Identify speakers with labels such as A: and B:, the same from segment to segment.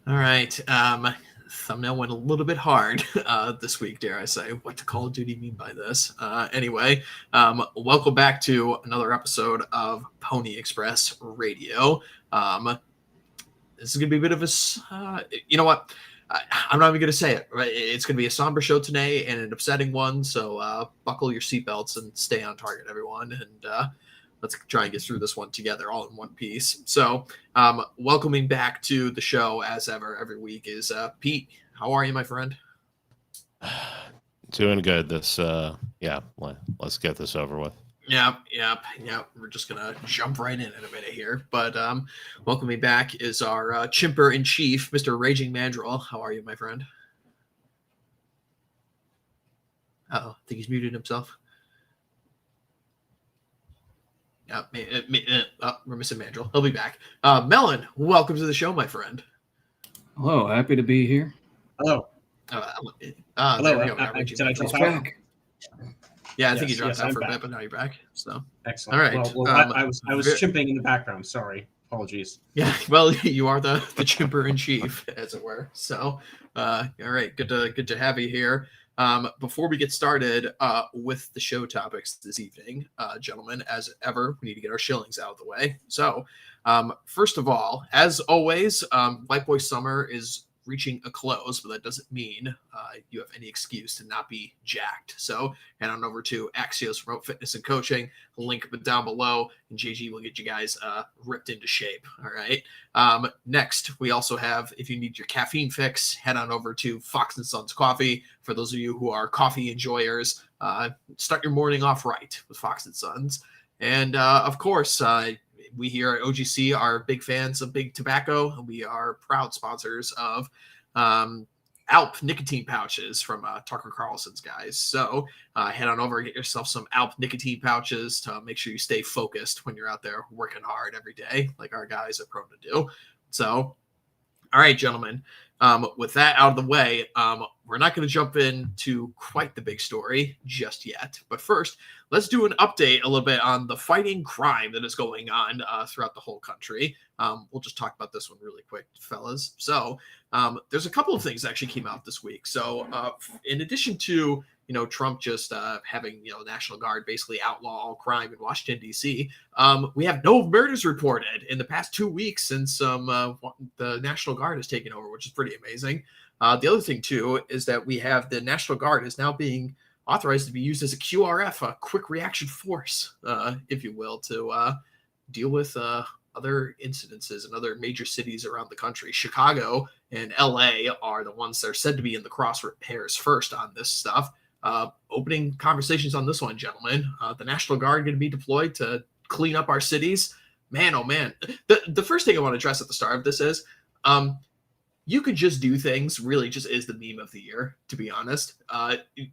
A: All right. Thumbnail went a little bit hard this week, dare I say. What to Call of Duty mean by this? Anyway, welcome back to another episode of Pony Express Radio. This is going to be a bit of you know what? I'm not even going to say it. Right? It's going to be a somber show today and an upsetting one. So buckle your seatbelts and stay on target, everyone. And let's try and get through this one together all in one piece. So welcoming back to the show as ever every week is Pete. How are you, my friend?
B: Doing good. Let's get this over with.
A: Yep. We're just going to jump right in a minute here. But welcoming back is our chimper in chief, Mr. Raging Mandrill. How are you, my friend? Uh-oh, I think he's muted himself. Yeah, we're missing Mandrill. He'll be back. Melon, welcome to the show, my friend.
C: Hello, happy to be here.
D: Hello.
A: Hello.
D: Did I drop out?
A: Yeah, I think you dropped out for a bit, but now you're back. So
D: excellent.
A: All right.
D: Well, I was chimping in the background. Sorry. Apologies.
A: Yeah, well, you are the chimper in chief, as it were. So, all right, good to have you here. Before we get started with the show topics this evening, gentlemen, as ever, we need to get our shillings out of the way. So, first of all, as always, White Boy Summer is reaching a close, but that doesn't mean you have any excuse to not be jacked. So head on over to Axios Remote Fitness and Coaching, link down below, and JG will get you guys ripped into shape. All right. Next, we also have, if you need your caffeine fix, head on over to Fox & Sons Coffee. For those of you who are coffee enjoyers, start your morning off right with Fox & Sons. And of course, we here at OGC are big fans of Big Tobacco, and we are proud sponsors of Alp nicotine pouches from Tucker Carlson's guys. So head on over and get yourself some Alp nicotine pouches to make sure you stay focused when you're out there working hard every day, like our guys are prone to do. So, all right, gentlemen, with that out of the way, we're not going to jump into quite the big story just yet. But first, let's do an update a little bit on the fighting crime that is going on throughout the whole country. We'll just talk about this one really quick, fellas. So there's a couple of things that actually came out this week. So in addition to Trump just having National Guard basically outlaw all crime in Washington, D.C., we have no murders reported in the past 2 weeks since the National Guard has taken over, which is pretty amazing. The other thing, too, is that we have the National Guard is now being authorized to be used as a QRF, a quick reaction force, if you will, to deal with other incidences in other major cities around the country. Chicago and LA are the ones that are said to be in the crosshairs first on this stuff. Opening conversations on this one, gentlemen. The National Guard going to be deployed to clean up our cities. Man, oh man. The first thing I want to address at the start of this is you could just do things really just is the meme of the year, to be honest.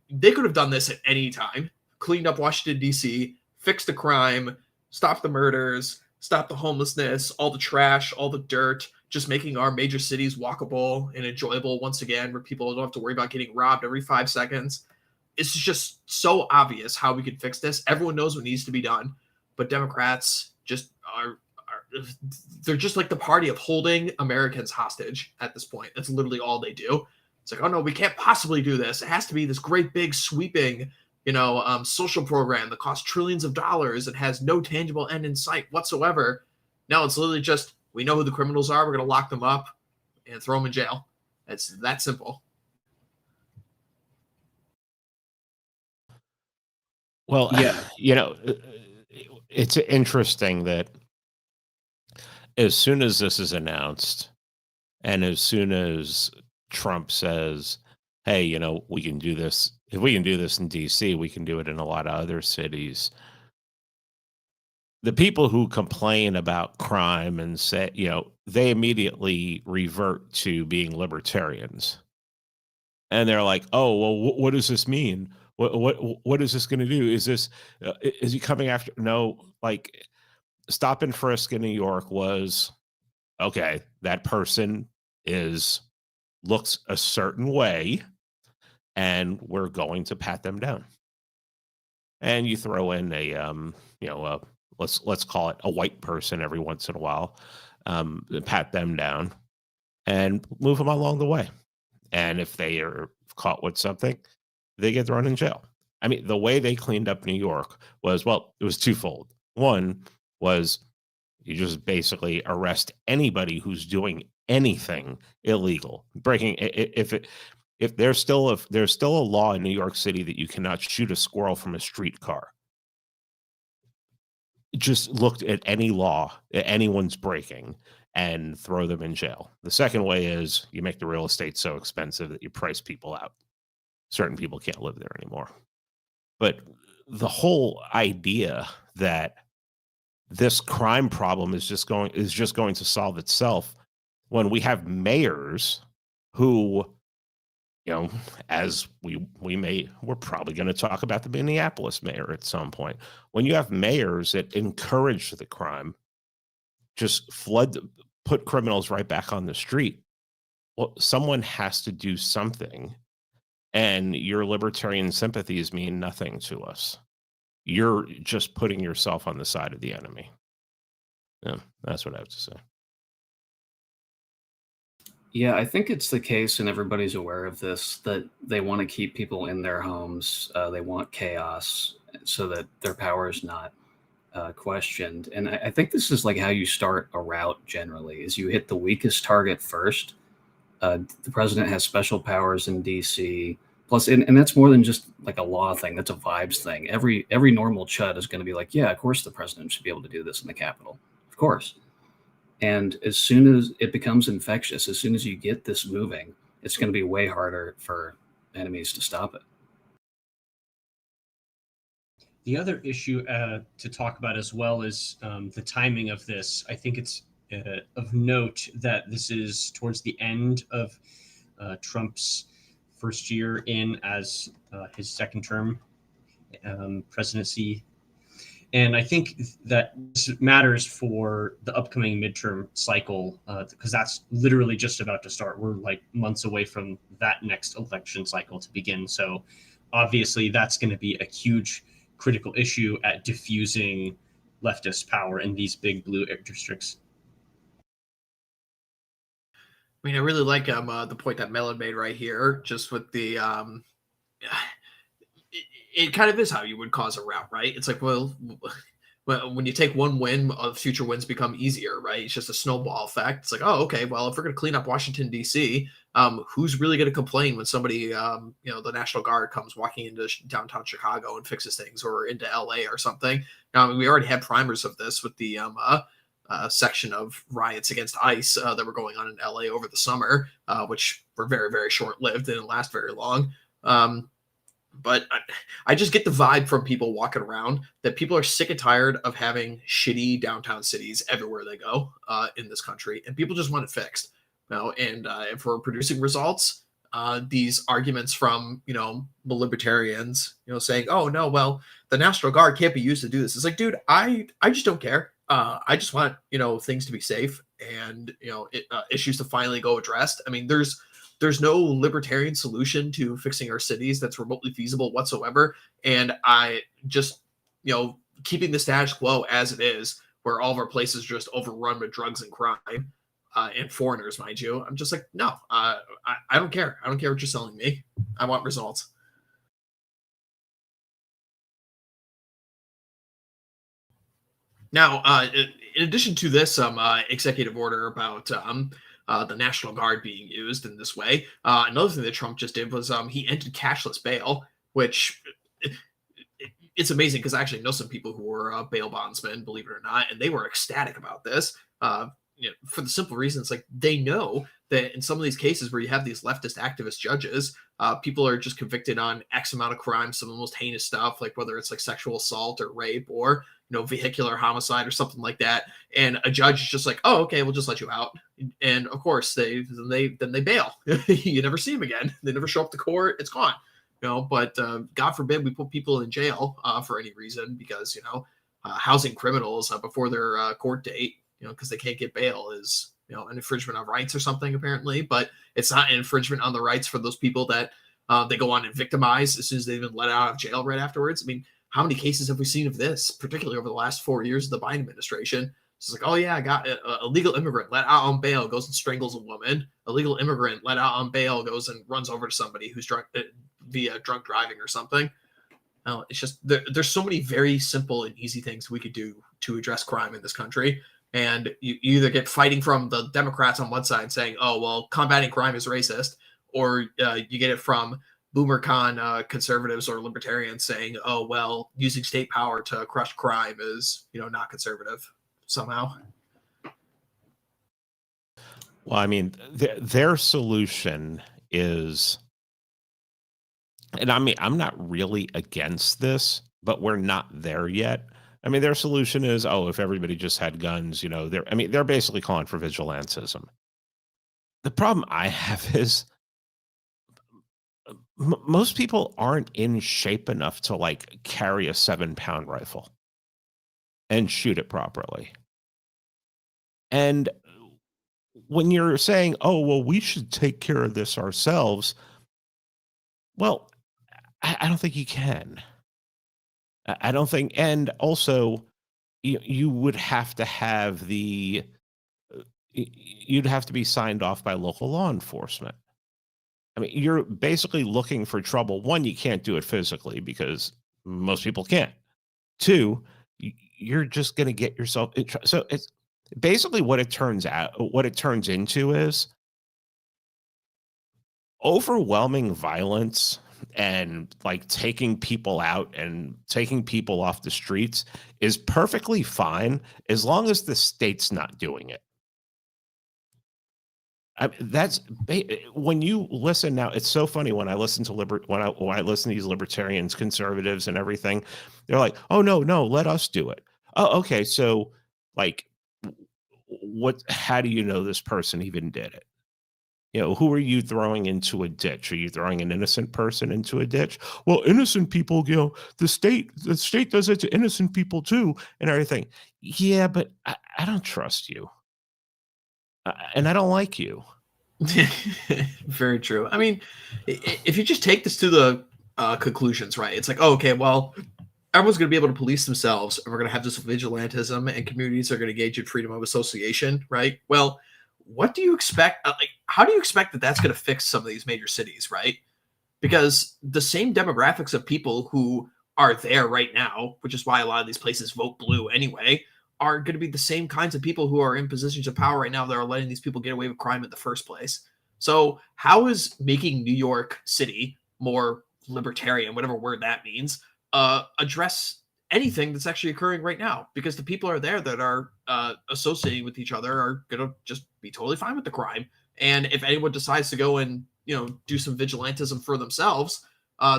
A: They could have done this at any time, cleaned up Washington, D.C., fixed the crime, stopped the murders, stopped the homelessness, all the trash, all the dirt, just making our major cities walkable and enjoyable once again, where people don't have to worry about getting robbed every 5 seconds. It's just so obvious how we could fix this. Everyone knows what needs to be done, but Democrats just they're just like the party of holding Americans hostage at this point. That's literally all they do. It's like, oh no, we can't possibly do this. It has to be this great big sweeping, social program that costs trillions of dollars and has no tangible end in sight whatsoever. No, it's literally just, we know who the criminals are. We're going to lock them up and throw them in jail. It's that simple.
B: Well, yeah, it's interesting that as soon as this is announced and as soon as Trump says, hey, we can do this. If we can do this in DC, we can do it in a lot of other cities. The people who complain about crime and say, they immediately revert to being libertarians. And they're like, oh, well, what does this mean? What is this going to do? Is he coming after? No, like stop and frisk in New York was, okay, that person looks a certain way and we're going to pat them down. And you throw in let's call it a white person every once in a while, pat them down. and move them along the way. And if they are caught with something, they get thrown in jail. I mean, the way they cleaned up New York was, well, it was twofold. One was you just basically arrest anybody who's doing anything illegal, breaking. If there's still a law in New York City that you cannot shoot a squirrel from a streetcar. Just looked at any law that anyone's breaking and throw them in jail. The second way is you make the real estate so expensive that you price people out. Certain people can't live there anymore. But the whole idea that this crime problem is just going to solve itself when we have mayors who, as we're probably going to talk about the Minneapolis mayor at some point. When you have mayors that encourage the crime, just put criminals right back on the street, well, someone has to do something. And your libertarian sympathies mean nothing to us. You're just putting yourself on the side of the enemy. Yeah, that's what I have to say.
C: Yeah, I think it's the case, and everybody's aware of this, that they want to keep people in their homes. They want chaos so that their power is not questioned. And I think this is like how you start a rout generally, is you hit the weakest target first. The president has special powers in DC. Plus, and that's more than just like a law thing. That's a vibes thing. Every normal chud is going to be like, yeah, of course the president should be able to do this in the Capitol. Of course. And as soon as it becomes infectious, as soon as you get this moving, it's going to be way harder for enemies to stop it.
D: The other issue to talk about as well is the timing of this. I think it's of note that this is towards the end of Trump's first year in as his second term presidency. And I think that this matters for the upcoming midterm cycle because that's literally just about to start. We're like months away from that next election cycle to begin. So obviously that's going to be a huge critical issue at diffusing leftist power in these big blue districts.
A: I mean, I really like the point that Melon made right here, just with the it kind of is how you would cause a rout, right? It's like, well, when you take one win, future wins become easier, right? It's just a snowball effect. It's like, oh, okay, well, if we're going to clean up Washington, D.C., who's really going to complain when somebody, the National Guard comes walking into downtown Chicago and fixes things, or into L.A. or something? I mean, we already had primers of this with the section of riots against ICE that were going on in LA over the summer, which were very, very short-lived and didn't last very long. But I just get the vibe from people walking around that people are sick and tired of having shitty downtown cities everywhere they go in this country, and people just want it fixed. And if we're producing results, these arguments from the libertarians, saying, "Oh no, well, the National Guard can't be used to do this." It's like, dude, I just don't care. I just want things to be safe and issues to finally go addressed. I mean, there's no libertarian solution to fixing our cities that's remotely feasible whatsoever. And I just keeping the status quo as it is, where all of our places are just overrun with drugs and crime and foreigners, mind you. I'm just like, no, I don't care. I don't care what you're selling me. I want results. Now, in addition to this executive order about the National Guard being used in this way, another thing that Trump just did was he ended cashless bail, which it's amazing because I actually know some people who were bail bondsmen, believe it or not, and they were ecstatic about this for the simple reason it's like they know that in some of these cases where you have these leftist activist judges, people are just convicted on X amount of crimes, some of the most heinous stuff, like whether it's like sexual assault or rape or vehicular homicide or something like that. And a judge is just like, oh, okay, we'll just let you out. And of course they bail. You never see them again. They never show up to court. It's gone. But God forbid we put people in jail for any reason because, housing criminals before their court date, because they can't get bail is, an infringement of rights or something apparently, but it's not an infringement on the rights for those people that they go on and victimize as soon as they've been let out of jail right afterwards. I mean, how many cases have we seen of this, particularly over the last 4 years of the Biden administration? It's like, oh yeah, I got a illegal immigrant let out on bail goes and strangles a woman. Illegal immigrant let out on bail goes and runs over to somebody who's drunk via drunk driving or something. No, it's just there's so many very simple and easy things we could do to address crime in this country. And you either get fighting from the Democrats on one side saying, oh, well, combating crime is racist, or you get it from BoomerCon conservatives or libertarians saying, oh, well, using state power to crush crime is, not conservative somehow.
B: Well, I mean, their solution is, and I mean, I'm not really against this, but we're not there yet. I mean, their solution is, oh, if everybody just had guns, they're basically calling for vigilantism. The problem I have is most people aren't in shape enough to like carry a 7-pound rifle and shoot it properly. And when you're saying, oh, well, we should take care of this ourselves, well, I don't think you can. I don't think, and also you would have to have you'd have to be signed off by local law enforcement. I mean, you're basically looking for trouble. One, you can't do it physically because most people can't. Two, you're just going to get yourself in trouble. So it's basically what it turns into is overwhelming violence and like taking people out and taking people off the streets is perfectly fine as long as the state's not doing it. That's when you listen now. It's so funny when I listen to when I listen to these libertarians, conservatives, and everything. They're like, "Oh no, let us do it." Oh, okay. So, like, what? How do you know this person even did it? Who are you throwing into a ditch? Are you throwing an innocent person into a ditch? Well, innocent people, the state does it to innocent people too, and everything. Yeah, but I don't trust you. And I don't like you.
A: Very true. I mean, if you just take this to the conclusions, right? It's like, oh, okay, well, everyone's going to be able to police themselves, and we're going to have this vigilantism, and communities are going to engage in freedom of association, right? Well, what do you expect? How do you expect that that's going to fix some of these major cities, right? Because the same demographics of people who are there right now, which is why a lot of these places vote blue anyway, are going to be the same kinds of people who are in positions of power right now that are letting these people get away with crime in the first place. So how is making New York City more libertarian, whatever word that means, address anything that's actually occurring right now? Because the people are there that are associating with each other are going to just be totally fine with the crime. And if anyone decides to go and, do some vigilantism for themselves,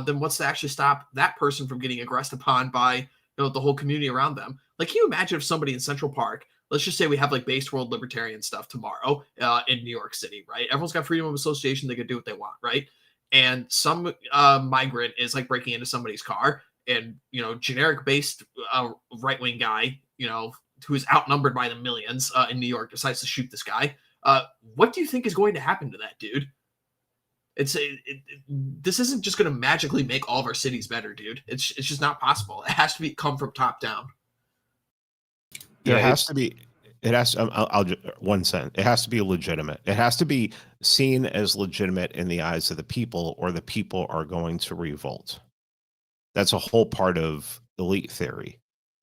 A: then what's to actually stop that person from getting aggressed upon by, the whole community around them? Like, can you imagine if somebody in Central Park, let's just say we have like based world libertarian stuff tomorrow in New York City, right? Everyone's got freedom of association. They can do what they want, right? And some migrant is like breaking into somebody's car, and, generic based right-wing guy, who's outnumbered by the millions in New York decides to shoot this guy. What do you think is going to happen to that dude? This isn't just going to magically make all of our cities better, dude. It's just not possible. It has to come from top down.
B: There has to be. It has. I'll one sentence. It has to be legitimate. It has to be seen as legitimate in the eyes of the people, or the people are going to revolt. That's a whole part of elite theory.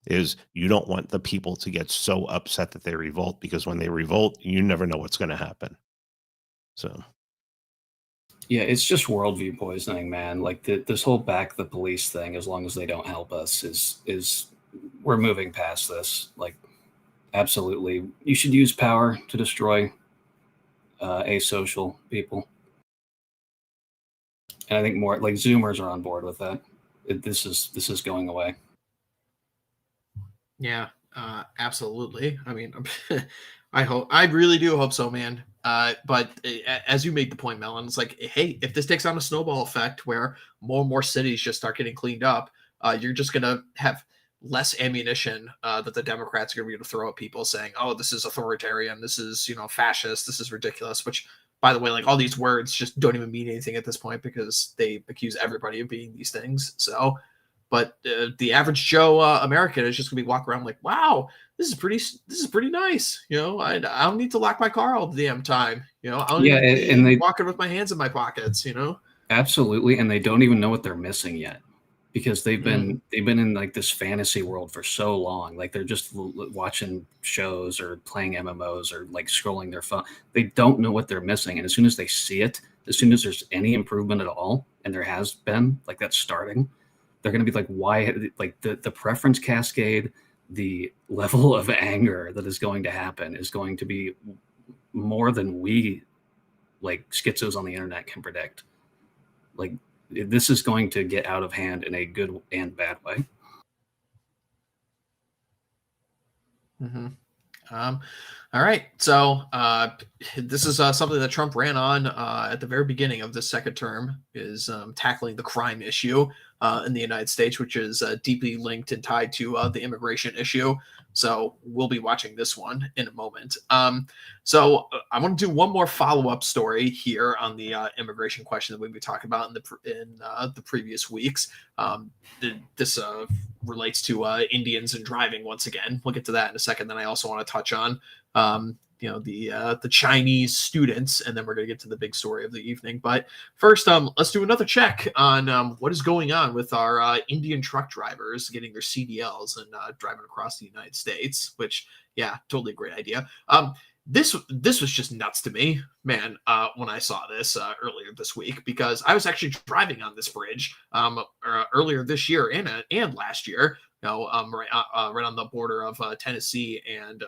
B: Is you don't want the people to get so upset that they revolt, because when they revolt, you never know what's going to happen. So.
C: Yeah, it's just worldview poisoning, man. Like this whole back the police thing, as long as they don't help us, is we're moving past this. Like, absolutely, you should use power to destroy asocial people. And I think more like Zoomers are on board with that. This is going away.
A: Yeah, absolutely. I mean, I really do hope so, man. But as you made the point, Melon, it's like, hey, if this takes on a snowball effect where more and more cities just start getting cleaned up, you're just going to have less ammunition that the Democrats are going to be able to throw at people saying, oh, this is authoritarian, this is, fascist, this is ridiculous, which, by the way, like, all these words just don't even mean anything at this point because they accuse everybody of being these things. So, but the average Joe American is just gonna be walking around like, wow, this is pretty nice. I don't need to lock my car all the damn time. I don't need to be walking with my hands in my pockets.
C: Absolutely, and they don't even know what they're missing yet, because they've been in like this fantasy world for so long. Like they're just watching shows or playing MMOs or like scrolling their phone. They don't know what they're missing, and as soon as they see it, as soon as there's any improvement at all, and there has been, like that's starting, they're going to be like, why? Like the preference cascade, the level of anger that is going to happen is going to be more than we like schizos on the internet can predict. Like this is going to get out of hand in a good and bad way.
A: Mm-hmm. All right. So this is something that Trump ran on at the very beginning of the second term, is tackling the crime issue in the United States, which is deeply linked and tied to the immigration issue. So we'll be watching this one in a moment. So I want to do one more follow-up story here on the immigration question that we've been talking about in the previous weeks. This relates to Indians and driving once again. We'll get to that in a second. Then I also want to touch on the Chinese students, and then we're going to get to the big story of the evening. But first, let's do another check on what is going on with our Indian truck drivers getting their CDLs and driving across the United States, which, yeah, totally a great idea. This was just nuts to me, man, when I saw this earlier this week, because I was actually driving on this bridge earlier this year and last year, right on the border of Tennessee and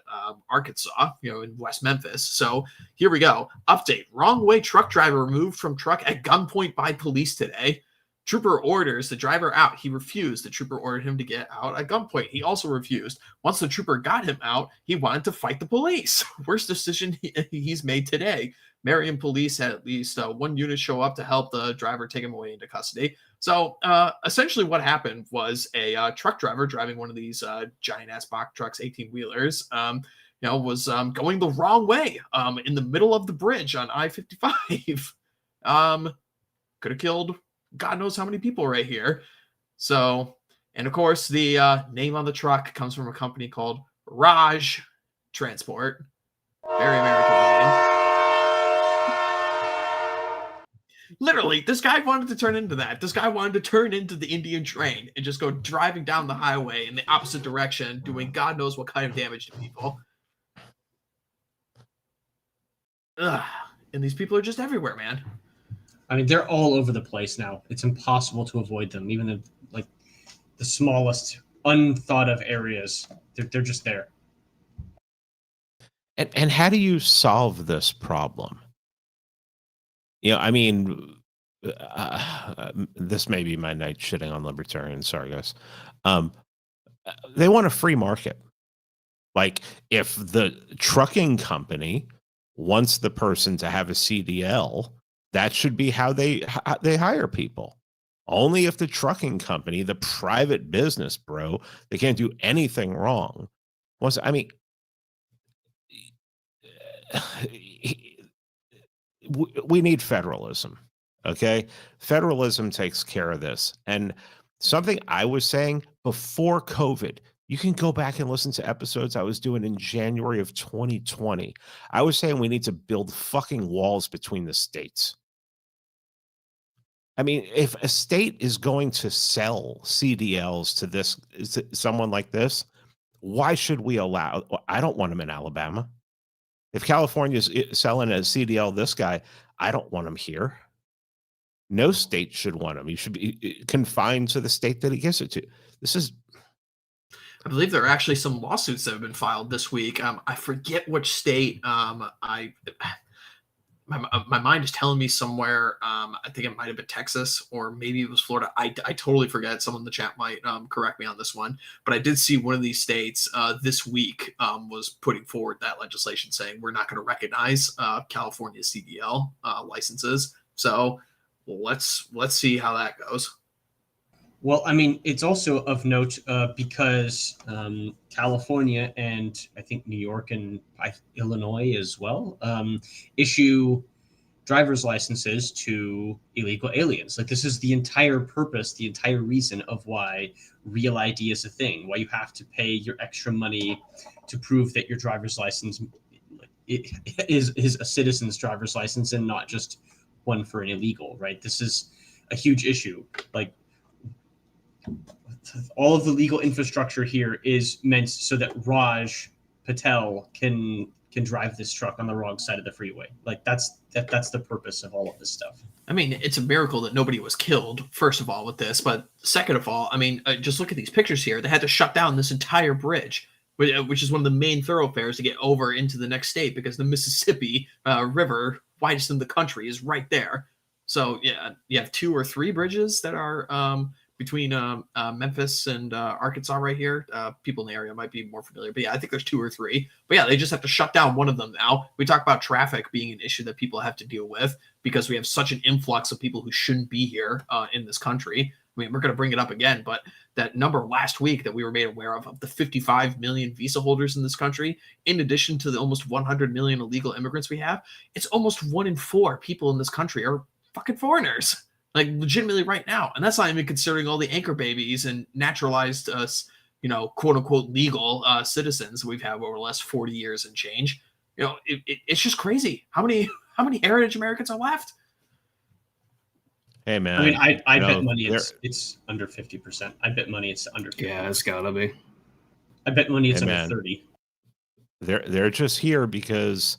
A: Arkansas, in West Memphis. So here we go. Update: wrong way truck driver removed from truck at gunpoint by police today. Trooper orders the driver out. He refused. The trooper ordered him to get out at gunpoint. He also refused. Once the trooper got him out, he wanted to fight the police. Worst decision he's made today. Marion police had at least one unit show up to help the driver take him away into custody. So essentially what happened was a truck driver driving one of these giant-ass box trucks, 18-wheelers, was going the wrong way in the middle of the bridge on I-55. Could have killed God knows how many people right here. So, and of course, the name on the truck comes from a company called Raj Transport. Very American name. Literally, this guy wanted to turn into that. This guy wanted to turn into the Indian train and just go driving down the highway in the opposite direction, doing God knows what kind of damage to people. Ugh. And these people are just everywhere, man.
D: I mean, they're all over the place now. It's impossible to avoid them, even in like the smallest, unthought of areas. They're just there.
B: And how do you solve this problem? I mean, this may be my night shitting on libertarians. Sorry, guys. They want a free market. Like, if the trucking company wants the person to have a CDL, that should be how they hire people. Only if the trucking company, the private business, bro, they can't do anything wrong. I mean, we need federalism, okay? Federalism takes care of this. And something I was saying before COVID, you can go back and listen to episodes I was doing in January of 2020. I was saying we need to build fucking walls between the states. I mean, if a state is going to sell CDLs to someone like this, why should we allow? I don't want them in Alabama. If California is selling a CDL this guy, I don't want him here. No state should want him. He should be confined to the state that he gives it to.
A: I believe there are actually some lawsuits that have been filed this week. I forget which state. My mind is telling me somewhere. I think it might have been Texas, or maybe it was Florida. I totally forget. Someone in the chat might correct me on this one. But I did see one of these states this week was putting forward that legislation saying we're not going to recognize California CDL licenses. So let's see how that goes.
D: Well, I mean, it's also of note because California and I think New York and Illinois as well issue driver's licenses to illegal aliens. Like, this is the entire purpose, the entire reason of why Real ID is a thing, why you have to pay your extra money to prove that your driver's license is a citizen's driver's license and not just one for an illegal, right? This is a huge issue. Like, all of the legal infrastructure here is meant so that Raj Patel can drive this truck on the wrong side of the freeway. Like, that's the purpose of all of this stuff.
A: I mean, it's a miracle that nobody was killed, first of all, with this. But second of all, I mean, just look at these pictures here. They had to shut down this entire bridge, which is one of the main thoroughfares to get over into the next state, because the Mississippi River, widest in the country, is right there. So, yeah, you have 2 or 3 bridges that are between Memphis and Arkansas right here. People in the area might be more familiar, but yeah, I think there's 2 or 3. But yeah, they just have to shut down one of them now. We talk about traffic being an issue that people have to deal with because we have such an influx of people who shouldn't be here in this country. I mean, we're going to bring it up again, but that number last week that we were made aware of the 55 million visa holders in this country, in addition to the almost 100 million illegal immigrants we have, it's almost 1 in 4 people in this country are fucking foreigners. Like, legitimately right now. And that's not even considering all the anchor babies and naturalized, quote unquote legal citizens we've had over the last 40 years and change. It's just crazy. How many heritage Americans are left?
B: Hey, man.
D: I mean, I bet money it's under 50%. I bet money it's under 50%.
C: Yeah, it's gotta be.
D: I bet money it's under 30.
B: They're just here because,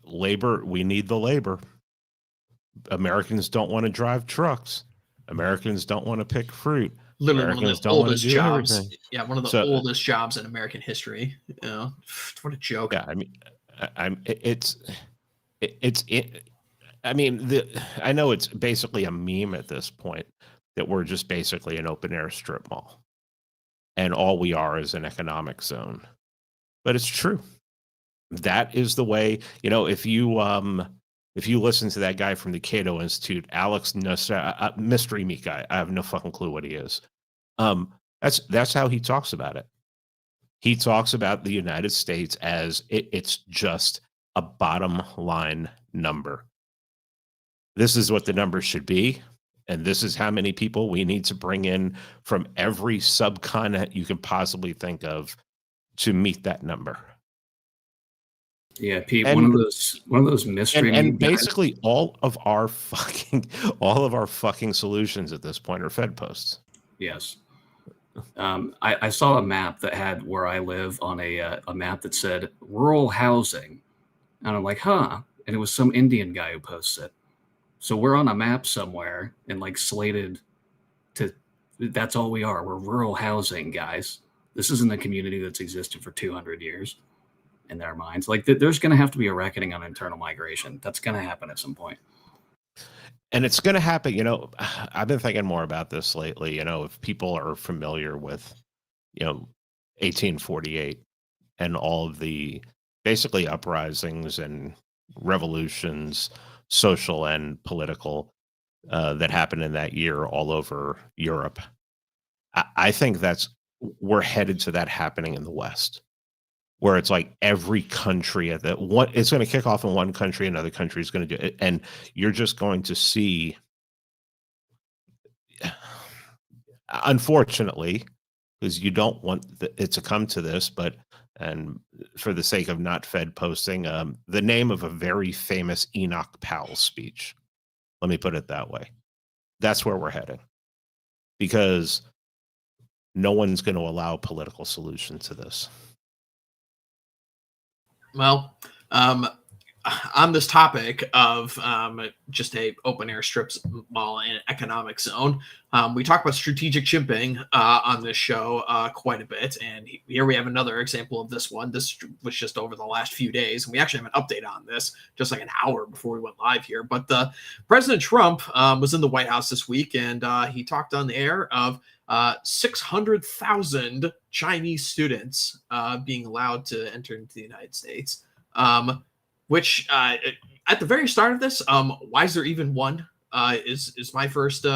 B: labor, we need the labor. Americans don't want to drive trucks. Americans don't want to pick fruit.
A: Literally
B: Americans
A: one of the oldest jobs.
B: Everything.
A: Yeah, one of the oldest jobs in American history. What a joke.
B: Yeah, I mean, I know it's basically a meme at this point that we're just basically an open air strip mall, and all we are is an economic zone. But it's true. That is the way. If you listen to that guy from the Cato Institute, Alex Mystery Meat Guy, I have no fucking clue what he is. That's how he talks about it. He talks about the United States as it's just a bottom line number. This is what the number should be, and this is how many people we need to bring in from every subcontinent you can possibly think of to meet that number.
C: Yeah, Pete, one of those mystery
B: and basically all of our fucking solutions at this point are Fed posts.
C: Yes. I saw a map that had where I live on a map that said rural housing. And I'm like, huh. And it was some Indian guy who posted it. So we're on a map somewhere and like slated to, that's all we are. We're rural housing, guys. This isn't a community that's existed for 200 years. In their minds, like there's going to have to be a reckoning on internal migration. That's going to happen at some point,
B: and it's going to happen. I've been thinking more about this lately. If people are familiar with 1848 and all of the basically uprisings and revolutions, social and political, that happened in that year all over Europe, I think we're headed to that happening in the West, where it's like every country it's going to kick off in one country, another country is going to do it. And you're just going to see, unfortunately, because you don't want it to come to this, and for the sake of not Fed posting, the name of a very famous Enoch Powell speech. Let me put it that way. That's where we're heading, because no one's going to allow a political solution to this.
A: Well, on this topic of just a open air strip mall and economic zone, we talk about strategic chimping on this show quite a bit, and here we have another example of this one. This was just over the last few days, and we actually have an update on this just like an hour before we went live here. But President Trump was in the White House this week, and he talked on the air of 600,000 Chinese students being allowed to enter into the United States, which at the very start of this, why is there even one is my first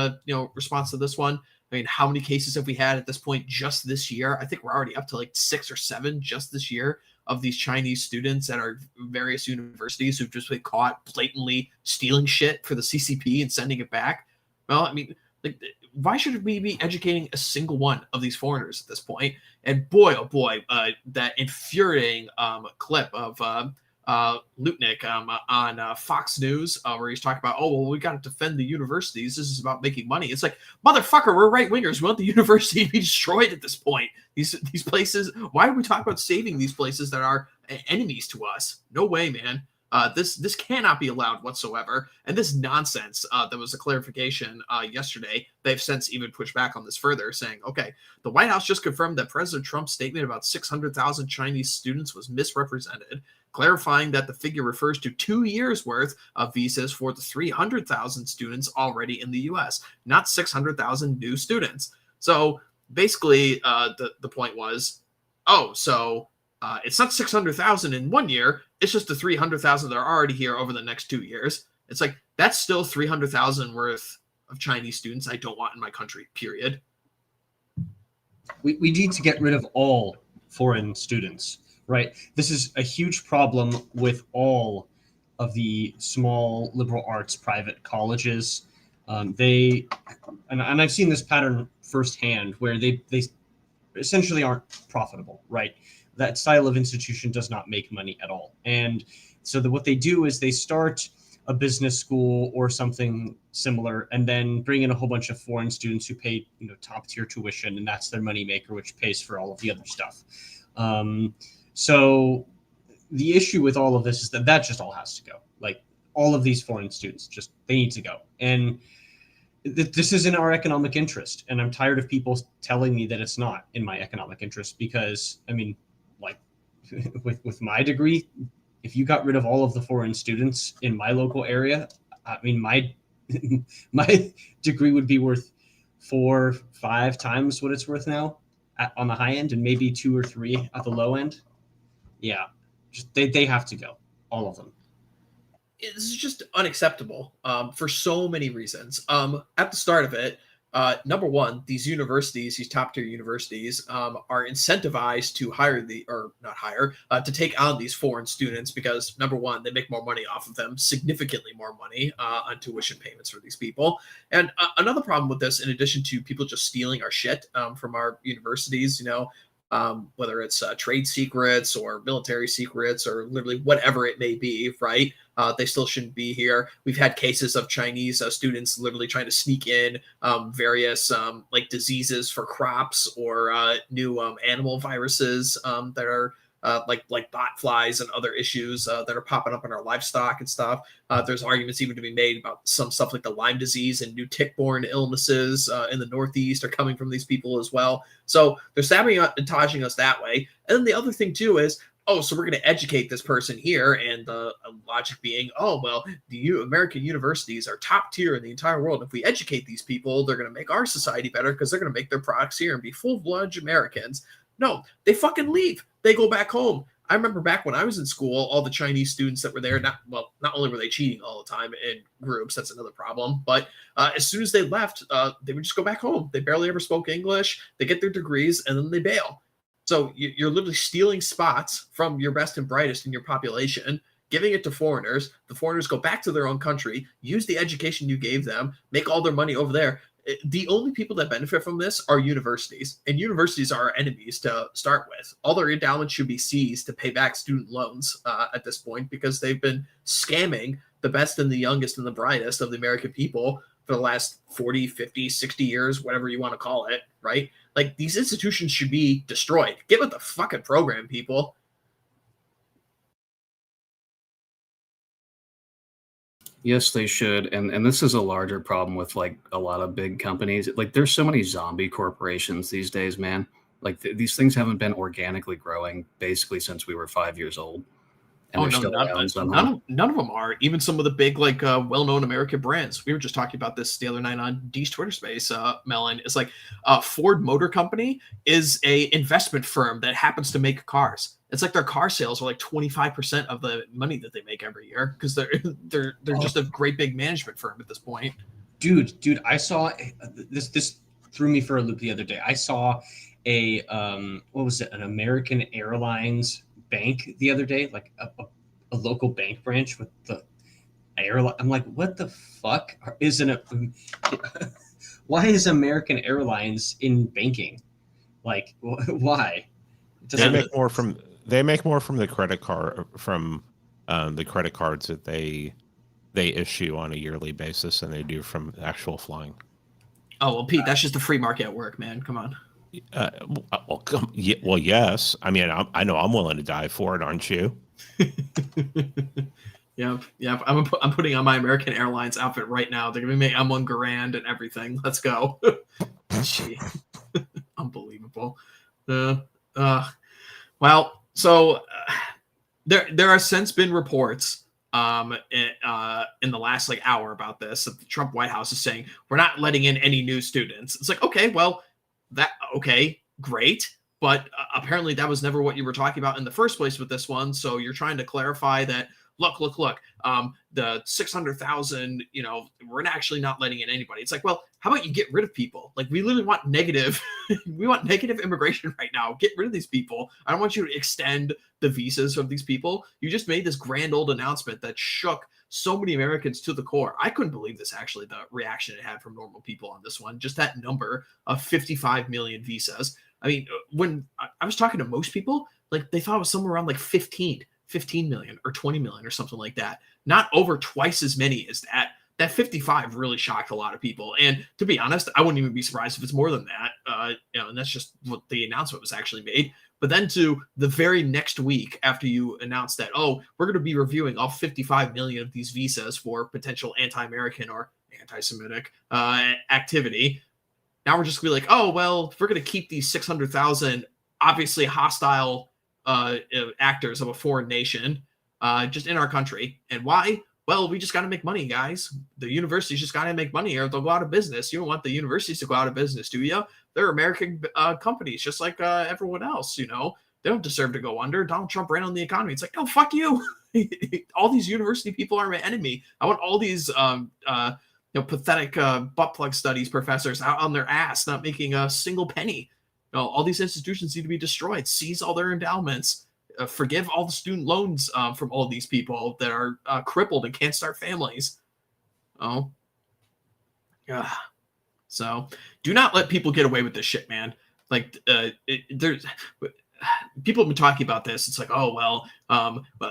A: response to this one. I mean, how many cases have we had at this point just this year? I think we're already up to like 6 or 7 just this year. of these Chinese students at our various universities who've just been caught blatantly stealing shit for the CCP and sending it back. Well, I mean, like, why should we be educating a single one of these foreigners at this point? And boy, oh boy, that infuriating clip of Lutnick on Fox News, where he's talking about, oh, well, we got to defend the universities. This is about making money. It's like, motherfucker, we're right wingers. We want the university to be destroyed at this point. These places. Why are we talking about saving these places that are enemies to us? No way, man. This cannot be allowed whatsoever. And this nonsense, that was a clarification yesterday. They've since even pushed back on this further, saying, okay, the White House just confirmed that President Trump's statement about 600,000 Chinese students was misrepresented, clarifying that the figure refers to 2 years worth of visas for the 300,000 students already in the U.S., not 600,000 new students. So basically, the point was, it's not 600,000 in 1 year. It's just the 300,000 that are already here over the next 2 years. It's like, that's still 300,000 worth of Chinese students I don't want in my country, period.
D: We need to get rid of all foreign students, right? This is a huge problem with all of the small liberal arts private colleges. And I've seen this pattern firsthand, where they essentially aren't profitable, right? That style of institution does not make money at all. And so what they do is they start a business school or something similar, and then bring in a whole bunch of foreign students who pay, top tier tuition, and that's their moneymaker, which pays for all of the other stuff. So the issue with all of this is that just all has to go. Like, all of these foreign students, they need to go. And this is in our economic interest. And I'm tired of people telling me that it's not in my economic interest, because, I mean, like, with my degree, if you got rid of all of the foreign students in my local area, I mean, my degree would be worth 4 or 5 times what it's worth now on the high end, and maybe 2 or 3 at the low end. Yeah, they have to go, all of them.
A: This is just unacceptable for so many reasons. At the start of it, number one, these universities, these top tier universities, are incentivized to to take on these foreign students because, number one, they make more money off of them, significantly more money on tuition payments for these people. And another problem with this, in addition to people just stealing our shit from our universities, whether it's trade secrets or military secrets or literally whatever it may be, right? They still shouldn't be here. We've had cases of Chinese students literally trying to sneak in various like diseases for crops or new animal viruses that are like bot flies and other issues that are popping up in our livestock and stuff. There's arguments even to be made about some stuff like the Lyme disease and new tick-borne illnesses in the Northeast are coming from these people as well. So they're sabotaging us that way. And then the other thing too is, so we're going to educate this person here, and the logic being, the American universities are top tier in the entire world. If we educate these people, they're going to make our society better because they're going to make their products here and be full-fledged Americans. No, they fucking leave. They go back home. I remember back when I was in school, all the Chinese students that were there, not only were they cheating all the time in groups, that's another problem, but as soon as they left, they would just go back home. They barely ever spoke English. They get their degrees, and then they bail. So you're literally stealing spots from your best and brightest in your population, giving it to foreigners. The foreigners go back to their own country, use the education you gave them, make all their money over there. The only people that benefit from this are universities, and universities are our enemies to start with. All their endowments should be seized to pay back student loans at this point, because they've been scamming the best and the youngest and the brightest of the American people for the last 40, 50, 60 years, whatever you want to call it, right? Like, these institutions should be destroyed. Get with the fucking program, people.
C: Yes, they should. And this is a larger problem with like a lot of big companies. Like, there's so many zombie corporations these days, man. Like these things haven't been organically growing basically since we were 5 years old. And they're still around somehow.
A: None of them are. Even some of the big, like, well-known American brands. We were just talking about this the other night on Dee's Twitter space, Melon. It's like Ford Motor Company is a investment firm that happens to make cars. It's like their car sales are like 25% of the money that they make every year, because they're just a great big management firm at this point.
D: Dude, I saw this threw me for a loop the other day. I saw an American Airlines bank the other day, like a local bank branch with the airline. I'm like, what the fuck isn't it? Why is American Airlines in banking? Like, why?
B: They make more from the credit card the credit cards that they issue on a yearly basis than they do from actual flying.
A: Oh well, Pete, that's just the free market at work, man. Come on.
B: Well, yes. I mean, I know I'm willing to die for it, aren't you?
A: Yep. I'm putting on my American Airlines outfit right now. They're gonna make M1 Garand and everything. Let's go. Gee, unbelievable. Well, so there are since been reports in the last hour about this, that the Trump White House is saying we're not letting in any new students. It's like, okay, well, great, but apparently that was never what you were talking about in the first place with this one. So you're trying to clarify that. Look, the 600,000, we're actually not letting in anybody. It's like, well, how about you get rid of people? Like, we literally want negative, we want negative immigration right now. Get rid of these people. I don't want you to extend the visas of these people. You just made this grand old announcement that shook so many Americans to the core. I couldn't believe this, actually, the reaction it had from normal people on this one. Just that number of 55 million visas. I mean, when I was talking to most people, like, they thought it was somewhere around like 15 million or 20 million or something like that. Not over twice as many as that. That 55 really shocked a lot of people. And to be honest, I wouldn't even be surprised if it's more than that. And that's just what the announcement was actually made. But then to the very next week after you announced that, oh, we're going to be reviewing all 55 million of these visas for potential anti-American or anti-Semitic activity. Now we're just going to be like, oh, well, we're going to keep these 600,000 obviously hostile actors of a foreign nation just in our country. And why? Well, we just got to make money, guys. The universities just got to make money or they'll go out of business. You don't want the universities to go out of business, do you? They're American companies, just like everyone else. They don't deserve to go under. Donald Trump ran on the economy. It's like, no, fuck you. All these university people are my enemy. I want all these pathetic butt plug studies professors out on their ass, not making a single penny. All these institutions need to be destroyed. Seize all their endowments. Forgive all the student loans from all these people that are crippled and can't start families. So do not let people get away with this shit, man. Like, there's people have been talking about this. It's like, oh, well,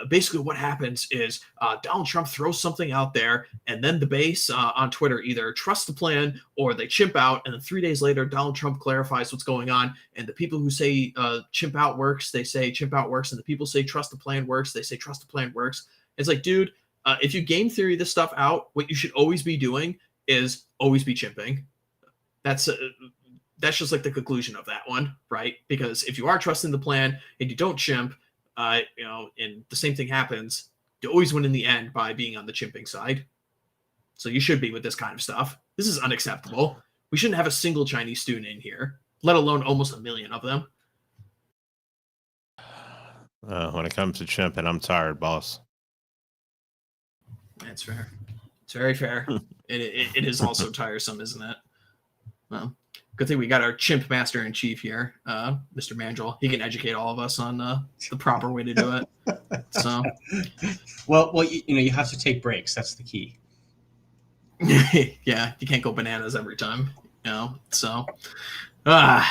A: basically what happens is Donald Trump throws something out there, and then the base on Twitter either trusts the plan or they chimp out, and then 3 days later, Donald Trump clarifies what's going on, and the people who say chimp out works, they say chimp out works, and the people say trust the plan works, they say trust the plan works. It's like, dude, if you game theory this stuff out, what you should always be doing is always be chimping. That's just like the conclusion of that one, right? Because if you are trusting the plan and you don't chimp, and the same thing happens, you always win in the end by being on the chimping side. So you should be with this kind of stuff. This is unacceptable. We shouldn't have a single Chinese student in here, let alone almost 1 million of them.
B: When it comes to chimping, I'm tired, boss.
A: That's fair. It's very fair. It is also tiresome, isn't it? Well, good thing we got our chimp master in chief here, Mr. Mandrill. He can educate all of us on the proper way to do it. So,
D: well, you have to take breaks. That's the key.
A: Yeah, you can't go bananas every time. So, all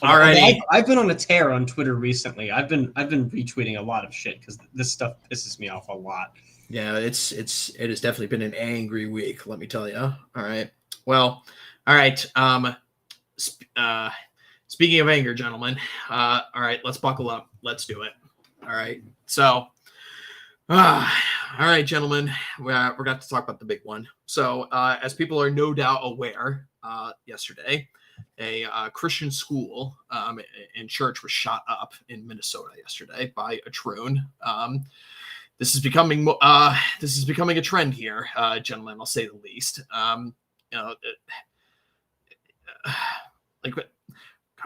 A: righty.
D: I've been on a tear on Twitter recently. I've been retweeting a lot of shit because this stuff pisses me off a lot.
A: Yeah, it has definitely been an angry week. Let me tell you. All right. Well. All right. Speaking of anger, gentlemen. All right, let's buckle up. Let's do it. All right. So, all right, gentlemen, we're going to talk about the big one. So, as people are no doubt aware, yesterday, a Christian school and church was shot up in Minnesota yesterday by a drone. This is becoming a trend here, gentlemen. I'll say the least.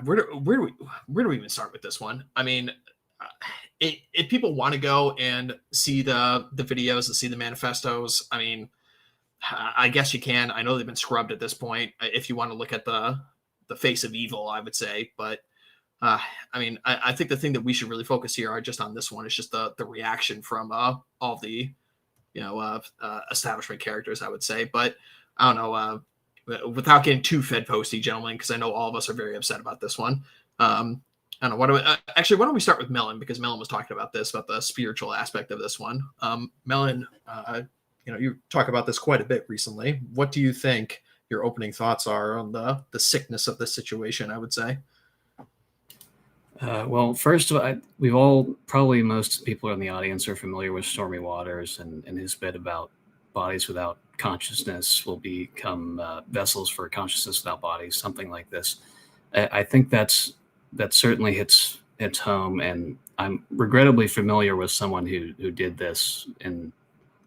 A: Where do we even start with this one? I mean, if people want to go and see the videos and see the manifestos, I mean, I guess you can. I know they've been scrubbed at this point. If you want to look at the face of evil, I would say, but I mean, I think the thing that we should really focus here on just on this one is just the reaction from all the establishment characters, I would say. But I don't know, without getting too Fed posty, gentlemen, because I know all of us are very upset about this one. I don't know. Why don't we start with Melon, because Melon was talking about this, about the spiritual aspect of this one. Melon, you talk about this quite a bit recently. What do you think your opening thoughts are on the sickness of the situation, I would say?
C: Well, first of all, probably most people in the audience are familiar with Stormy Waters and his bit about bodies without consciousness will become vessels for consciousness without bodies, something like this. I think that certainly hits home, and I'm regrettably familiar with someone who did this and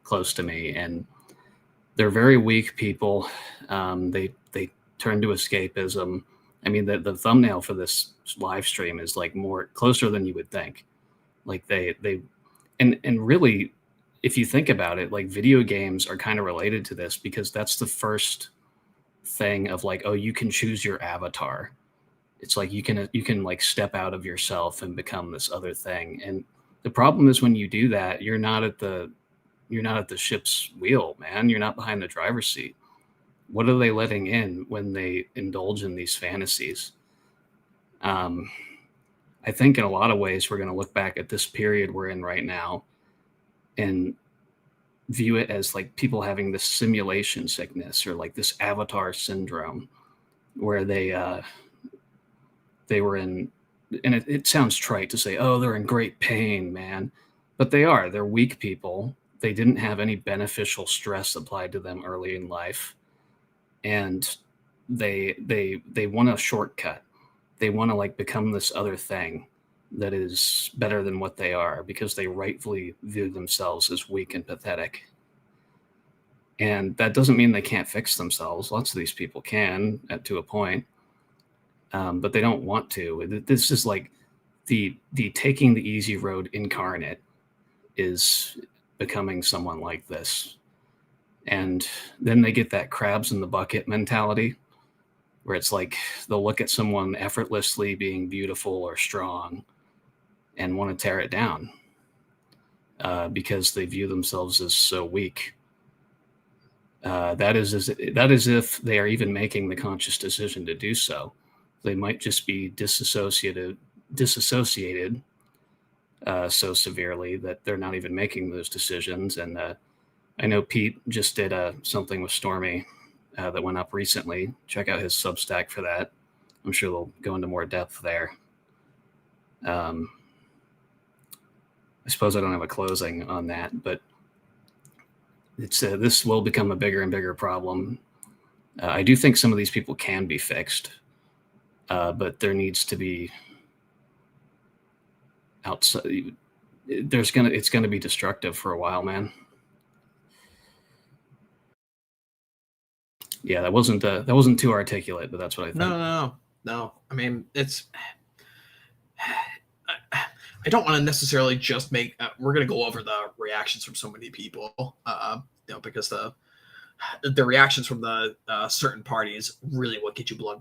C: close to me, and they're very weak people. They turn to escapism. I mean, the thumbnail for this live stream is like more closer than you would think. Like and really, if you think about it, like video games are kind of related to this, because that's the first thing of like, oh, you can choose your avatar. It's like you can like step out of yourself and become this other thing. And the problem is when you do that, you're not at the ship's wheel, man. You're not behind the driver's seat. What are they letting in when they indulge in these fantasies? I think in a lot of ways, we're going to look back at this period we're in right now and view it as like people having this simulation sickness, or like this avatar syndrome, where they were in, and it sounds trite to say, oh, they're in great pain, man. But they're weak people. They didn't have any beneficial stress applied to them early in life. And they want a shortcut. They want to like become this other thing that is better than what they are, because they rightfully view themselves as weak and pathetic. And that doesn't mean they can't fix themselves. Lots of these people can, to a point, but they don't want to. This is like the taking the easy road incarnate is becoming someone like this. And then they get that crabs in the bucket mentality, where it's like they'll look at someone effortlessly being beautiful or strong and want to tear it down because they view themselves as so weak. That is if they are even making the conscious decision to do so. They might just be disassociated so severely that they're not even making those decisions. And I know Pete just did something with Stormy that went up recently. Check out his Substack for that. I'm sure they'll go into more depth there. I suppose I don't have a closing on that, but it's this will become a bigger and bigger problem. I do think some of these people can be fixed, but there needs to be outside. It's gonna be destructive for a while, man. Yeah, that wasn't too articulate, but that's what I think.
A: No. I mean, it's. I don't want to necessarily just make. We're going to go over the reactions from so many people, because the reactions from the certain parties really what get your blood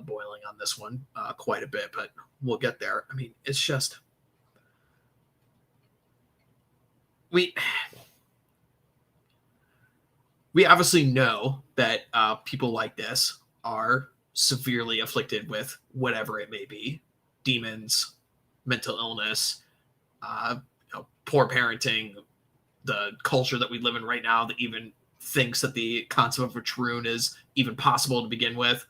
A: boiling on this one quite a bit. But we'll get there. I mean, it's just we obviously know that people like this are severely afflicted with whatever it may be, demons, mental illness, poor parenting, the culture that we live in right now that even thinks that the concept of a troon is even possible to begin with.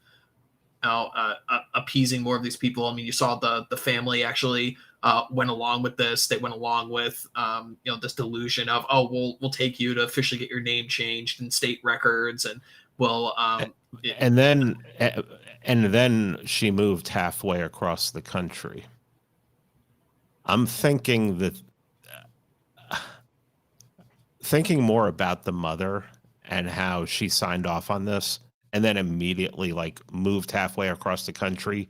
A: Appeasing more of these people. I mean, you saw the family actually went along with this. They went along with this delusion of, oh, we'll take you to officially get your name changed in state records, and we'll
B: and then she moved halfway across the country. I'm thinking more about the mother and how she signed off on this, and then immediately like moved halfway across the country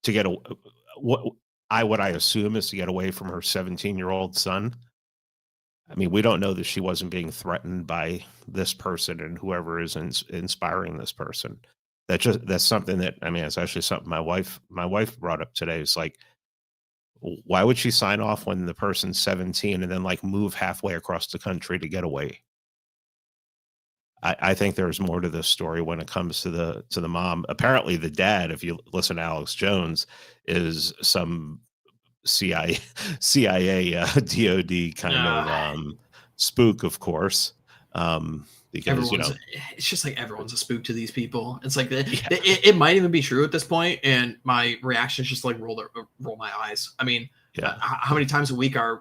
B: to get what I assume is to get away from her 17-year-old son. I mean, we don't know that she wasn't being threatened by this person and whoever is inspiring this person. that's something that, I mean, it's actually something my wife brought up today. It's like, why would she sign off when the person's 17 and then like move halfway across the country to get away? I think there's more to this story when it comes to the mom. Apparently the dad, if you listen to Alex Jones, is some CIA DOD kind of spook, of course. Because
A: it's just like everyone's a spook to these people. It's like it might even be true at this point, and my reaction is just like roll my eyes. I mean, how many times a week am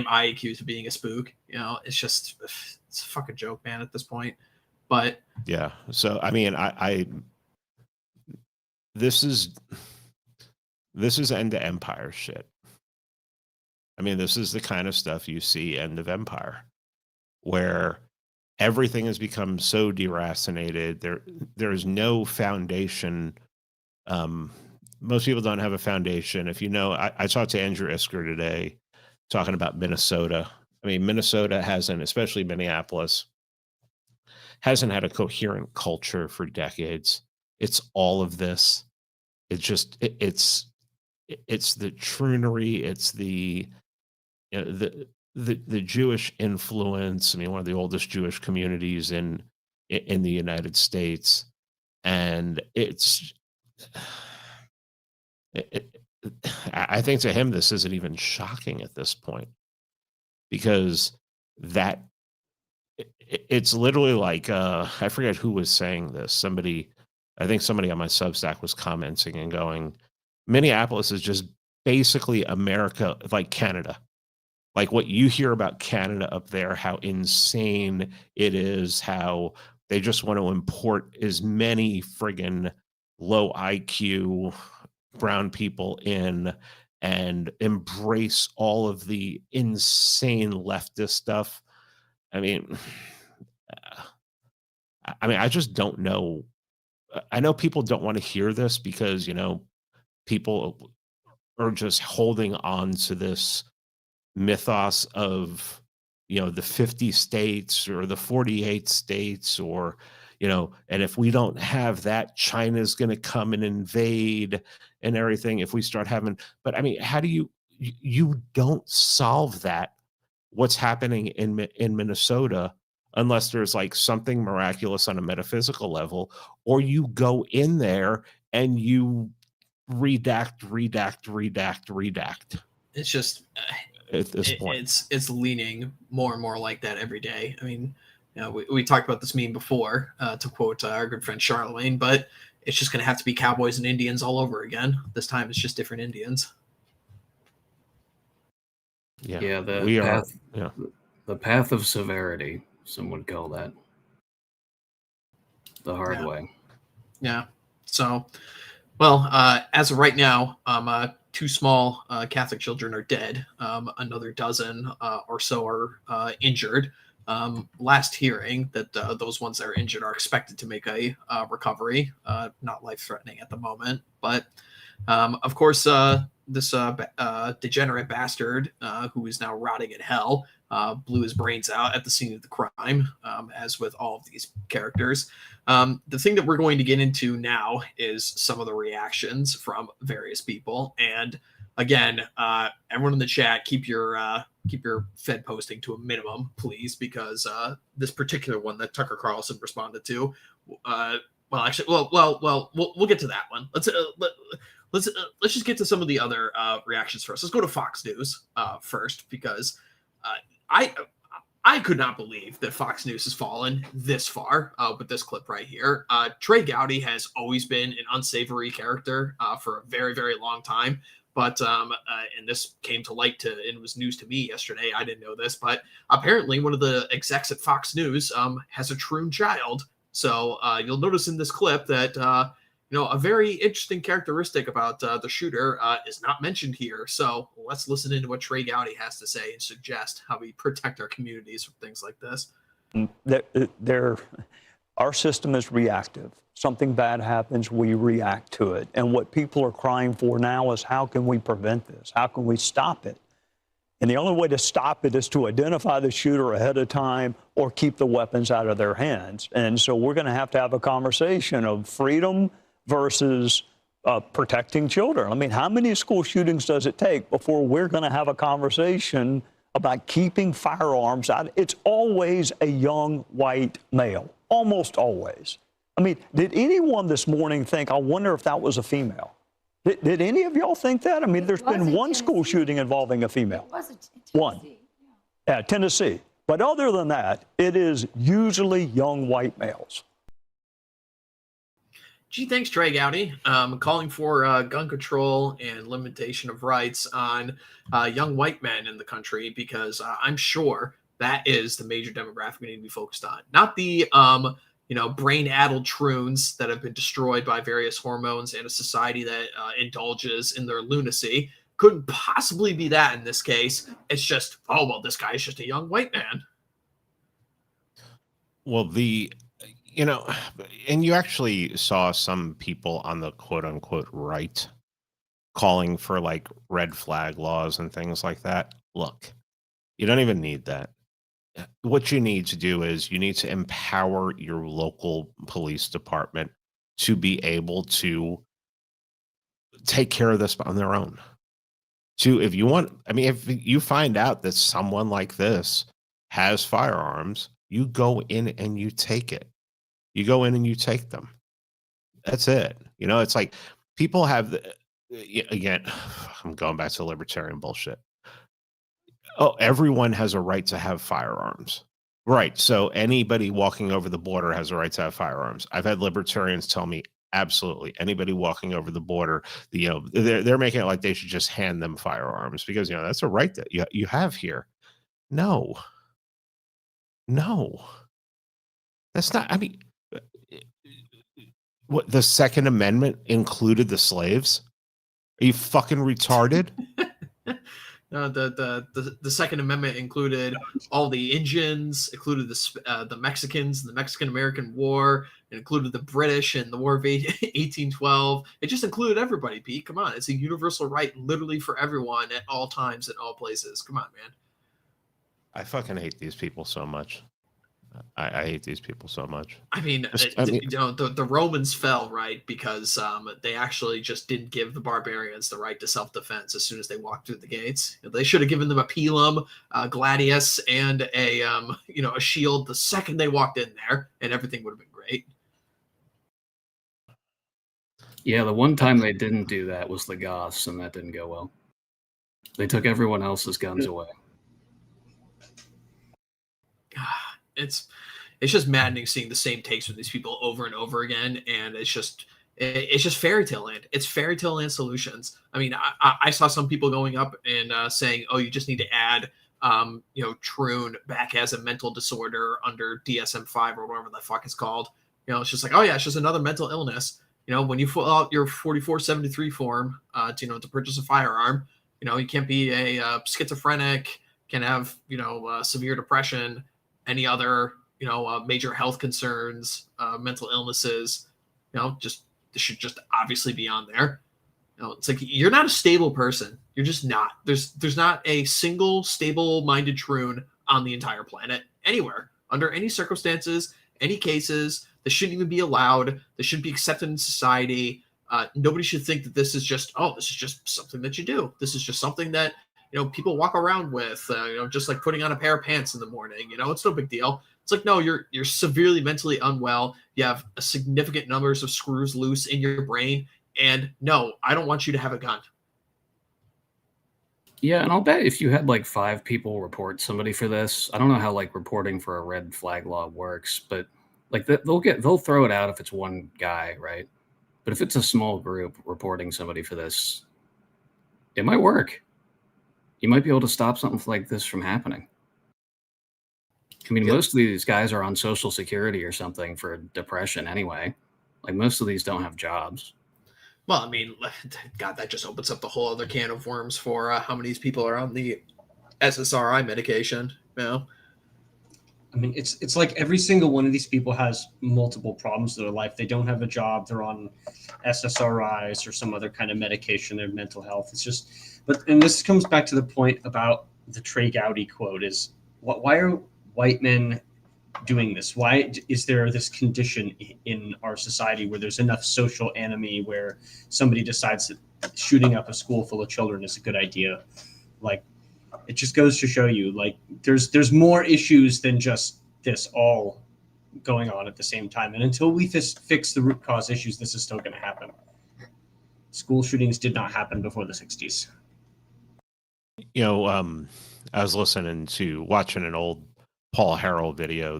A: I accused of being a spook? You know, it's a fucking joke, man, at this point. But
B: yeah, so I mean, this is end of Empire shit. I mean, this is the kind of stuff you see end of Empire, where everything has become so deracinated. There is no foundation. Most people don't have a foundation. If you know, I talked to Andrew Isker today, talking about Minnesota. I mean, Minnesota hasn't, especially Minneapolis, hasn't had a coherent culture for decades. It's all of this. It's just it's the troonery. It's the Jewish influence. I mean, one of the oldest Jewish communities in the United States, and I think to him this isn't even shocking at this point, because it's literally like I forget who was saying this. I think somebody on my Substack was commenting and going, Minneapolis is just basically America, like Canada. Like what you hear about Canada up there, how insane it is, how they just want to import as many friggin' low IQ brown people in and embrace all of the insane leftist stuff. I mean, I just don't know. I know people don't want to hear this because, you know, people are just holding on to this mythos of, you know, the 50 states or the 48 states, or, you know, and if we don't have that, China's going to come and invade and everything if we start having. But I mean, how do you don't solve that, what's happening in Minnesota, unless there's like something miraculous on a metaphysical level, or you go in there and you redact.
A: It's just
B: at this point,
A: it's leaning more and more like that every day. I mean, you know, we talked about this meme before, to quote our good friend Charlemagne, but it's just going to have to be cowboys and Indians all over again. This time it's just different Indians.
C: Yeah,
B: the
C: path of severity, some would call that. The hard way.
A: Yeah. So, well, as of right now, 2 small Catholic children are dead. Another dozen or so are injured. Last hearing that those ones that are injured are expected to make a recovery, not life-threatening at the moment. But, of course, this degenerate bastard who is now rotting in hell blew his brains out at the scene of the crime, as with all of these characters. The thing that we're going to get into now is some of the reactions from various people. And again, everyone in the chat, keep your Fed posting to a minimum, please, because this particular one that Tucker Carlson responded to, we'll get to that one. Let's just get to some of the other reactions first. Let's go to Fox News first, because I could not believe that Fox News has fallen this far with this clip right here. Trey Gowdy has always been an unsavory character for a very, very long time. But and this came to light and it was news to me yesterday. I didn't know this, but apparently one of the execs at Fox News has a troon child. So you'll notice in this clip that a very interesting characteristic about the shooter is not mentioned here. So let's listen into what Trey Gowdy has to say and suggest how we protect our communities from things like this.
E: Our system is reactive. Something bad happens, we react to it. And what people are crying for now is, how can we prevent this? How can we stop it? And the only way to stop it is to identify the shooter ahead of time or keep the weapons out of their hands. And so we're going to have a conversation of freedom versus protecting children. I mean, how many school shootings does it take before we're going to have a conversation about keeping firearms out? It's always a young white male, almost always. I mean, did anyone this morning think, I wonder if that was a female? Did any of y'all think that? I mean, there's been one school shooting involving a female.
F: It was in Tennessee.
E: One. Yeah, Tennessee. But other than that, it is usually young white males.
A: Gee, thanks, Trey Gowdy. Calling for gun control and limitation of rights on young white men in the country, because I'm sure that is the major demographic we need to be focused on. Not the brain-addled troons that have been destroyed by various hormones and a society that indulges in their lunacy. Couldn't possibly be that in this case. It's just, this guy is just a young white man.
B: Well, and you actually saw some people on the quote-unquote right calling for like red flag laws and things like that. Look, you don't even need that. What you need to do is you need to empower your local police department to be able to take care of this on their own. If you find out that someone like this has firearms, you go in and you take it. You go in and you take them. That's it. It's like people have, again, I'm going back to libertarian bullshit. Oh, everyone has a right to have firearms. Right. So anybody walking over the border has a right to have firearms. I've had libertarians tell me, absolutely, anybody walking over the border, they're making it like they should just hand them firearms because, that's a right that you have here. No. That's not, what, the Second Amendment included the slaves? Are you fucking retarded?
A: The Second Amendment included all the Indians, included the Mexicans, the Mexican-American War. It included the British and the War of 1812. It just included everybody, Pete. Come on. It's a universal right literally for everyone at all times, at all places. Come on, man.
B: I fucking hate these people so much. I hate these people so much.
A: The Romans fell, right, because they actually just didn't give the barbarians the right to self-defense as soon as they walked through the gates. They should have given them a pilum, gladius, and a shield the second they walked in there, and everything would have been great.
C: Yeah, the one time they didn't do that was the Goths, and that didn't go well. They took everyone else's guns away.
A: It's just maddening seeing the same takes from these people over and over again, and it's just fairy tale land. It's fairy tale land solutions. I mean, I saw some people going up and saying, "Oh, you just need to add, troon back as a mental disorder under DSM-5 or whatever the fuck it's called." It's just like, oh yeah, it's just another mental illness. When you fill out your 4473 form to purchase a firearm, you can't be a schizophrenic, can have severe depression, any other, major health concerns, mental illnesses, this should just obviously be on there. It's like, you're not a stable person. You're just not. There's not a single stable-minded troon on the entire planet, anywhere, under any circumstances, any cases. This shouldn't even be allowed. This shouldn't be accepted in society. Nobody should think that this is just something that you do. This is just something that, people walk around with, just like putting on a pair of pants in the morning. It's no big deal. It's like, no, you're severely mentally unwell. You have a significant numbers of screws loose in your brain. And no, I don't want you to have a gun.
C: Yeah, and I'll bet if you had like 5 people report somebody for this, I don't know how like reporting for a red flag law works, but like they'll throw it out if it's one guy, right? But if it's a small group reporting somebody for this, it might work. You might be able to stop something like this from happening. I mean, most of these guys are on Social Security or something for depression anyway. Like, most of these don't have jobs.
A: Well, I mean, God, that just opens up the whole other can of worms for how many of these people are on the SSRI medication. I
D: mean, it's like every single one of these people has multiple problems in their life. They don't have a job. They're on SSRIs or some other kind of medication. Their mental health. It's just, and this comes back to the point about the Trey Gowdy quote is, why are white men doing this? Why is there this condition in our society where there's enough social enemy where somebody decides that shooting up a school full of children is a good idea? Like, it just goes to show you, like, there's more issues than just this all going on at the same time. And until we fix the root cause issues, this is still going to happen. School shootings did not happen before the 60s.
B: You know, I was watching an old Paul Harrell video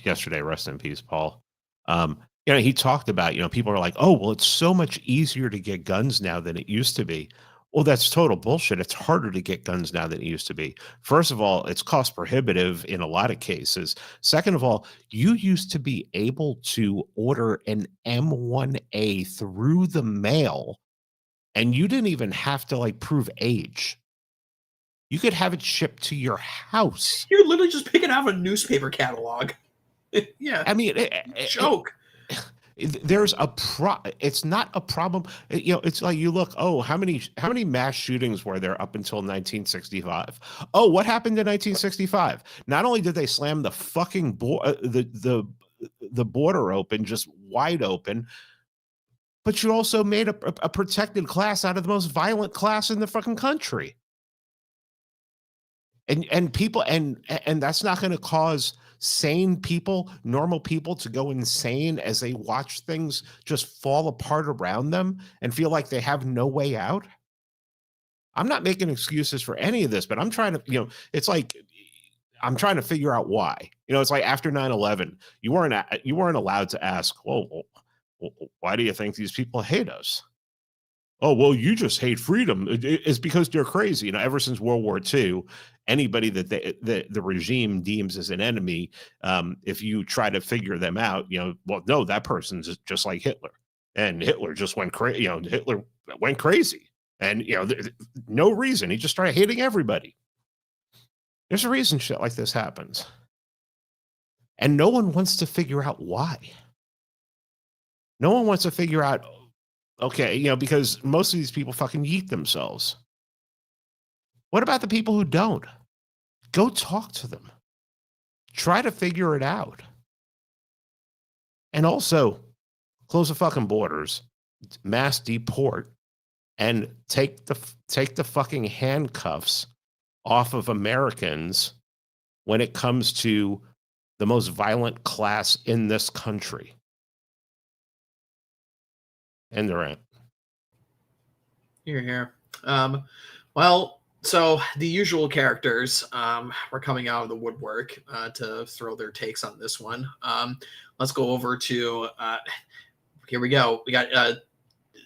B: yesterday. Rest in peace, Paul. You know, he talked about, you know, people are like, oh, well, it's so much easier to get guns now than it used to be. Well, that's total bullshit. It's harder to get guns now than it used to be. First of all, it's cost prohibitive in a lot of cases. Second of all, you used to be able to order an M1A through the mail, and you didn't even have to like prove age. You could have it shipped to your house.
A: You're literally just picking out a newspaper catalog. Yeah.
B: I mean,
A: joke.
B: There's it's not a problem. You know, it's like you look, oh, how many mass shootings were there up until 1965? Oh, what happened in 1965? Not only did they slam the fucking the border open, just wide open, but you also made a protected class out of the most violent class in the fucking country. And people, and that's not going to cause sane people, normal people, to go insane as they watch things just fall apart around them and feel like they have no way out. I'm not making excuses for any of this, but I'm trying to, you know, it's like, I'm trying to figure out why. You know, it's like after 9/11, you weren't allowed to ask, well, why do you think these people hate us? Oh, well, you just hate freedom. It's because they're crazy. You know, ever since World War II, anybody that the regime deems as an enemy, if you try to figure them out, you know, well, no, that person's just like Hitler, and Hitler just went crazy. You know, Hitler went crazy, and you know, no reason. He just started hating everybody. There's a reason shit like this happens, and no one wants to figure out why. No one wants to figure out. Okay, you know, because most of these people fucking yeet themselves. What about the people who don't? Go talk to them. Try to figure it out. And also, close the fucking borders, mass deport, and take the fucking handcuffs off of Americans when it comes to the most violent class in this country. And they're at.
A: Here. Well, so the usual characters were coming out of the woodwork to throw their takes on this one. Let's go over to here we go. We got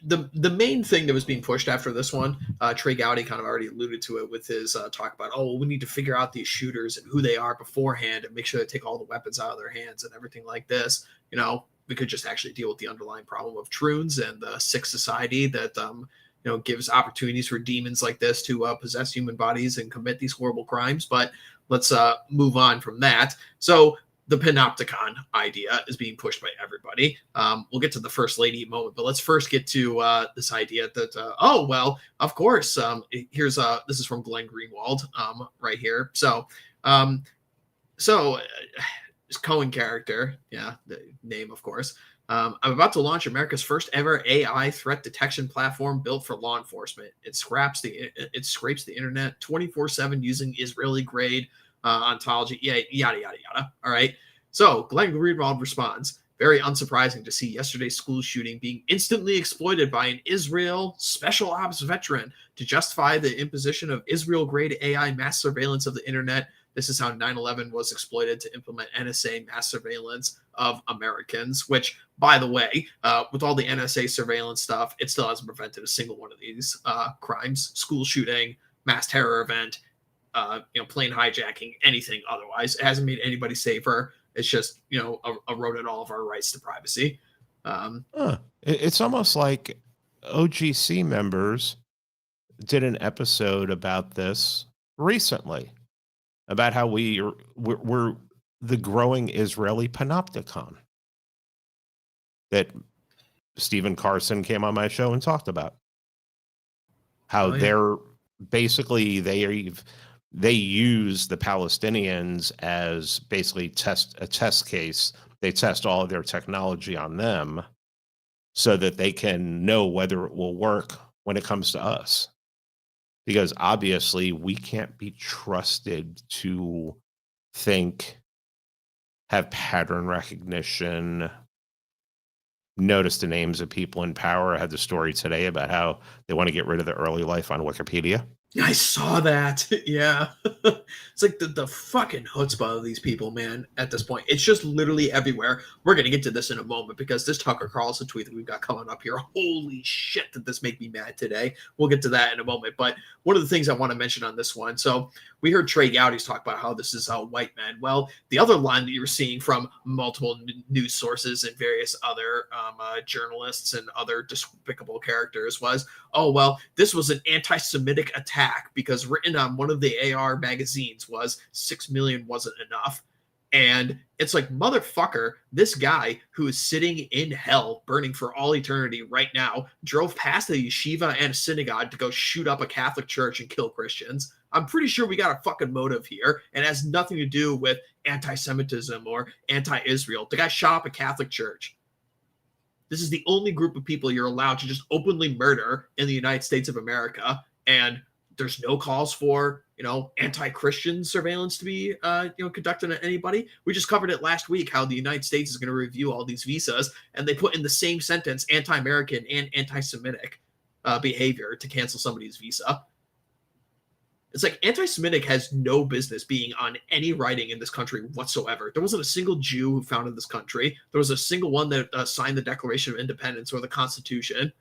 A: the main thing that was being pushed after this one. Trey Gowdy kind of already alluded to it with his talk about, oh, well, we need to figure out these shooters and who they are beforehand and make sure they take all the weapons out of their hands and everything like this. You know, we could just actually deal with the underlying problem of troons and the sick society that you know, gives opportunities for demons like this to possess human bodies and commit these horrible crimes. But let's move on from that. So the panopticon idea is being pushed by everybody. We'll get to the first lady in a moment, but let's first get to this idea that oh, well, of course, here's this is from Glenn Greenwald right here. So this Cohen character, yeah, the name, of course. I'm about to launch America's first ever AI threat detection platform built for law enforcement. It scrapes the internet 24/7 using Israeli grade ontology. Yeah, yada yada yada. All right. So Glenn Greenwald responds, very unsurprising to see yesterday's school shooting being instantly exploited by an Israel special ops veteran to justify the imposition of Israel grade AI mass surveillance of the internet. This is how 9/11 was exploited to implement NSA mass surveillance of Americans, which, by the way, with all the NSA surveillance stuff, it still hasn't prevented a single one of these crimes, school shooting, mass terror event, you know, plane hijacking, anything otherwise. It hasn't made anybody safer. It's just, you know, eroded all of our rights to privacy.
B: It's almost like OGC members did an episode about this recently, about how we're the growing Israeli panopticon that Stephen Carlson came on my show and talked about. How they're basically, they've they use the Palestinians as basically a test case. They test all of their technology on them so that they can know whether it will work when it comes to us. Because obviously we can't be trusted to have pattern recognition, notice the names of people in power. I had the story today about how they want to get rid of the early life on Wikipedia.
A: Yeah, I saw that. Yeah. It's like the fucking chutzpah of these people, man, at this point. It's just literally everywhere. We're going to get to this in a moment because this Tucker Carlson tweet that we've got coming up here, holy shit, did this make me mad today. We'll get to that in a moment. But one of the things I want to mention on this one, so we heard Trey Gowdy's talk about how this is white men. Well, the other line that you were seeing from multiple news sources and various other journalists and other despicable characters was, oh, well, this was an anti-Semitic attack because written on one of the AR magazines was 6 million wasn't enough. And it's like, motherfucker, this guy who is sitting in hell, burning for all eternity right now, drove past a yeshiva and a synagogue to go shoot up a Catholic church and kill Christians. I'm pretty sure we got a fucking motive here, and it has nothing to do with anti-Semitism or anti-Israel. The guy shot up a Catholic church. This is the only group of people you're allowed to just openly murder in the United States of America, and there's no calls for, anti-Christian surveillance to be, conducted on anybody. We just covered it last week, how the United States is going to review all these visas, and they put in the same sentence anti-American and anti-Semitic behavior to cancel somebody's visa. It's like anti-Semitic has no business being on any writing in this country whatsoever. There wasn't a single Jew who founded this country. There was a single one that signed the Declaration of Independence or the Constitution.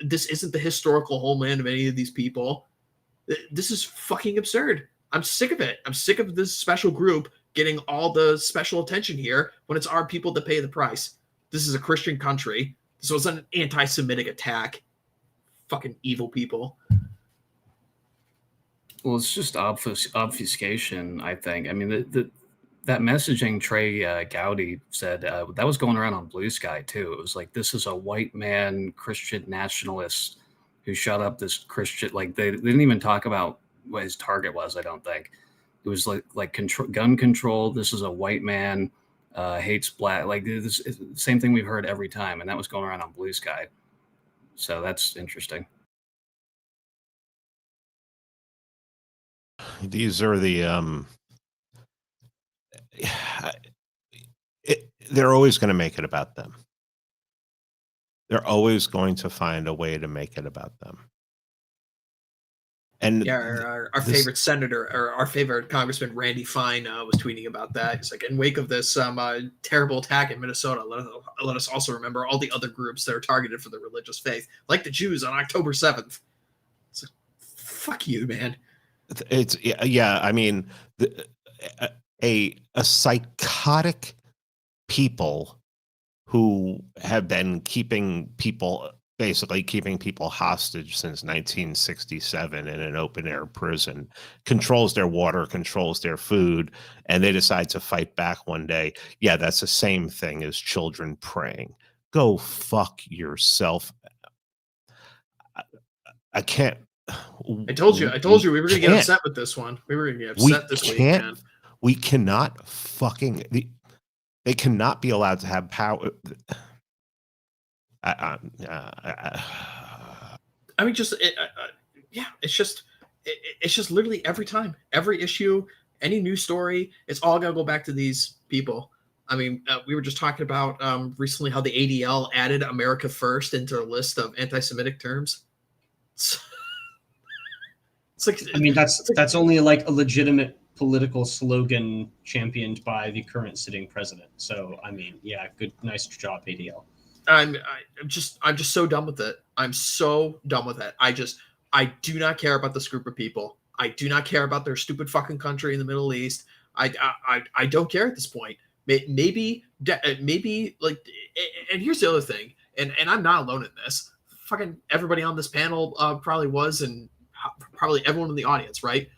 A: This isn't the historical homeland of any of these people. This is fucking absurd. I'm sick of it. I'm sick of this special group getting all the special attention here when it's our people that pay the price. This is a Christian country. This wasn't an anti-Semitic attack. Fucking evil people.
C: Well, it's just obfuscation, I think. I mean, that messaging Trey Gowdy said, that was going around on Blue Sky, too. It was like, this is a white man Christian nationalist who shot up this Christian. Like, they didn't even talk about what his target was, I don't think. It was like gun control. This is a white man, hates black. Like, this is the same thing we've heard every time. And that was going around on Blue Sky. So that's interesting.
B: These are the they're always going to make it about them. They're always going to find a way to make it about them. And
A: yeah, our favorite senator or our favorite Congressman Randy Fine was tweeting about that. He's like, in wake of this terrible attack in Minnesota, let us also remember all the other groups that are targeted for their religious faith, like the Jews on October 7th. It's like, fuck you, man.
B: It's yeah. I mean, a psychotic people who have been keeping people hostage since 1967 in an open air prison, controls their water, controls their food, and they decide to fight back one day. Yeah, that's the same thing as children praying. Go fuck yourself. I can't.
A: I told you we were going to get upset with this one. We were going to get upset this week, man.
B: We cannot fucking... They cannot be allowed to have power.
A: I mean, it's just literally every time, every issue, any news story, it's all going to go back to these people. I mean, we were just talking about recently how the ADL added America First into a list of anti-Semitic terms. It's like,
D: I mean, that's only like a legitimate political slogan championed by the current sitting president. So, I mean, yeah, nice job, ADL.
A: I'm just so done with it. I'm so done with it. I do not care about this group of people. I do not care about their stupid fucking country in the Middle East. I don't care at this point. Maybe like, and here's the other thing, and I'm not alone in this. Fucking everybody on this panel probably was, and probably everyone in the audience, right?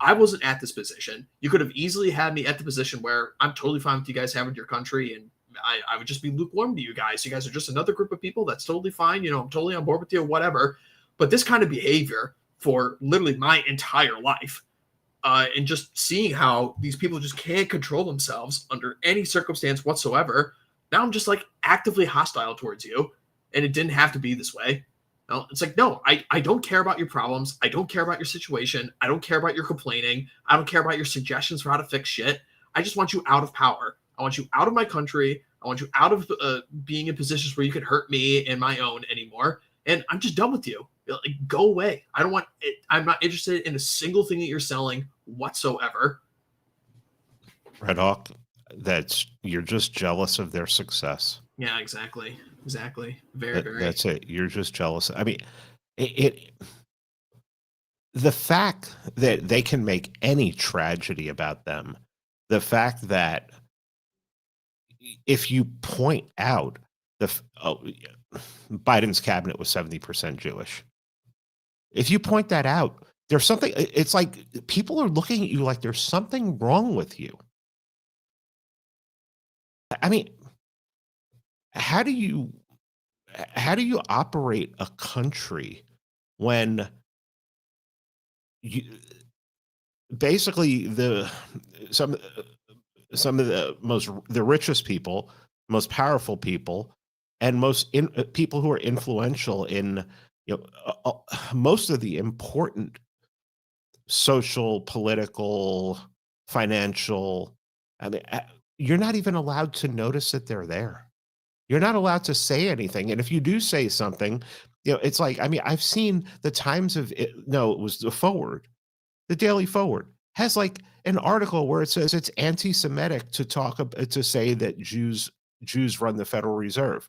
A: I wasn't at this position. You could have easily had me at the position where I'm totally fine with you guys having your country, and I would just be lukewarm to you guys. You guys are just another group of people. That's totally fine. I'm totally on board with you, whatever. But this kind of behavior for literally my entire life, and just seeing how these people just can't control themselves under any circumstance whatsoever. Now I'm just like actively hostile towards you, and it didn't have to be this way. No, it's like, no, I don't care about your problems. I don't care about your situation. I don't care about your complaining. I don't care about your suggestions for how to fix shit. I just want you out of power. I want you out of my country. I want you out of being in positions where you can hurt me and my own anymore. And I'm just done with you. Like, go away. I don't want it. I'm not interested in a single thing that you're selling whatsoever.
B: RedHawk, you're just jealous of their success.
A: Yeah, exactly. Very.
B: That's it. You're just jealous. I mean, the fact that they can make any tragedy about them, the fact that if you point out Biden's cabinet was 70% Jewish, if you point that out, there's something. It's like people are looking at you like there's something wrong with you. I mean, how do you operate a country when you basically some of the richest people, most powerful people, and people who are influential in most of the important social, political, financial, I mean, you're not even allowed to notice that they're there. You're not allowed to say anything. And if you do say something, it's like, I mean, I've seen the Times of it. No, it was the Forward. The Daily Forward has like an article where it says it's anti-Semitic to say that Jews run the Federal Reserve.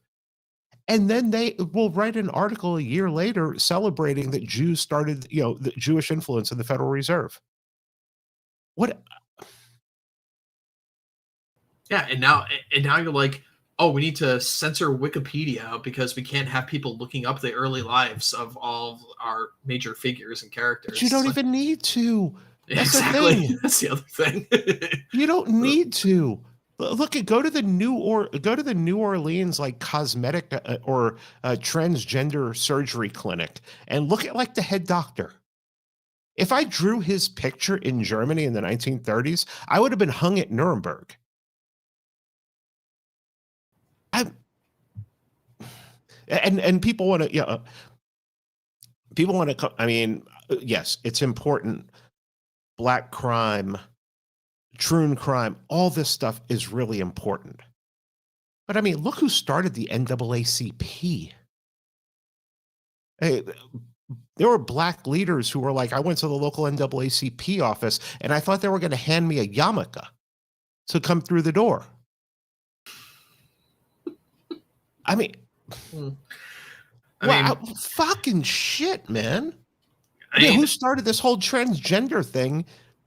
B: And then they will write an article a year later celebrating that Jews started, the Jewish influence in the Federal Reserve. What?
A: Yeah, and now you're like, oh, we need to censor Wikipedia because we can't have people looking up the early lives of all of our major figures and characters.
B: But you don't even need to. That's
A: exactly.
B: The thing.
A: That's the other thing.
B: You don't need to. Look, go to the New Orleans like cosmetic or transgender surgery clinic and look at like the head doctor. If I drew his picture in Germany in the 1930s, I would have been hung at Nuremberg. And people want to, I mean, yes, it's important. Black crime, true crime, all this stuff is really important. But I mean, look who started the NAACP. Hey, there were black leaders who were like, I went to the local NAACP office and I thought they were going to hand me a yarmulke to come through the door. I mean, fucking shit, man. I mean, who started this whole transgender thing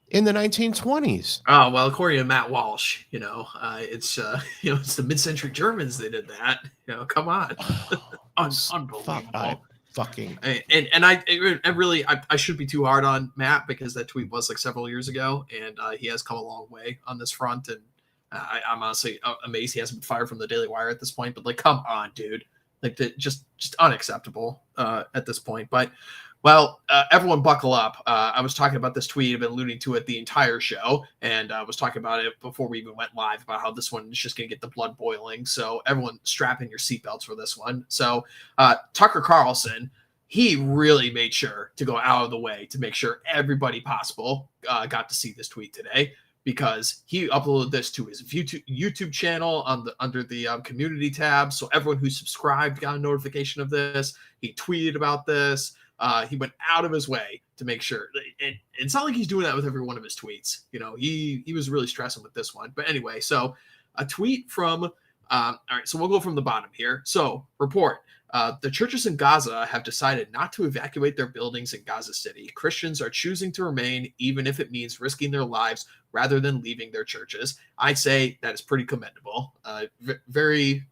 B: in the 1920s?
A: Oh, well, according to Matt Walsh, it's it's the mid-century Germans that did that. Come on. Unbelievable. I shouldn't be too hard on Matt because that tweet was like several years ago, and he has come a long way on this front, and I'm honestly amazed he hasn't been fired from the Daily Wire at this point. But like, come on, dude, like just unacceptable at this point. But well, everyone buckle up. I was talking about this tweet. I've been alluding to it the entire show, and I was talking about it before we even went live about how this one is just going to get the blood boiling. So everyone strap in your seatbelts for this one. So Tucker Carlson, he really made sure to go out of the way to make sure everybody possible got to see this tweet today, because he uploaded this to his YouTube channel under the community tab. So everyone who subscribed got a notification of this. He tweeted about this. He went out of his way to make sure. And it's not like he's doing that with every one of his tweets. He was really stressing with this one. But anyway, so a tweet from, all right, so we'll go from the bottom here. So report. The churches in Gaza have decided not to evacuate their buildings in Gaza City. Christians are choosing to remain, even if it means risking their lives rather than leaving their churches. I'd say that is pretty commendable. Very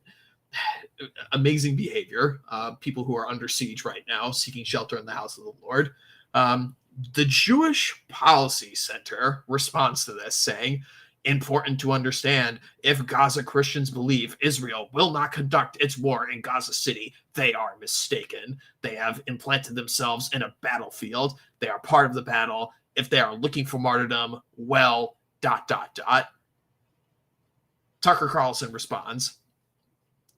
A: amazing behavior. People who are under siege right now, seeking shelter in the house of the Lord. The Jewish Policy Center responds to this, saying, important to understand, if Gaza Christians believe Israel will not conduct its war in Gaza City, they are mistaken. They have implanted themselves in a battlefield. They are part of the battle, if they are looking for martyrdom, well, ... Tucker Carlson responds,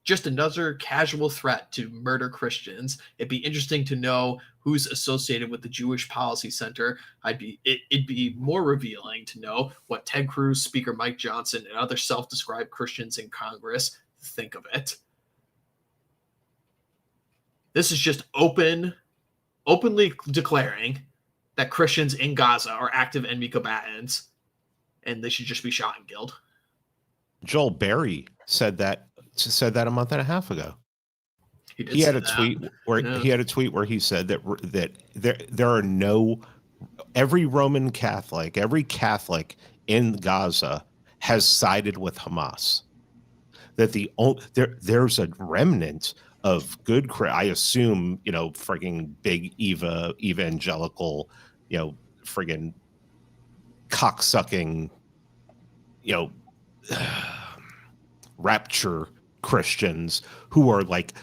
A: just another casual threat to murder Christians. It'd be interesting to know who's associated with the Jewish Policy Center. It'd be more revealing to know what Ted Cruz, Speaker Mike Johnson, and other self-described Christians in Congress think of it. This is just openly declaring that Christians in Gaza are active enemy combatants, and they should just be shot and killed.
B: Joel Berry said that a month and a half ago. He had a tweet where he said that there are no, every Roman Catholic, every Catholic in Gaza has sided with Hamas. That there's a remnant of good, I assume, frigging big evangelical, friggin' cocksucking, rapture Christians who are like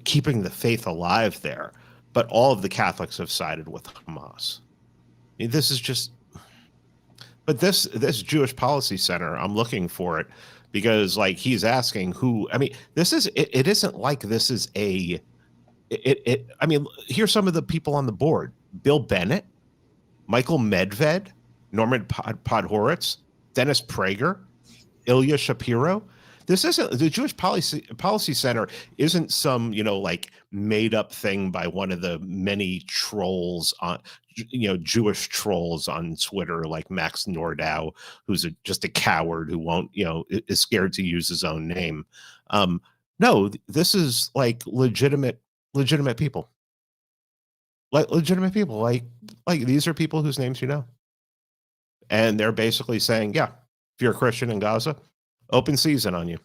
B: keeping the faith alive there, but all of the Catholics have sided with Hamas. I mean, this is just, but this Jewish Policy Center, I'm looking for it because like he's asking who. I mean, this is it isn't like this is a it. I mean, here's some of the people on the board: Bill Bennett, Michael Medved, Norman Podhoretz, Dennis Prager, Ilya Shapiro. This isn't the Jewish Policy Center isn't some, like made up thing by one of the many trolls on, Jewish trolls on Twitter, like Max Nordau, who's just a coward who won't, is scared to use his own name. No, this is like legitimate people. Like legitimate people, like these are people whose names you know. And they're basically saying, yeah, if you're a Christian in Gaza, open season on you.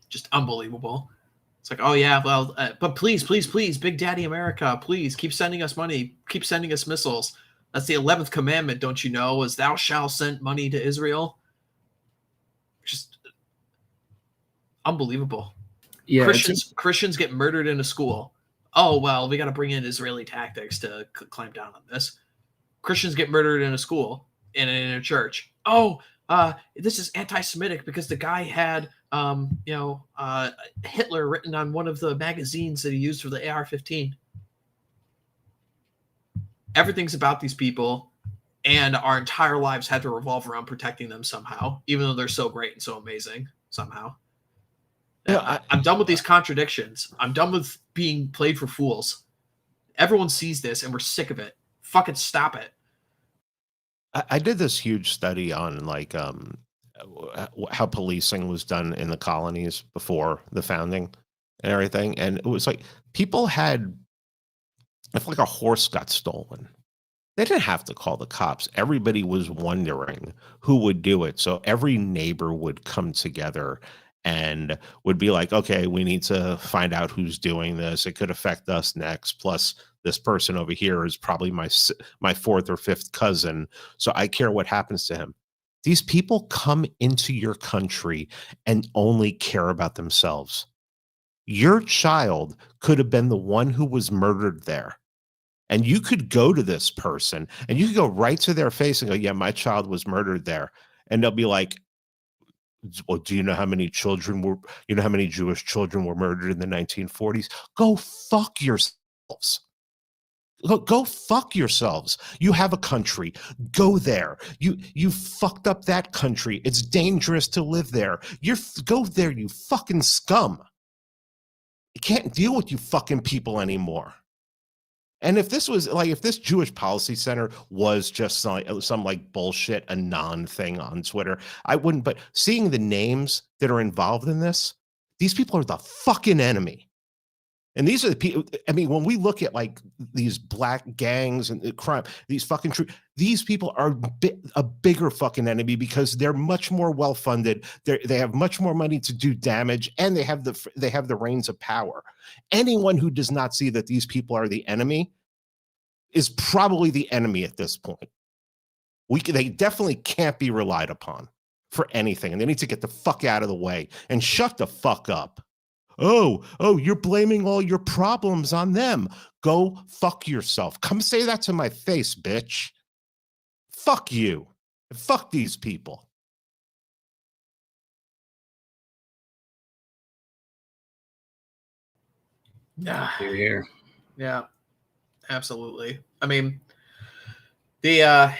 A: Just unbelievable. It's like, oh yeah, well, but please, Big Daddy America, please keep sending us money, keep sending us missiles. That's the 11th commandment, don't you know? Is thou shalt send money to Israel. Just unbelievable.
C: Yeah,
A: Christians get murdered in a school. Oh well, we got to bring in Israeli tactics to clamp down on this. Christians get murdered in a school. In a church. This is anti-Semitic because the guy had, Hitler written on one of the magazines that he used for the AR-15. Everything's about these people, and our entire lives had to revolve around protecting them somehow, even though they're so great and so amazing somehow. Yeah, I'm done with these contradictions. I'm done with being played for fools. Everyone sees this, and we're sick of it. Fucking stop it.
B: I did this huge study on like how policing was done in the colonies before the founding and everything. And it was like people had, if like a horse got stolen, they didn't have to call the cops. Everybody was wondering who would do it. So every neighbor would come together and would be like, okay, we need to find out who's doing this. It could affect us next. Plus, this person over here is probably my fourth or fifth cousin. So I care what happens to him. These people come into your country and only care about themselves. Your child could have been the one who was murdered there. And you could go to this person and you could go right to their face and go, yeah, my child was murdered there. And they'll be like, well, do you know how many Jewish children were murdered in the 1940s? Go fuck yourselves. Go fuck yourselves. You have a country. Go there. You fucked up that country. It's dangerous to live there. Go there, you fucking scum. You can't deal with you fucking people anymore. And if this Jewish Policy Center was just some like bullshit anon thing on Twitter, I wouldn't. But seeing the names that are involved in this, these people are the fucking enemy. And these are the people. I mean, when we look at like these black gangs and crime, these people are a bigger fucking enemy because they're much more well funded. They have much more money to do damage, and they have the reins of power. Anyone who does not see that these people are the enemy is probably the enemy at this point. They definitely can't be relied upon for anything, and they need to get the fuck out of the way and shut the fuck up. Oh, you're blaming all your problems on them. Go fuck yourself. Come say that to my face, bitch. Fuck you. Fuck these people.
A: Yeah.
C: You're here.
A: Yeah, absolutely. I mean, the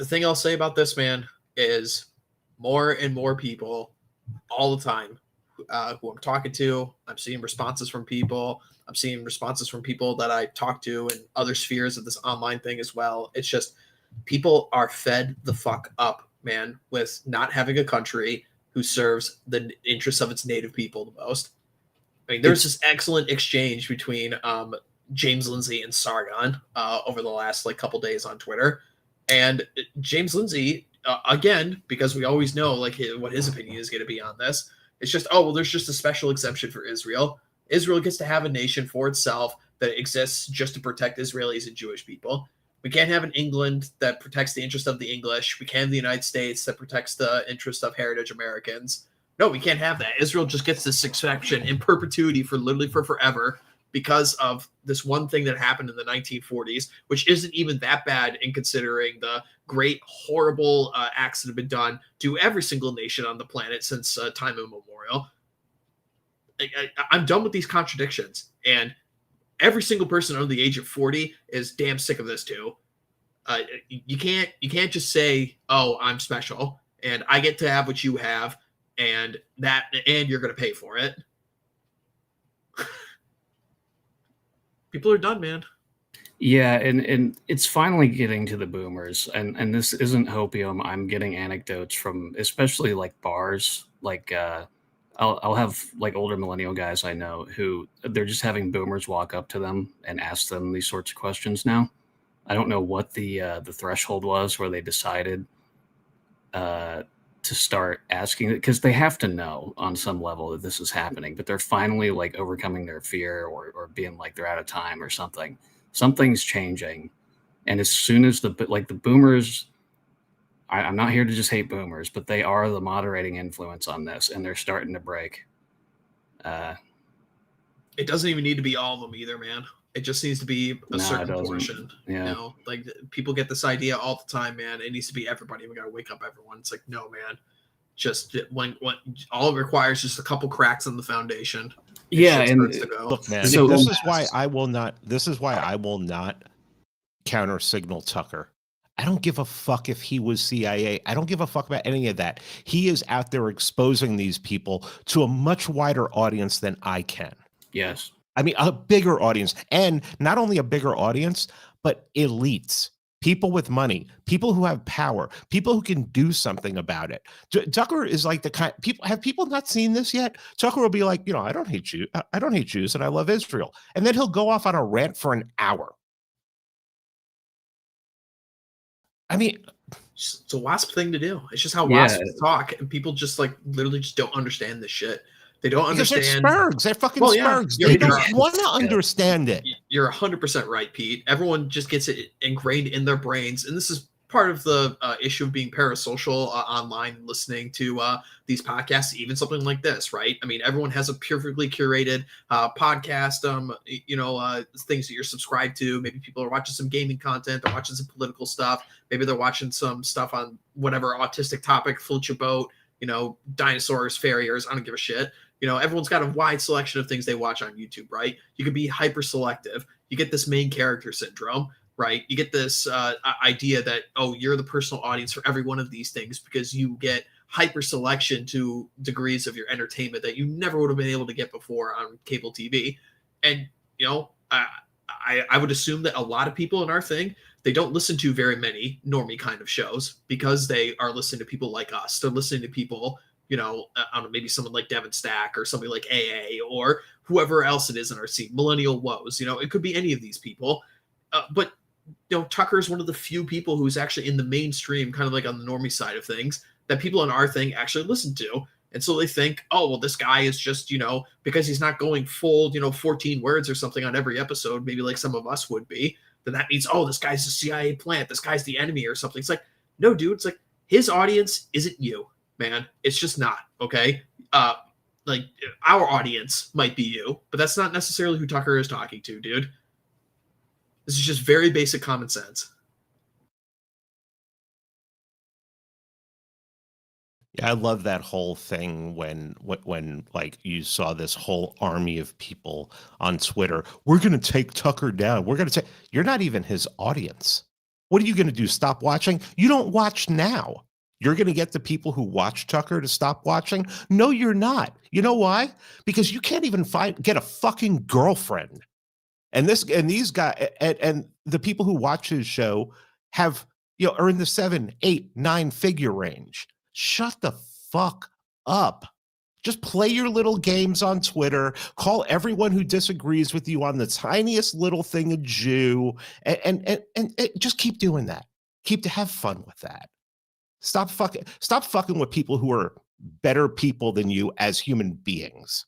A: thing I'll say about this, man, is more and more people all the time who I'm talking to, I'm seeing responses from people. I'm seeing responses from people that I talk to in other spheres of this online thing as well. It's just people are fed the fuck up, man, with not having a country who serves the interests of its native people the most. I mean, there's this excellent exchange between James Lindsay and Sargon over the last couple days on Twitter, and James Lindsay again, because we always know what his opinion is going to be on this. It's just, oh well, there's just a special exception for Israel. Israel gets to have a nation for itself that exists just to protect Israelis and Jewish people. We can't have an England that protects the interest of the English. We can't have the United States that protects the interest of heritage Americans. No, we can't have that. Israel just gets this exception in perpetuity for literally for forever because of this one thing that happened in the 1940s, which isn't even that bad in considering the great, horrible acts that have been done to every single nation on the planet since time immemorial. I'm done with these contradictions, and every single person under the age of 40 is damn sick of this too. You can't just say, "Oh, I'm special and I get to have what you have." And you're going to pay for it. People are done, man.
C: Yeah, and it's finally getting to the boomers, and this isn't hopium. I'm getting anecdotes from especially bars. I'll have older millennial guys I know who they're just having boomers walk up to them and ask them these sorts of questions now. I don't know what the threshold was where they decided to start asking it, because they have to know on some level that this is happening, but they're finally overcoming their fear or being they're out of time or something. Something's changing. And as soon as the boomers, I'm not here to just hate boomers, but they are the moderating influence on this, and they're starting to break.
A: It doesn't even need to be all of them either, man. It just needs to be a certain portion.
C: Yeah.
A: People get this idea all the time, man. It needs to be everybody. We got to wake up everyone. It's no, man. Just when all it requires is just a couple cracks in the foundation.
C: Yeah, and
B: look, man. So this is why I will not. This is why I will not counter signal Tucker. I don't give a fuck if he was CIA. I don't give a fuck about any of that. He is out there exposing these people to a much wider audience than I can.
C: Yes.
B: I mean, a bigger audience, and not only a bigger audience, but elites, people with money, people who have power, people who can do something about it. Tucker is the kind people. Have people not seen this yet? Tucker will be like, I don't hate you. I don't hate Jews, and I love Israel. And then he'll go off on a rant for an hour. I mean,
A: it's a WASP thing to do. It's just how WASPs talk, and people just literally just don't understand this shit. They don't understand.
B: They're Spurgs. They're fucking Spurgs. They don't want to understand it.
A: You're 100% right, Pete. Everyone just gets it ingrained in their brains. And this is part of the issue of being parasocial online, listening to these podcasts, even something like this, right? I mean, everyone has a perfectly curated podcast, things that you're subscribed to. Maybe people are watching some gaming content. They're watching some political stuff. Maybe they're watching some stuff on whatever autistic topic, float your boat, dinosaurs, farriers. I don't give a shit. Everyone's got a wide selection of things they watch on YouTube, right? You can be hyper selective. You get this main character syndrome, right? You get this idea that, you're the personal audience for every one of these things because you get hyper selection to degrees of your entertainment that you never would have been able to get before on cable TV. And, I would assume that a lot of people in our thing, they don't listen to very many normie kind of shows because they are listening to people like us. They're listening to people, I don't know, maybe someone like Devin Stack or somebody like AA or whoever else it is in our scene, Millennial Woes, it could be any of these people. But Tucker is one of the few people who's actually in the mainstream, kind of on the normie side of things, that people in our thing actually listen to. And so they think, oh, well, this guy is just, because he's not going full, 14 words or something on every episode, maybe like some of us would be, then that means, oh, this guy's a CIA plant. This guy's the enemy or something. It's no, dude, it's his audience isn't you, man. It's just not. Okay. like our audience might be you, but that's not necessarily who Tucker is talking to, dude. This is just very basic common sense.
B: Yeah, I love that whole thing when like you saw this whole army of people on Twitter. We're gonna take Tucker down. We're gonna take. You're not even his audience. What are you gonna do? Stop watching? You don't watch now. You're gonna get the people who watch Tucker to stop watching? No, you're not. You know why? Because you can't even get a fucking girlfriend. And these guys and the people who watch his show have are in the 7, 8, 9 figure range. Shut the fuck up. Just play your little games on Twitter. Call everyone who disagrees with you on the tiniest little thing a Jew, and just keep doing that. Have fun with that. Stop fucking with people who are better people than you as human beings.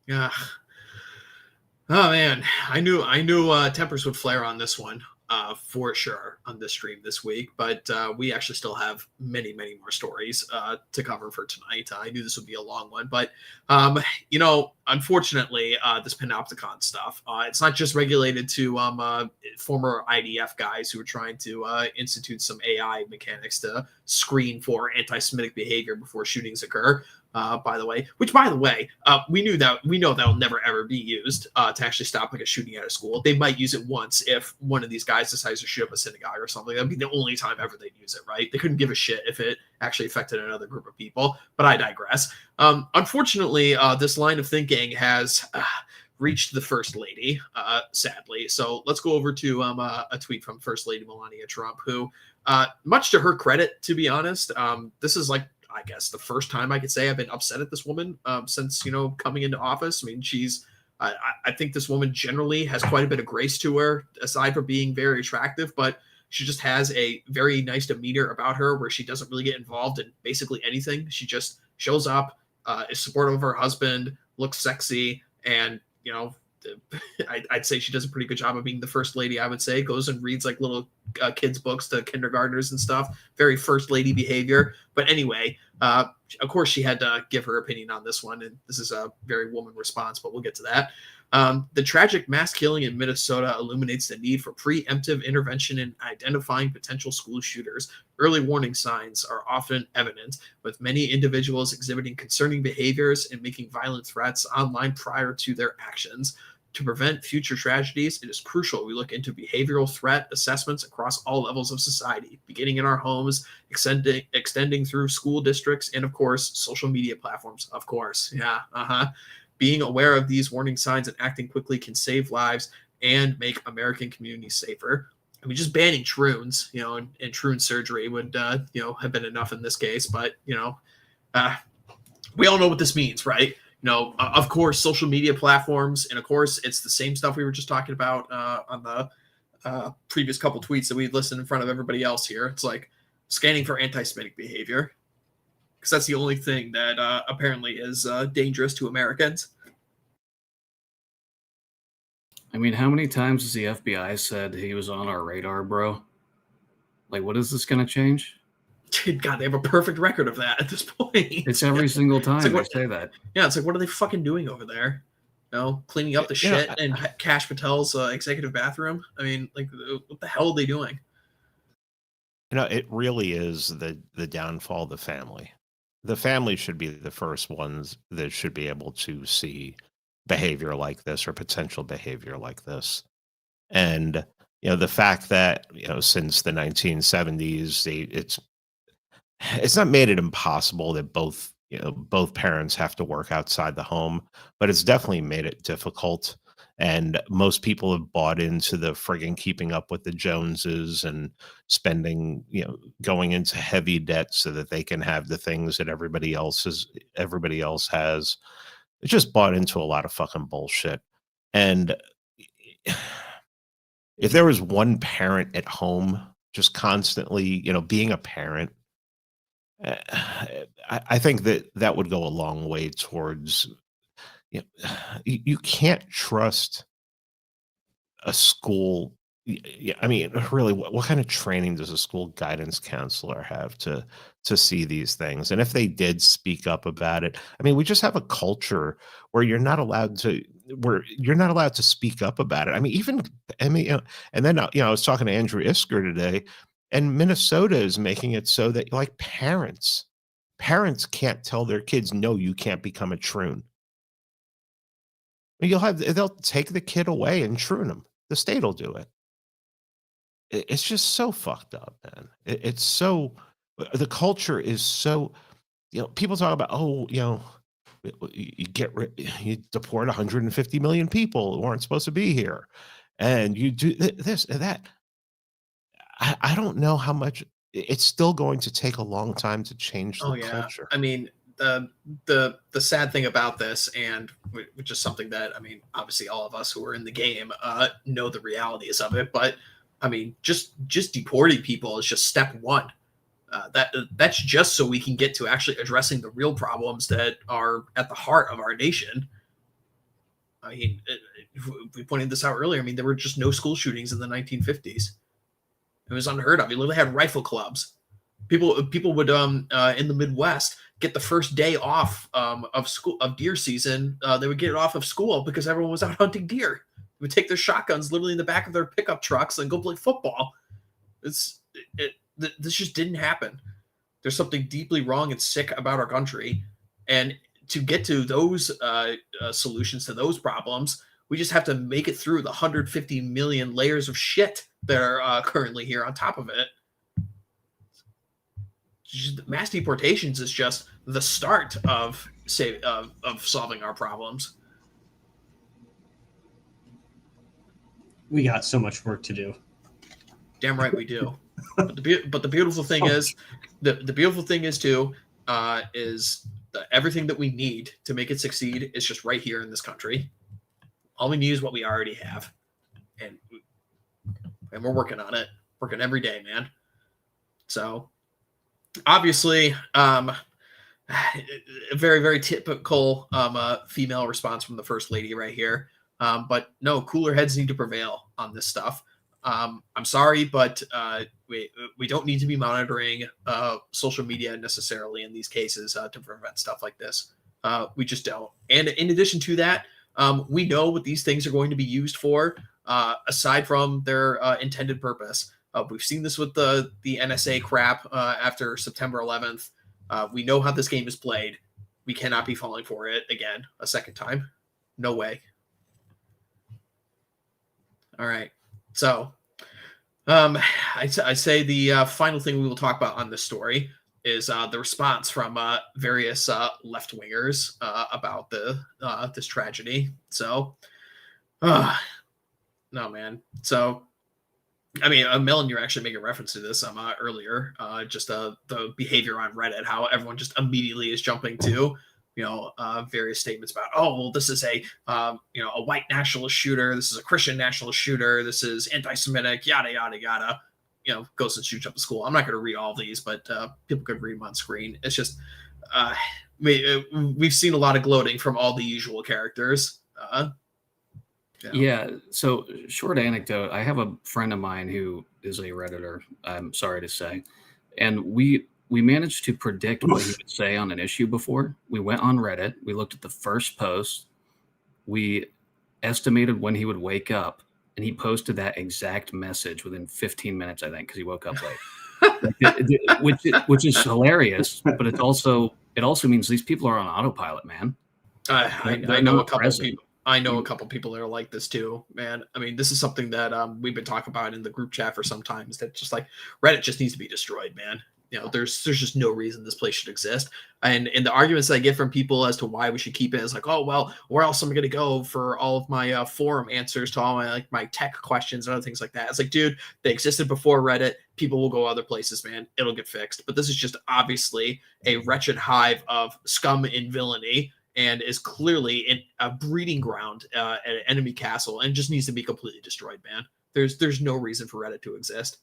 A: Yeah. Oh man, I knew tempers would flare on this one. For sure on this stream this week, but we actually still have many more stories to cover for tonight. I knew this would be a long one, but unfortunately, this Panopticon stuff, it's not just regulated to former IDF guys who are trying to institute some AI mechanics to screen for anti-Semitic behavior before shootings occur. By the way, we know that'll never ever be used to actually stop like a shooting at a school. They might use it once if one of these guys decides to shoot up a synagogue or something. That'd be the only time ever they'd use it, right? They couldn't give a shit if it actually affected another group of people. But I digress. Unfortunately, this line of thinking has reached the First Lady, sadly. So let's go over to a tweet from First Lady Melania Trump, who, much to her credit, to be honest, this is like, I guess, the first time I could say I've been upset at this woman since, coming into office. I mean, I think this woman generally has quite a bit of grace to her, aside from being very attractive, but she just has a very nice demeanor about her where she doesn't really get involved in basically anything. She just shows up, is supportive of her husband, looks sexy, and, I'd say she does a pretty good job of being the first lady. I would say goes and reads like little kids books to kindergartners and stuff. Very first lady behavior. But anyway, of course she had to give her opinion on this one, and this is a very woman response, but we'll get to that. The tragic mass killing in Minnesota illuminates the need for preemptive intervention in identifying potential school shooters. Early warning signs are often evident, with many individuals exhibiting concerning behaviors and making violent threats online prior to their actions. To prevent future tragedies, it is crucial we look into behavioral threat assessments across all levels of society, beginning in our homes, extending through school districts, and of course, social media platforms. Of course, Being aware of these warning signs and acting quickly can save lives and make American communities safer. I mean, just banning troons, and troon surgery would, have been enough in this case. But, we all know what this means, right? Of course, social media platforms, and of course, it's the same stuff we were just talking about on the previous couple tweets that we listened in front of everybody else here. It's like scanning for anti-Semitic behavior, because that's the only thing that apparently is dangerous to Americans.
C: I mean, how many times has the FBI said he was on our radar, bro? Like, what is this going to change?
A: God, they have a perfect record of that at this point.
C: It's every single time they say that.
A: Yeah, it's like, what are they fucking doing over there? Cleaning up the shit in Kash Patel's executive bathroom? I mean, like, what the hell are they doing?
B: It really is the downfall of the family. The family should be the first ones that should be able to see behavior like this or potential behavior like this. And, the fact that, since the 1970s, it's not made it impossible that both parents have to work outside the home, but it's definitely made it difficult. And most people have bought into the friggin' keeping up with the Joneses and spending, going into heavy debt so that they can have the things that everybody else has. It's just bought into a lot of fucking bullshit. And if there was one parent at home just constantly, being a parent, I think that would go a long way towards, you can't trust a school Yeah, I mean, really, what kind of training does a school guidance counselor have to see these things? And if they did speak up about it, I mean, we just have a culture where you're not allowed to speak up about it. I mean, and then I was talking to Andrew Isker today, and Minnesota is making it so that like parents can't tell their kids, no, you can't become a troon. They'll take the kid away and troon them. The state will do it. It's just so fucked up, man. It's so, the culture is so, people talk about, you deport 150 million people who aren't supposed to be here, and you do this and that. I don't know how much it's still going to take a long time to change the culture.
A: I mean, the sad thing about this, and which is something that, I mean, obviously all of us who are in the game know the realities of it, but I mean, just deporting people is just step one. That's just so we can get to actually addressing the real problems that are at the heart of our nation. I mean, we pointed this out earlier. I mean, there were just no school shootings in the 1950s. It was unheard of. You literally had rifle clubs. People would in the Midwest get the first day off of deer season. They would get it off of school because everyone was out hunting deer. They would take their shotguns literally in the back of their pickup trucks and go play football. This just didn't happen. There's something deeply wrong and sick about our country, and to get to those solutions to those problems, we just have to make it through the 150 million layers of shit that are currently here on top of it. Mass deportations is just the start of solving our problems.
D: We got so much work to do.
A: Damn right we do. But the beautiful thing is, the beautiful thing is too, is that everything that we need to make it succeed is just right here in this country. All we need is what we already have, and we're working on it, working every day, man. So obviously, a very, very typical female response from the First Lady right here. But no, cooler heads need to prevail on this stuff. I'm sorry, but we don't need to be monitoring social media necessarily in these cases to prevent stuff like this. We just don't. And in addition to that, we know what these things are going to be used for, aside from their intended purpose. We've seen this with the NSA crap after September 11th. We know how this game is played. We cannot be falling for it again a second time. No way. All right. So I say the final thing we will talk about on this story is the response from various left-wingers about this tragedy. So, no, man. So, I mean, Melon, you're actually making reference to this earlier, just the behavior on Reddit, how everyone just immediately is jumping to, various statements about, oh, well, this is a white nationalist shooter. This is a Christian nationalist shooter. This is anti-Semitic, yada, yada, yada, goes and shoots up a school. I'm not going to read all these, but people could read them on screen. It's just, we've seen a lot of gloating from all the usual characters.
C: Yeah. So short anecdote, I have a friend of mine who is a Redditor, I'm sorry to say. And we managed to predict what he would say on an issue before. We went on Reddit. We looked at the first post. We estimated when he would wake up, and he posted that exact message within 15 minutes, I think, because he woke up late. which is hilarious, but it also means these people are on autopilot, man.
A: I know a couple people. I know a couple people that are like this too, man. I mean, this is something that we've been talking about in the group chat for some time. Is that just like Reddit just needs to be destroyed, man. There's just no reason this place should exist. And the arguments that I get from people as to why we should keep it is like, oh, well, where else am I going to go for all of my forum answers to all my tech questions and other things like that? It's like, dude, they existed before Reddit. People will go other places, man. It'll get fixed. But this is just obviously a wretched hive of scum and villainy, and is clearly a breeding ground at an enemy castle, and just needs to be completely destroyed, man. There's no reason for Reddit to exist.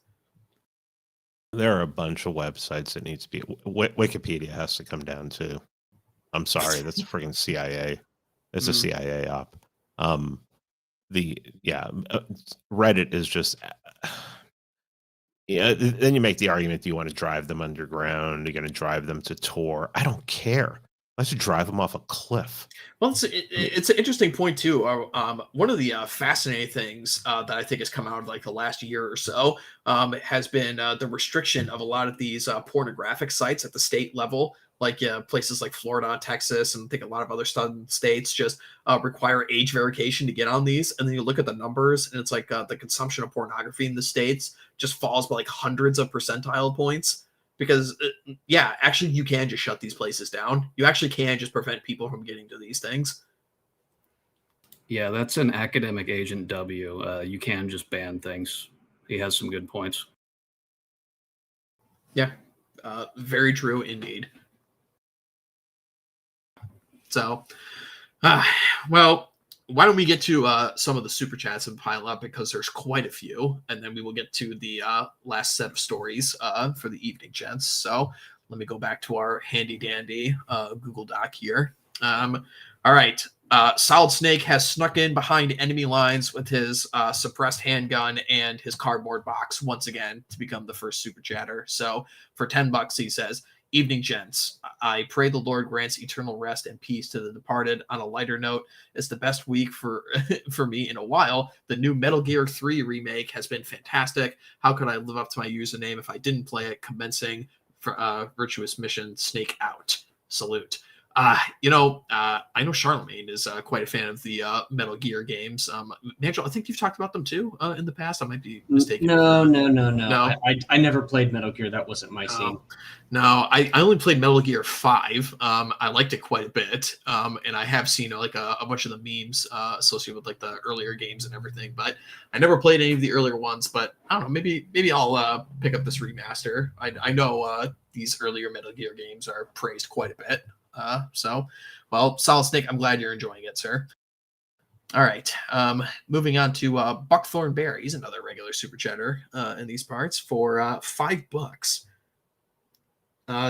B: There are a bunch of websites that needs to be. Wikipedia has to come down too. I'm sorry, that's a freaking CIA. It's a CIA op. Reddit is just. Yeah, then you make the argument: do you want to drive them underground? Are you going to drive them to Tor? I don't care. Let's drive them off a cliff.
A: Well, it's an interesting point too. One of the fascinating things that I think has come out of like the last year or so has been the restriction of a lot of these pornographic sites at the state level, like places like Florida, Texas, and I think a lot of other southern states just require age verification to get on these. And then you look at the numbers, and it's like the consumption of pornography in the states just falls by like hundreds of percentile points. Because, actually, you can just shut these places down. You actually can just prevent people from getting to these things.
C: Yeah, that's an academic agent W. You can just ban things. He has some good points.
A: Yeah, very true indeed. So, well, why don't we get to some of the super chats and pile up, because there's quite a few, and then we will get to the last set of stories for the evening, gents. So let me go back to our handy dandy Google Doc here. All right. Solid Snake has snuck in behind enemy lines with his suppressed handgun and his cardboard box once again to become the first super chatter. So for $10, he says, "Evening, gents. I pray the Lord grants eternal rest and peace to the departed. On a lighter note, it's the best week for me in a while. The new Metal Gear 3 remake has been fantastic. How could I live up to my username if I didn't play it? Commencing for virtuous mission, Snake out. Salute." I know Charlemagne is quite a fan of the Metal Gear games. Mandrill, I think you've talked about them too in the past. I might be mistaken.
D: No. I never played Metal Gear. That wasn't my scene.
A: No, I only played Metal Gear 5. I liked it quite a bit. And I have seen like a bunch of the memes associated with like the earlier games and everything, but I never played any of the earlier ones. But I don't know, maybe I'll pick up this remaster. I know these earlier Metal Gear games are praised quite a bit. Solid Snake, I'm glad you're enjoying it, sir. All right. Moving on to Buckthorn Bear. He's another regular super chatter in these parts for $5.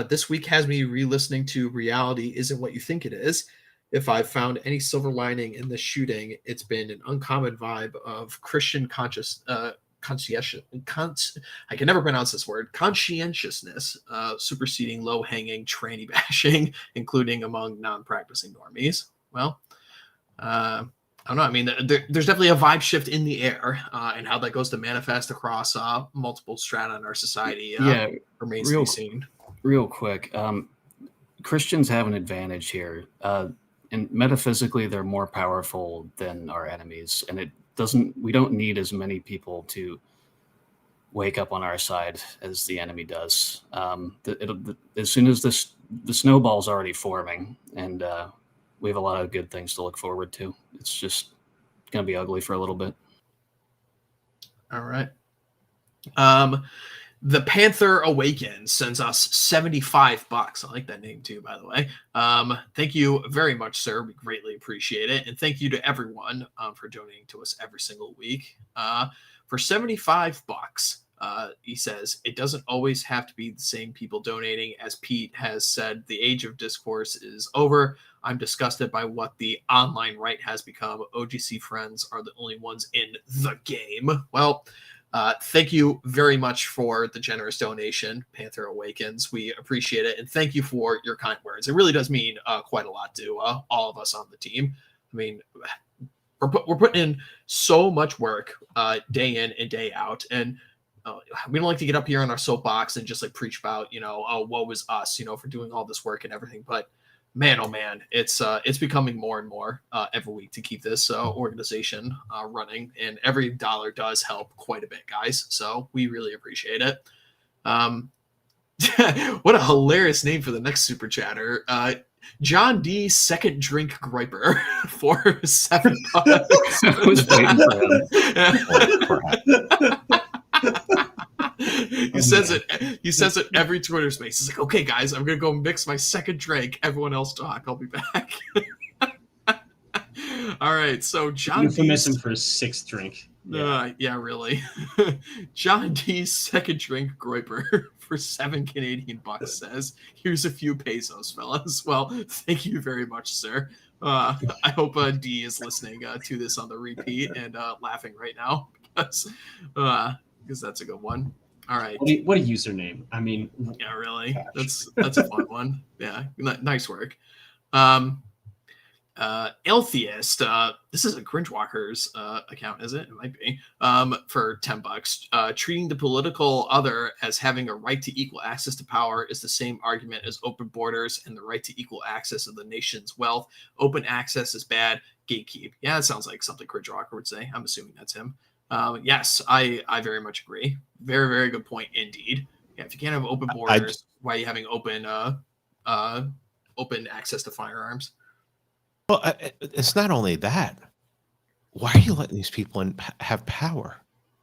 A: This week has me re-listening to Reality Isn't What You Think It Is. If I've found any silver lining in this shooting, it's been an uncommon vibe of Christian I can never pronounce this word, conscientiousness, superseding low-hanging tranny bashing, including among non-practicing normies. Well, I don't know. I mean, there's definitely a vibe shift in the air, and how that goes to manifest across multiple strata in our society remains to be seen.
C: Real quick, Christians have an advantage here. And metaphysically, they're more powerful than our enemies, and we don't need as many people to wake up on our side as the enemy does. As soon as the snowball's already forming, and we have a lot of good things to look forward to. It's just going to be ugly for a little bit.
A: All right. The Panther Awakens sends us $75. I like that name too, by the way. Thank you very much, sir. We greatly appreciate it. And thank you to everyone for donating to us every single week. For $75, he says, it doesn't always have to be the same people donating. As Pete has said, the age of discourse is over. I'm disgusted by what the online right has become. OGC friends are the only ones in the game. Well, thank you very much for the generous donation, Panther Awakens. We appreciate it. And thank you for your kind words. It really does mean quite a lot to all of us on the team. I mean, we're putting in so much work day in and day out. And we don't like to get up here on our soapbox and just like preach about, woe is us, for doing all this work and everything. But man, oh man, it's becoming more and more every week to keep this organization running, and every dollar does help quite a bit, guys. So we really appreciate it. What a hilarious name for the next super chatter. John D. Second Drink Griper for $7.
C: I was waiting for him.
A: He says it every Twitter space. He's like, okay, guys, I'm gonna go mix my second drink. Everyone else talk. I'll be back. All right, so John
D: euphemism for his sixth drink.
A: Yeah, really. John D's second drink Groiper for $7 Canadian says, "Here's a few pesos, fellas." Well, thank you very much, sir. I hope D is listening to this on the repeat and laughing right now because that's a good one. All right.
D: What a username. I mean,
A: yeah, really.
D: gosh.
A: That's a fun one. Yeah, nice work. Atheist, this is a Cringewalker's account, is it? It might be. For $10. Treating the political other as having a right to equal access to power is the same argument as open borders and the right to equal access of the nation's wealth. Open access is bad. Gatekeep. Yeah, it sounds like something Cringewalker would say. I'm assuming that's him. Yes, I very much agree. Very, very good point indeed. Yeah, if you can't have open borders, why are you having open access to firearms?
B: Well, it's not only that. Why are you letting these people have power?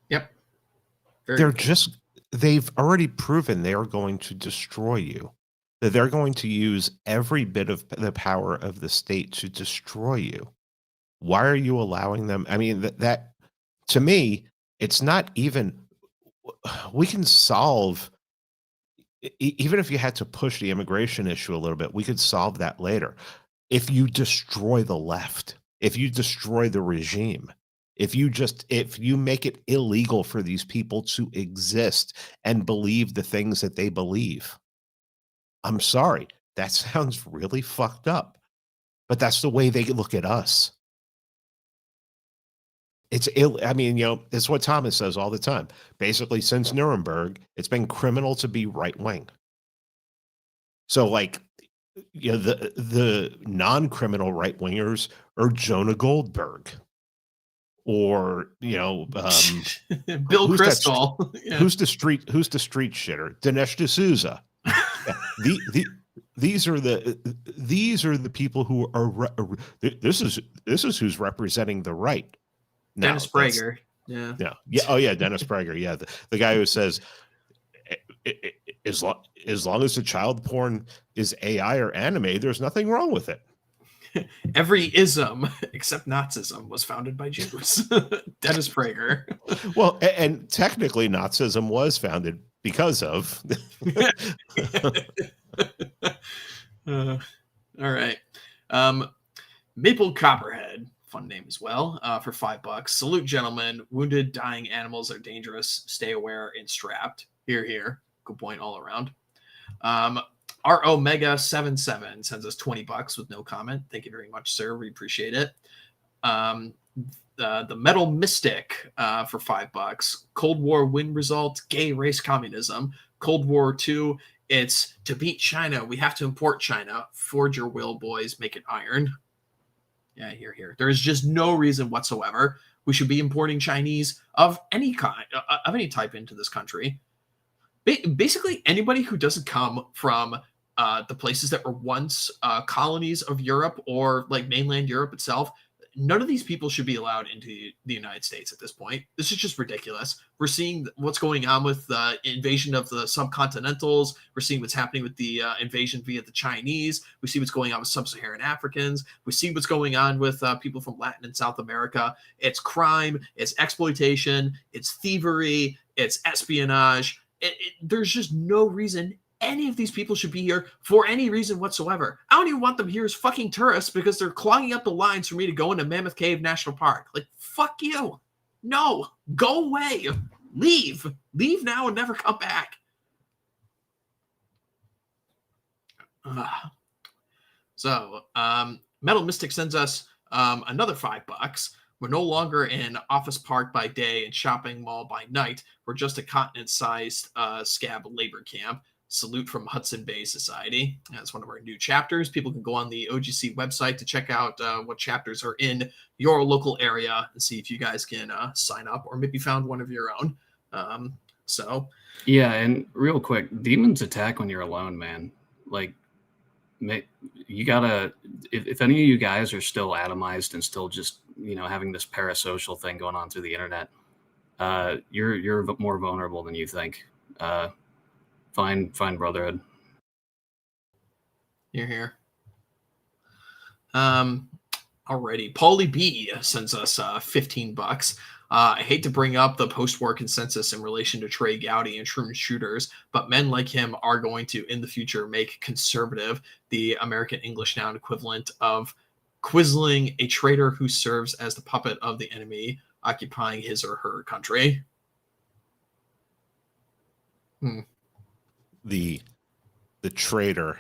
A: Yep.
B: They've already proven they are going to destroy you. That they're going to use every bit of the power of the state to destroy you. Why are you allowing them? I mean, that to me, it's not even, we can solve, even if you had to push the immigration issue a little bit, we could solve that later. If you destroy the left, if you destroy the regime, if you make it illegal for these people to exist and believe the things that they believe, I'm sorry, that sounds really fucked up, but that's the way they look at us. I mean, it's what Thomas says all the time. Basically, since Nuremberg, it's been criminal to be right wing. So, like, the non-criminal right wingers are Jonah Goldberg, or
A: Bill Kristol.
B: Yeah. Who's the street shitter? Dinesh D'Souza. These are the people who are. This is who's representing the right. Now,
A: Dennis Prager. Yeah.
B: Oh yeah, Dennis Prager. Yeah, the guy who says, as long as the child porn is AI or anime, there's nothing wrong with it.
A: Every ism except Nazism was founded by Jews. Dennis Prager.
B: Well, and technically Nazism was founded because of.
A: All right. Maple Copperhead. Fun name as well, for $5. Salute, gentlemen. Wounded, dying animals are dangerous. Stay aware and strapped. Here. Good point all around. ROmega77 sends us $20 with no comment. Thank you very much, sir. We appreciate it. The Metal Mystic for $5. Cold War win result, gay race communism. Cold War II, it's to beat China, we have to import China. Forge your will, boys. Make it iron. Yeah, here. There is just no reason whatsoever we should be importing Chinese of any kind, of any type into this country. Basically, anybody who doesn't come from the places that were once colonies of Europe or like mainland Europe itself, none of these people should be allowed into the United States at this point. This is just ridiculous. We're seeing what's going on with the invasion of the subcontinentals. We're seeing what's happening with the invasion via the Chinese. We see what's going on with sub-Saharan Africans. We see what's going on with people from Latin and South America. It's crime. It's exploitation. It's thievery. It's espionage. There's just no reason any of these people should be here for any reason whatsoever. I don't even want them here as fucking tourists because they're clogging up the lines for me to go into Mammoth Cave National Park. Like, fuck you. No, go away. Leave now and never come back. So, Metal Mystic sends us another $5. We're no longer in Office Park by day and shopping mall by night. We're just a continent-sized scab labor camp. Salute from Hudson Bay Society. That's one of our new chapters. People can go on the OGC website to check out what chapters are in your local area and see if you guys can sign up or maybe found one of your own.
C: Yeah, and real quick, demons attack when you're alone, man. Like, you gotta, if any of you guys are still atomized and still just, having this parasocial thing going on through the internet, you're more vulnerable than you think. Find brotherhood.
A: You're here. Alrighty. Paulie B sends us $15. I hate to bring up the post-war consensus in relation to Trey Gowdy and Truman shooters, but men like him are going to, in the future, make conservative the American English noun equivalent of Quisling, a traitor who serves as the puppet of the enemy occupying his or her country.
B: The traitor,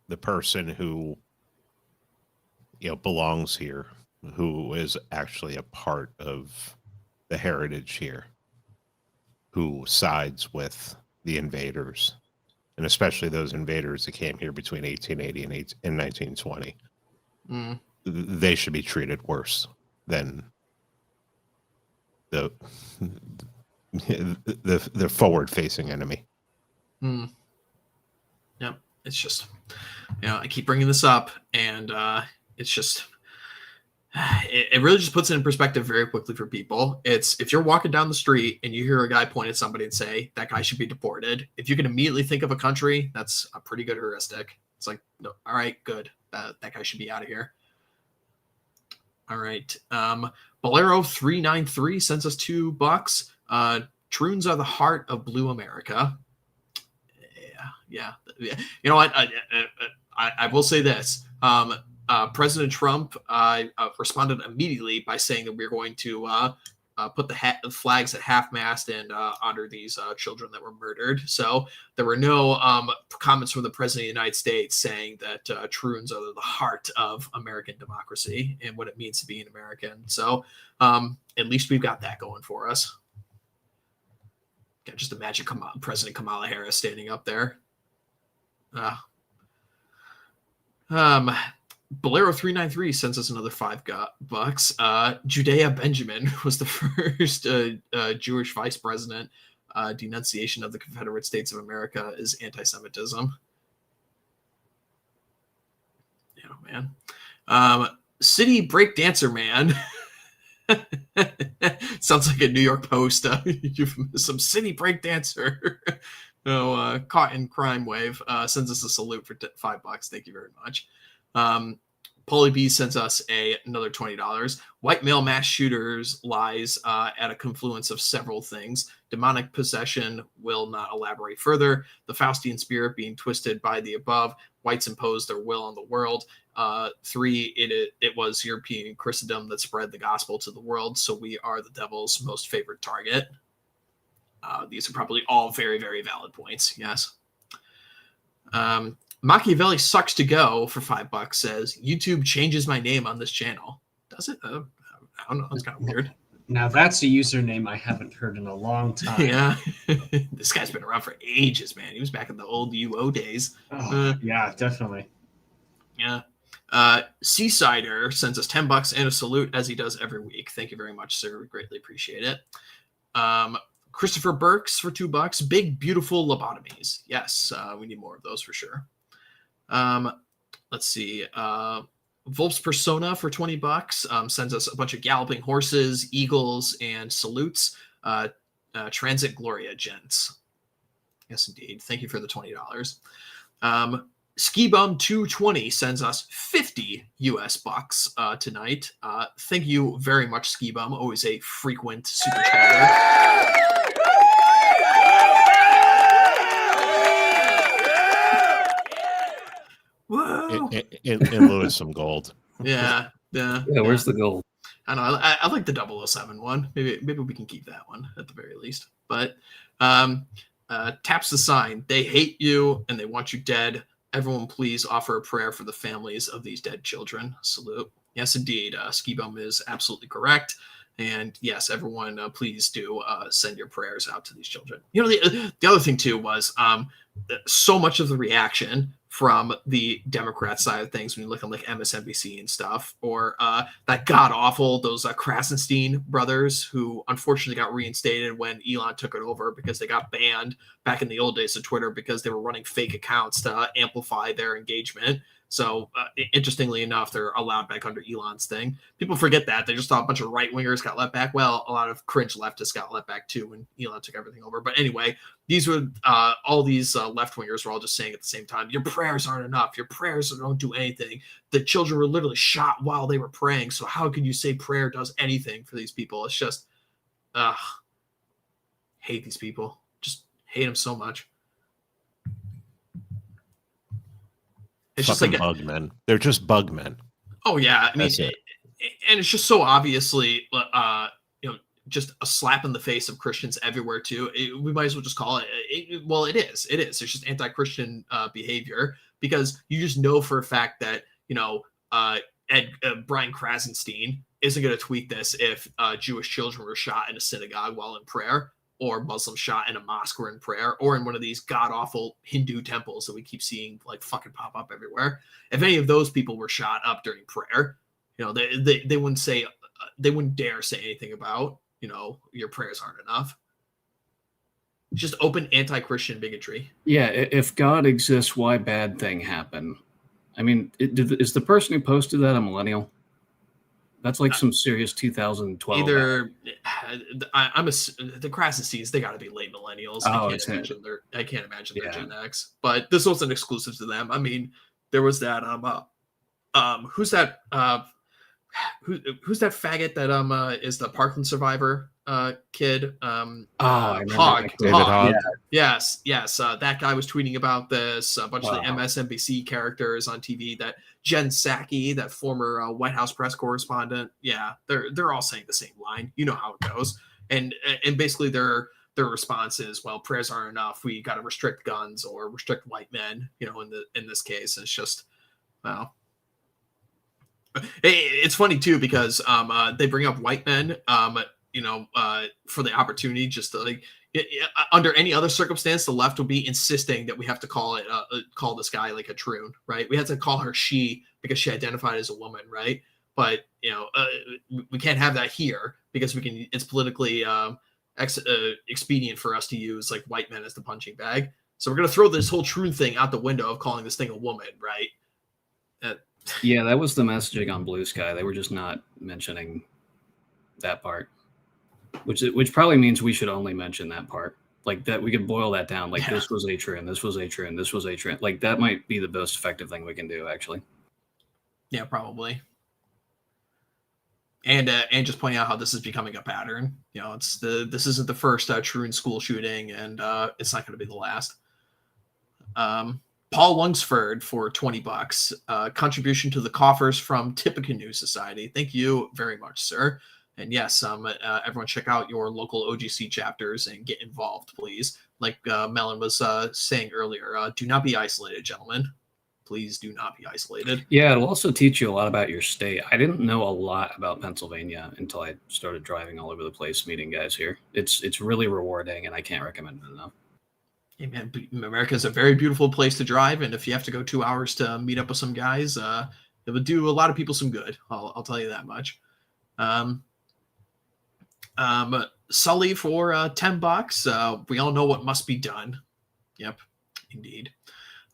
B: the person who belongs here, who is actually a part of the heritage here, who sides with the invaders, and especially those invaders that came here between 1880 and 1920. They should be treated worse than the forward-facing enemy.
A: Yep, it's just, I keep bringing this up, and it's just, it really just puts it in perspective very quickly for people. It's, if you're walking down the street and you hear a guy point at somebody and say that guy should be deported, if you can immediately think of a country, that's a pretty good heuristic. It's like, no, all right, good, that guy should be out of here. All right, Bolero 393 sends us $2. Troons are the heart of blue America. Yeah. You know what? I will say this. President Trump responded immediately by saying that we're going to put the flags at half-mast and honor these children that were murdered. So there were no comments from the President of the United States saying that Troons are the heart of American democracy and what it means to be an American. So at least we've got that going for us. Just imagine President Kamala Harris standing up there. Bolero 393 sends us another $5. Judea Benjamin was the first Jewish vice president. Denunciation of the Confederate States of America is anti-Semitism. Man. City breakdancer man. Sounds like a New York Post euphemism. City breakdancer. Caught in crime wave sends us a salute for $5. Thank you very much. Paulie B sends us another $20. White male mass shooters lies at a confluence of several things. Demonic possession will not elaborate further. The Faustian spirit being twisted by the above. Whites impose their will on the world. 3, it was European Christendom that spread the gospel to the world, so we are the devil's most favored target. These are probably all very, very valid points. Yes. Machiavelli sucks to go for $5 says YouTube changes my name on this channel. Does it? I don't know. It's kind of weird.
D: Now that's a username I haven't heard in a long time.
A: Yeah. This guy's been around for ages, man. He was back in the old UO days.
D: Yeah, definitely.
A: Yeah. Seasider sends us $10 and a salute as he does every week. Thank you very much, sir. We greatly appreciate it. Christopher Burks for $2. Big, beautiful lobotomies. Yes, we need more of those for sure. Let's see. Volp's Persona for $20 sends us a bunch of galloping horses, eagles, and salutes. Transit Gloria, gents. Yes, indeed. Thank you for the $20. Ski Bum 220 sends us $50 tonight. Thank you very much, Ski Bum. Always a frequent super chatter. Whoa!
B: In lieu of some gold.
A: Yeah.
C: Where's the gold?
A: I don't know. I like the 007 one. Maybe we can keep that one at the very least. But taps the sign. They hate you and they want you dead. Everyone, please offer a prayer for the families of these dead children. Salute. Yes, indeed. Ski Bum is absolutely correct. And yes, everyone, please do send your prayers out to these children. The other thing too was so much of the reaction from the Democrat side of things when you look at like MSNBC and stuff, or that god awful, those Krasenstein brothers who unfortunately got reinstated when Elon took it over because they got banned back in the old days of Twitter because they were running fake accounts to amplify their engagement. So interestingly enough, they're allowed back under Elon's thing. People forget that. They just thought a bunch of right-wingers got let back. Well, a lot of cringe leftists got let back too when Elon took everything over. But anyway, these were all these left-wingers were all just saying at the same time, your prayers aren't enough. Your prayers don't do anything. The children were literally shot while they were praying. So how can you say prayer does anything for these people? It's just, hate these people. Just hate them so much. It's
B: Fucking
A: just like
B: bug men. They're just bug men.
A: Oh yeah, I mean,
B: That's it.
A: And it's just so obviously, just a slap in the face of Christians everywhere too. We might as well just call it. Well, it is. It is. It's just anti-Christian behavior because you just know for a fact that Brian Krasenstein isn't going to tweet this if Jewish children were shot in a synagogue while in prayer, or Muslims shot in a mosque or in prayer, or in one of these god-awful Hindu temples that we keep seeing like fucking pop up everywhere. If any of those people were shot up during prayer, they wouldn't say, they wouldn't dare say anything about, your prayers aren't enough. It's just open anti-Christian bigotry.
C: Yeah, if God exists, why bad thing happen? I mean, is the person who posted that a millennial? That's like some serious 2012.
A: Either the Krasensteins, they got to be late millennials.
C: Oh,
A: I can't imagine they're Gen X. But this wasn't exclusive to them. I mean, there was that who's that who's that faggot that is the Parkland survivor kid?
C: Hawk.
B: David Hogg.
A: Yeah. Yes. That guy was tweeting about this. A bunch of the MSNBC characters on TV. That Jen Psaki, that former White House press correspondent. Yeah, they're all saying the same line. You know how it goes. And basically their response is, well, prayers aren't enough. We got to restrict guns or restrict white men. In this case, it's just, well. It's funny too because they bring up white men, for the opportunity. Just to, under any other circumstance, the left will be insisting that we have to call this guy like a troon, right? We have to call her she because she identified as a woman, right? But we can't have that here because it's politically expedient for us to use like white men as the punching bag. So we're gonna throw this whole troon thing out the window of calling this thing a woman, right?
C: Yeah, that was the messaging on Blue Sky. They were just not mentioning that part, which probably means we should only mention that part. Like that, we could boil that down. Like this was a true, and this was a true, and this was a true. Like that might be the most effective thing we can do, actually.
A: Yeah, probably. And just pointing out how this is becoming a pattern. This isn't the first Troon school shooting, and it's not going to be the last. Paul Lungsford for $20. Contribution to the coffers from Tippecanoe News Society. Thank you very much, sir. And yes, everyone check out your local OGC chapters and get involved, please. Like Melon was saying earlier, do not be isolated, gentlemen. Please do not be isolated.
C: Yeah, it'll also teach you a lot about your state. I didn't know a lot about Pennsylvania until I started driving all over the place, meeting guys here. It's really rewarding, and I can't recommend it enough.
A: Hey man, America is a very beautiful place to drive, and if you have to go 2 hours to meet up with some guys, it would do a lot of people some good. I'll tell you that much. Sully for $10. We all know what must be done. Yep, indeed.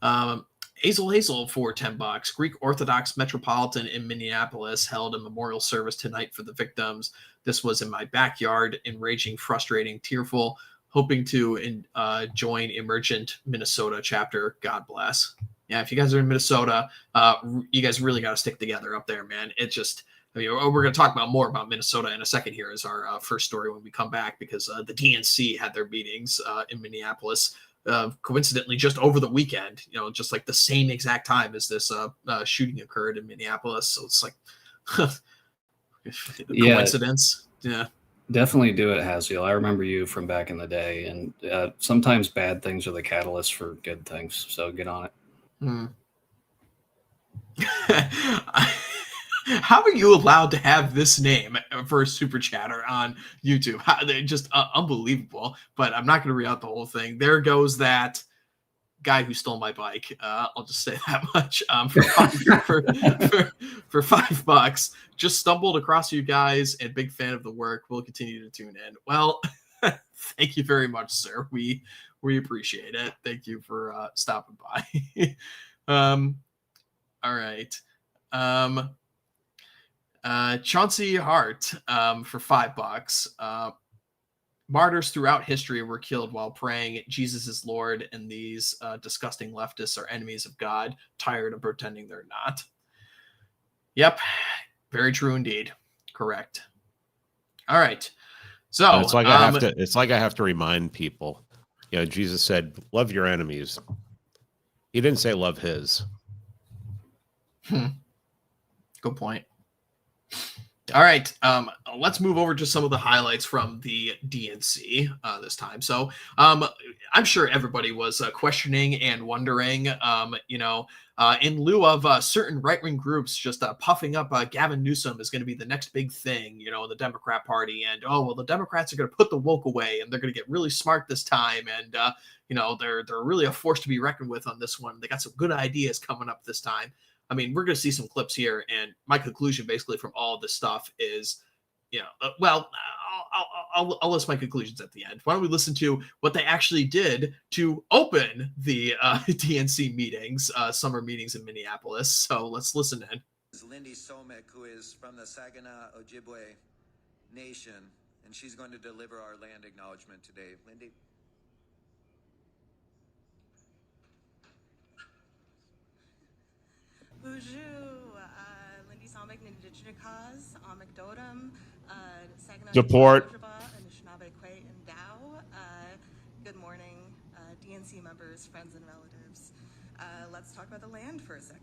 A: Hazel for $10. Greek Orthodox Metropolitan in Minneapolis held a memorial service tonight for the victims. This was in my backyard. Enraging, frustrating, tearful. Hoping to join Emergent Minnesota chapter. God bless. Yeah, if you guys are in Minnesota, you guys really got to stick together up there, man. It's just, we're going to talk more about Minnesota in a second here as our first story when we come back, because the DNC had their meetings in Minneapolis, coincidentally just over the weekend, just like the same exact time as this shooting occurred in Minneapolis. So it's like coincidence. Yeah.
C: Definitely do it, Haziel. I remember you from back in the day, and sometimes bad things are the catalyst for good things. So get on it.
A: How are you allowed to have this name for a super chatter on YouTube? They're just unbelievable. But I'm not going to read out the whole thing. There goes that guy who stole my bike. I'll just say that much. For $5, just stumbled across you guys and big fan of the work. We'll continue to tune in. Well, thank you very much, sir. We appreciate it. Thank you for stopping by. All right. Chauncey Hart for $5. Martyrs throughout history were killed while praying Jesus is Lord, and these disgusting leftists are enemies of God, tired of pretending they're not. Yep, very true indeed. Correct. All right. So
B: it's like I have to remind people. Jesus said, "Love your enemies." He didn't say love his.
A: Good point. All right, let's move over to some of the highlights from the DNC this time. So I'm sure everybody was questioning and wondering, in lieu of certain right-wing groups just puffing up Gavin Newsom is going to be the next big thing, in the Democrat Party. And, the Democrats are going to put the woke away and they're going to get really smart this time. And, they're really a force to be reckoned with on this one. They got some good ideas coming up this time. I mean, we're going to see some clips here, and my conclusion basically from all of this stuff is, I'll list my conclusions at the end. Why don't we listen to what they actually did to open the DNC meetings, summer meetings in Minneapolis? So let's listen in.
F: Lindy Somek, who is from the Saginaw Ojibwe Nation, and she's going to deliver our land acknowledgement today. Lindy.
G: Bonjour, Lindy Somek, Nindichnikaz, Amekdodam, Saginaw,
B: Support.
G: Anishinaabe, Kwe, and Dow. Good morning, DNC members, friends, and relatives. Let's talk about the land for a second.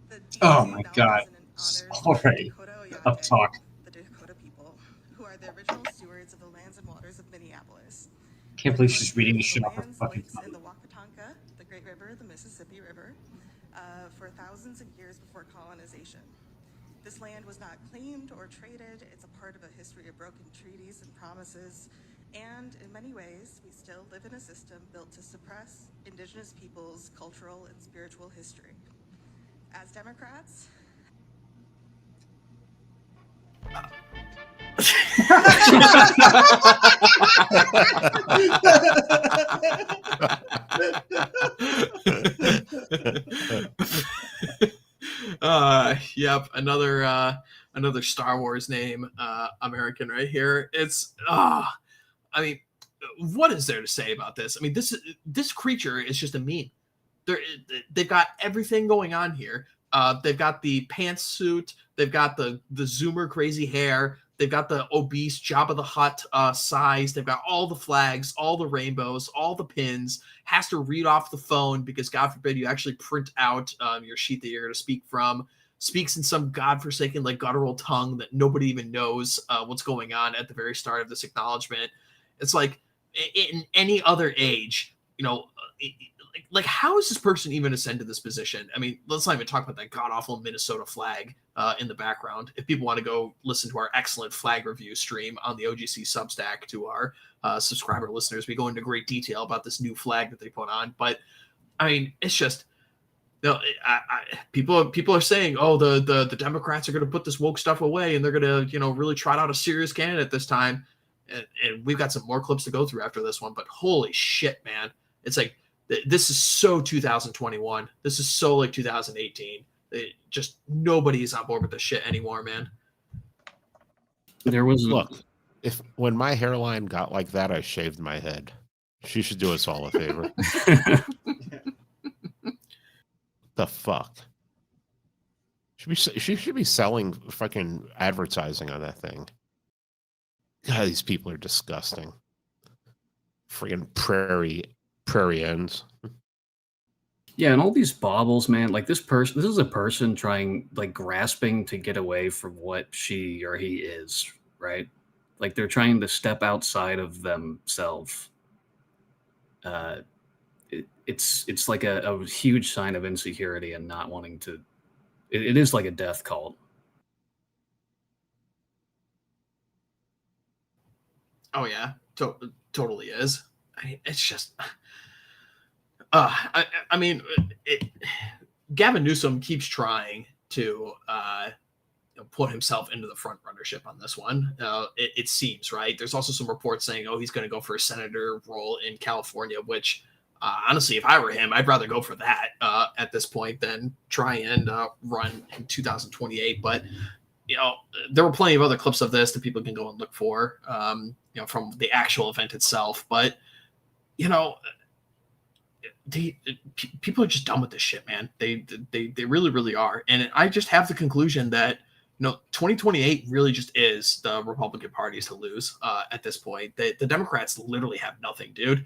G: The DNC
D: Oh my God.
G: honors
D: Already.
G: Dakota
D: Up
G: Oyate,
D: talk.
G: the Dakota people, who are the original stewards of the lands and waters of Minneapolis.
D: Can't believe she's reading this shit off her
G: Lands,
D: fucking
G: lakes,
D: tongue.
G: in the Wapatonka, the Great River, the Mississippi River, for thousands of years before colonization. This land was not claimed or traded. It's a part of a history of broken treaties and promises. And in many ways, we still live in a system built to suppress Indigenous peoples' cultural and spiritual history. As Democrats,
A: Yep, another Star Wars name, American right here. It's I mean, what is there to say about this? I mean, this creature is just a meme. They've got everything going on here. They've got the pantsuit, they've got the Zoomer crazy hair, they've got the obese Jabba the Hutt size, they've got all the flags, all the rainbows, all the pins, has to read off the phone because God forbid you actually print out your sheet that you're going to speak from, speaks in some godforsaken like guttural tongue that nobody even knows what's going on at the very start of this acknowledgement. It's like in any other age, like how is this person even ascended this position? I mean, let's not even talk about that god-awful Minnesota flag in the background. If people want to go listen to our excellent flag review stream on the OGC Substack to our subscriber listeners, we go into great detail about this new flag that they put on. But I mean, it's just people are saying, oh, the Democrats are going to put this woke stuff away and they're going to really trot out a serious candidate this time. And we've got some more clips to go through after this one. But holy shit, man, it's like. This is so 2021. This is so like 2018. Just nobody's on board with this shit anymore, man.
C: There was
B: Look, when my hairline got like that, I shaved my head. She should do us all a favor. The fuck? She should be selling fucking advertising on that thing. God, these people are disgusting. Friggin' prairie ends.
C: Yeah, and all these baubles, man. Like this is a person trying, like, grasping to get away from what she or he is, right? Like they're trying to step outside of themselves. It's like a huge sign of insecurity and not wanting to. It is like a death cult.
A: Oh yeah, totally is. It's just. Gavin Newsom keeps trying to put himself into the front runnership on this one. It seems, right? There's also some reports saying, oh, he's going to go for a senator role in California, which honestly, if I were him, I'd rather go for that at this point than try and run in 2028. But, there were plenty of other clips of this that people can go and look for, from the actual event itself. But, people are just done with this shit, man. They really, really are. And I just have the conclusion that 2028 really just is the Republican Party's to lose at this point. The Democrats literally have nothing, dude.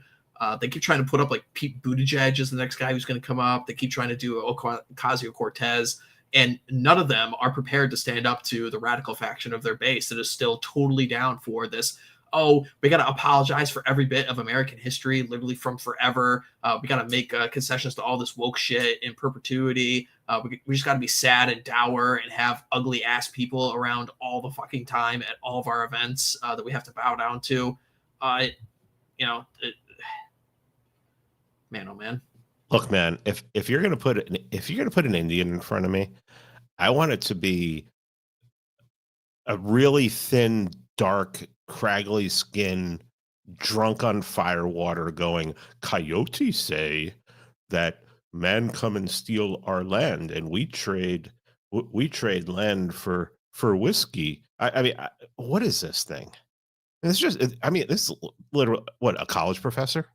A: They keep trying to put up like Pete Buttigieg as the next guy who's going to come up. They keep trying to do Ocasio-Cortez, and none of them are prepared to stand up to the radical faction of their base that is still totally down for this. Oh, we got to apologize for every bit of American history, literally from forever. We got to make concessions to all this woke shit in perpetuity. We just got to be sad and dour and have ugly ass people around all the fucking time at all of our events that we have to bow down to. Man, oh man.
B: Look, man, if you're gonna put an Indian in front of me, I want it to be a really thin, dark, craggly skin, drunk on fire water, going, coyotes say that men come and steal our land, and we trade land for whiskey. I mean, what is this thing? It's just, I mean, this is literally what, a college professor?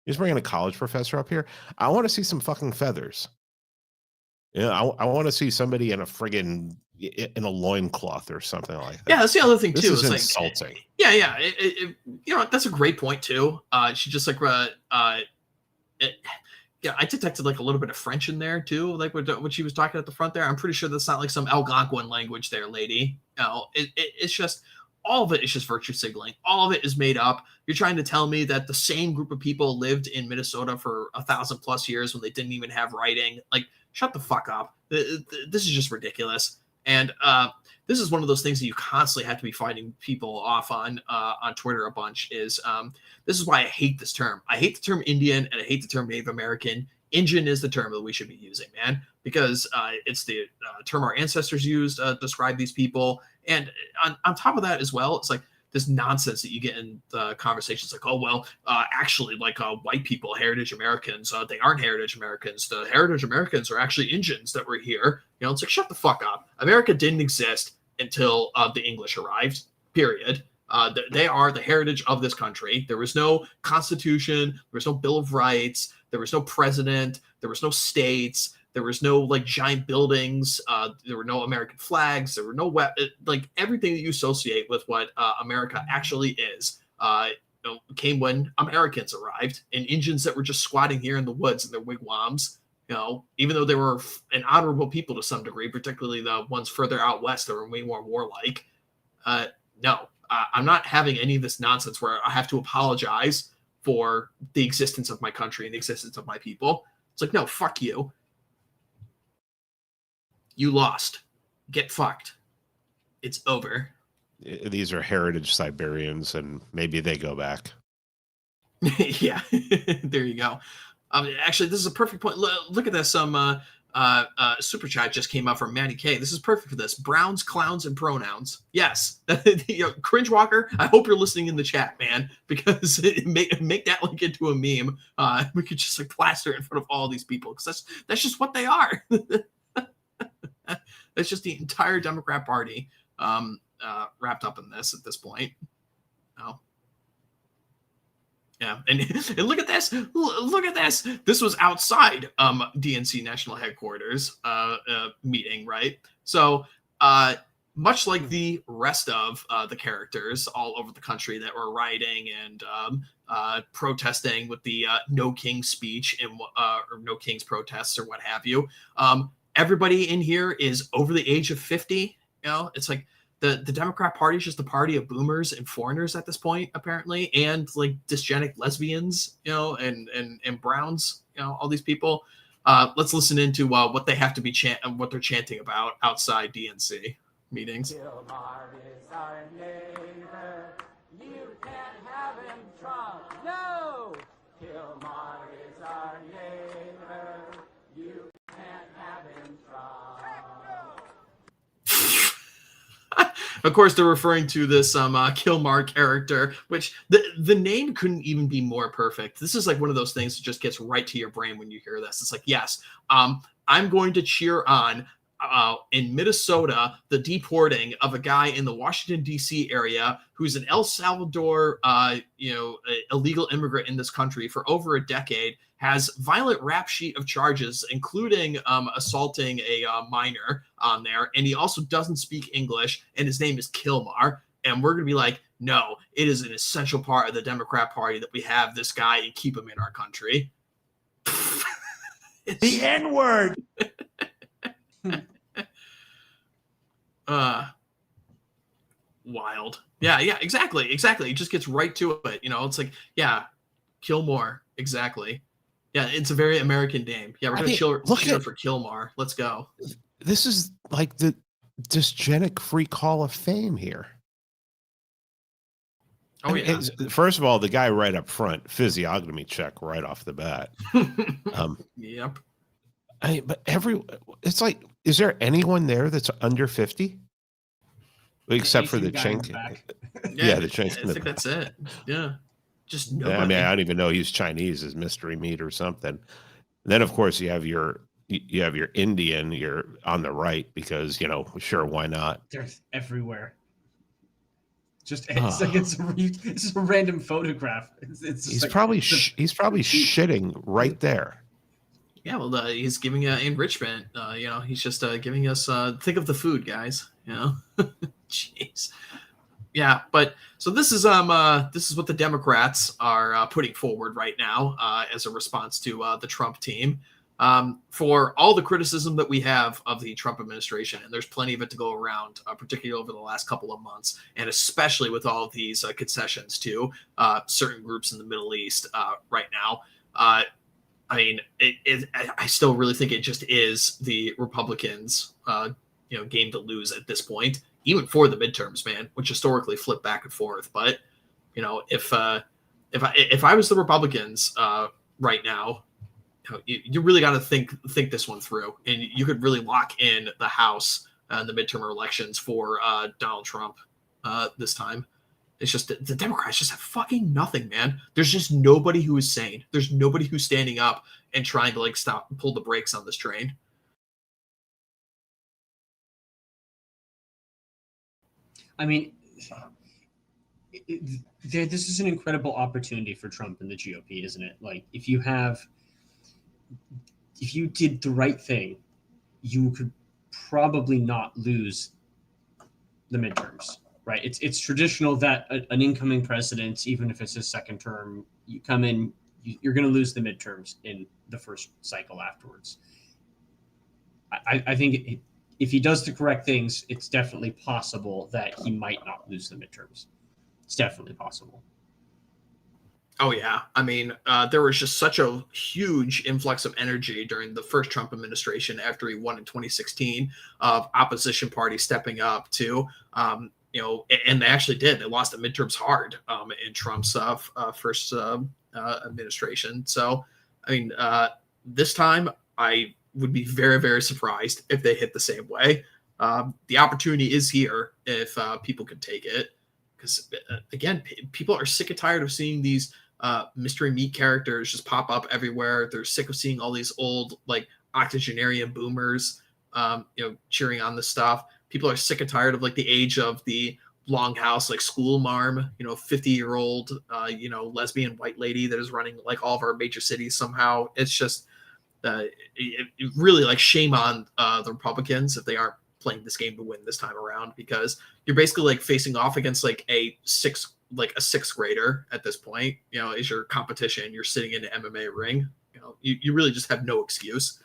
B: He's bringing a college professor up here. I want to see some fucking feathers. I want to see somebody in a loincloth or something like that.
A: Yeah, that's the other thing too.
B: This is
A: it's
B: insulting.
A: Yeah. That's a great point too. She just I detected like a little bit of French in there too, like what she was talking at the front there. I'm pretty sure that's not like some Algonquin language there, lady. It's just, all of it is just virtue signaling. All of it is made up. You're trying to tell me that the same group of people lived in Minnesota for 1,000+ years when they didn't even have writing. Like, shut the fuck up. This is just ridiculous. And this is one of those things that you constantly have to be fighting people off on Twitter a bunch. This is why I hate this term. I hate the term Indian and I hate the term Native American. Indian is the term that we should be using, man, because it's the term our ancestors used to describe these people. And on top of that as well, it's like this nonsense that you get in the conversations like, oh, well, actually, like white people, heritage Americans, they aren't heritage Americans. The heritage Americans are actually Indians that were here. It's like, shut the fuck up. America didn't exist until the English arrived, period. They are the heritage of this country. There was no constitution. There was no Bill of Rights. There was no president. There was no states. There was no like giant buildings. There were no American flags. There were no like everything that you associate with what America actually is came when Americans arrived, and Indians that were just squatting here in the woods in their wigwams. Even though they were an honorable people to some degree, particularly the ones further out west that were way more warlike. No, I'm not having any of this nonsense where I have to apologize for the existence of my country and the existence of my people. It's like, no, fuck you. You lost. Get fucked. It's over.
B: These are heritage Siberians, and maybe they go back.
A: Yeah, there you go. Actually, this is a perfect point. Look at this. Super chat just came out from Maddie K. This is perfect for this. Browns, clowns, and pronouns. Yes. Cringe Walker, I hope you're listening in the chat, man, because make that link into a meme. We could just like plaster it in front of all these people because that's just what they are. That's just the entire Democrat Party wrapped up in this at this point. Oh. Yeah, and look at this. Look at this. This was outside DNC National Headquarters meeting, right? So much like the rest of the characters all over the country that were rioting and protesting with the No King speech and or No King's protests or what have you, everybody in here is over the age of 50. It's like the Democrat Party is just the party of boomers and foreigners at this point, apparently, and like dysgenic lesbians, and browns, all these people. Let's listen into what they have to be what they're chanting about outside DNC meetings.
H: Kilmar is our neighbor. You can't have him, Trump. No! Kilmar is our neighbor. You can't have him, Trump.
A: Of course, they're referring to this Kilmar character, which the name couldn't even be more perfect. This is like one of those things that just gets right to your brain when you hear this. It's like, yes, I'm going to cheer on in Minnesota the deporting of a guy in the Washington, D.C. area who's an El Salvador, illegal immigrant in this country for over a decade, has violent rap sheet of charges, including assaulting a minor on there. And he also doesn't speak English, and his name is Kilmar. And we're going to be like, no, it is an essential part of the Democrat Party that we have this guy and keep him in our country.
H: The N-word.
A: Wild. Yeah, exactly. It just gets right to it. It's like, yeah, kill more. Exactly. Yeah, it's a very American name. Yeah, we're gonna cheer for Kilmar. Let's go.
B: This is like the dysgenic freak hall of fame here.
A: Oh, yeah.
B: First of all, the guy right up front, physiognomy check right off the bat.
A: Yep.
B: But it's like, is there anyone there that's under 50? Except for the chink. Yeah, the chink.
A: I think that's it. Yeah. Just nobody.
B: I mean, I don't even know he's Chinese as mystery meat or something. And then, of course, you have your Indian. You're on the right because sure, why not?
D: They're everywhere. It's a random photograph.
B: He's probably shitting right there.
A: Yeah, well, he's giving enrichment. He's just giving us. Think of the food, guys. Jeez. Yeah, but so this is what the Democrats are putting forward right now as a response to the Trump team. For all the criticism that we have of the Trump administration, and there's plenty of it to go around, particularly over the last couple of months, and especially with all of these concessions to certain groups in the Middle East right now. I mean, I still really think it just is the Republicans, game to lose at this point, even for the midterms, man, which historically flip back and forth. But if I was the Republicans right now, you really got to think this one through, and you could really lock in the House in the midterm elections for Donald Trump this time. It's just the Democrats just have fucking nothing, man. There's just nobody who is sane. There's nobody who's standing up and trying to pull the brakes on this train.
D: I mean, this is an incredible opportunity for Trump and the GOP, isn't it? Like, if you did the right thing, you could probably not lose the midterms, right? It's traditional that an incoming president, even if it's his second term, you come in, you're going to lose the midterms in the first cycle afterwards. I think if he does the correct things, it's definitely possible that he might not lose the midterms. It's definitely possible.
A: Oh, yeah. I mean, there was just such a huge influx of energy during the first Trump administration after he won in 2016 of opposition parties stepping up to, and they actually did. They lost the midterms hard in Trump's first administration. So, I mean, this time I would be very, very surprised if they hit the same way. The opportunity is here if people could take it. Because, again, people are sick and tired of seeing these mystery meat characters just pop up everywhere. They're sick of seeing all these old, octogenarian boomers, cheering on this stuff. People are sick and tired of, the age of the longhouse, school marm, 50-year-old, lesbian white lady that is running, all of our major cities somehow. It's just it really, shame on the Republicans if they aren't playing this game to win this time around, because you're basically facing off against a sixth grader at this point, is your competition. You're sitting in an MMA ring, you really just have no excuse.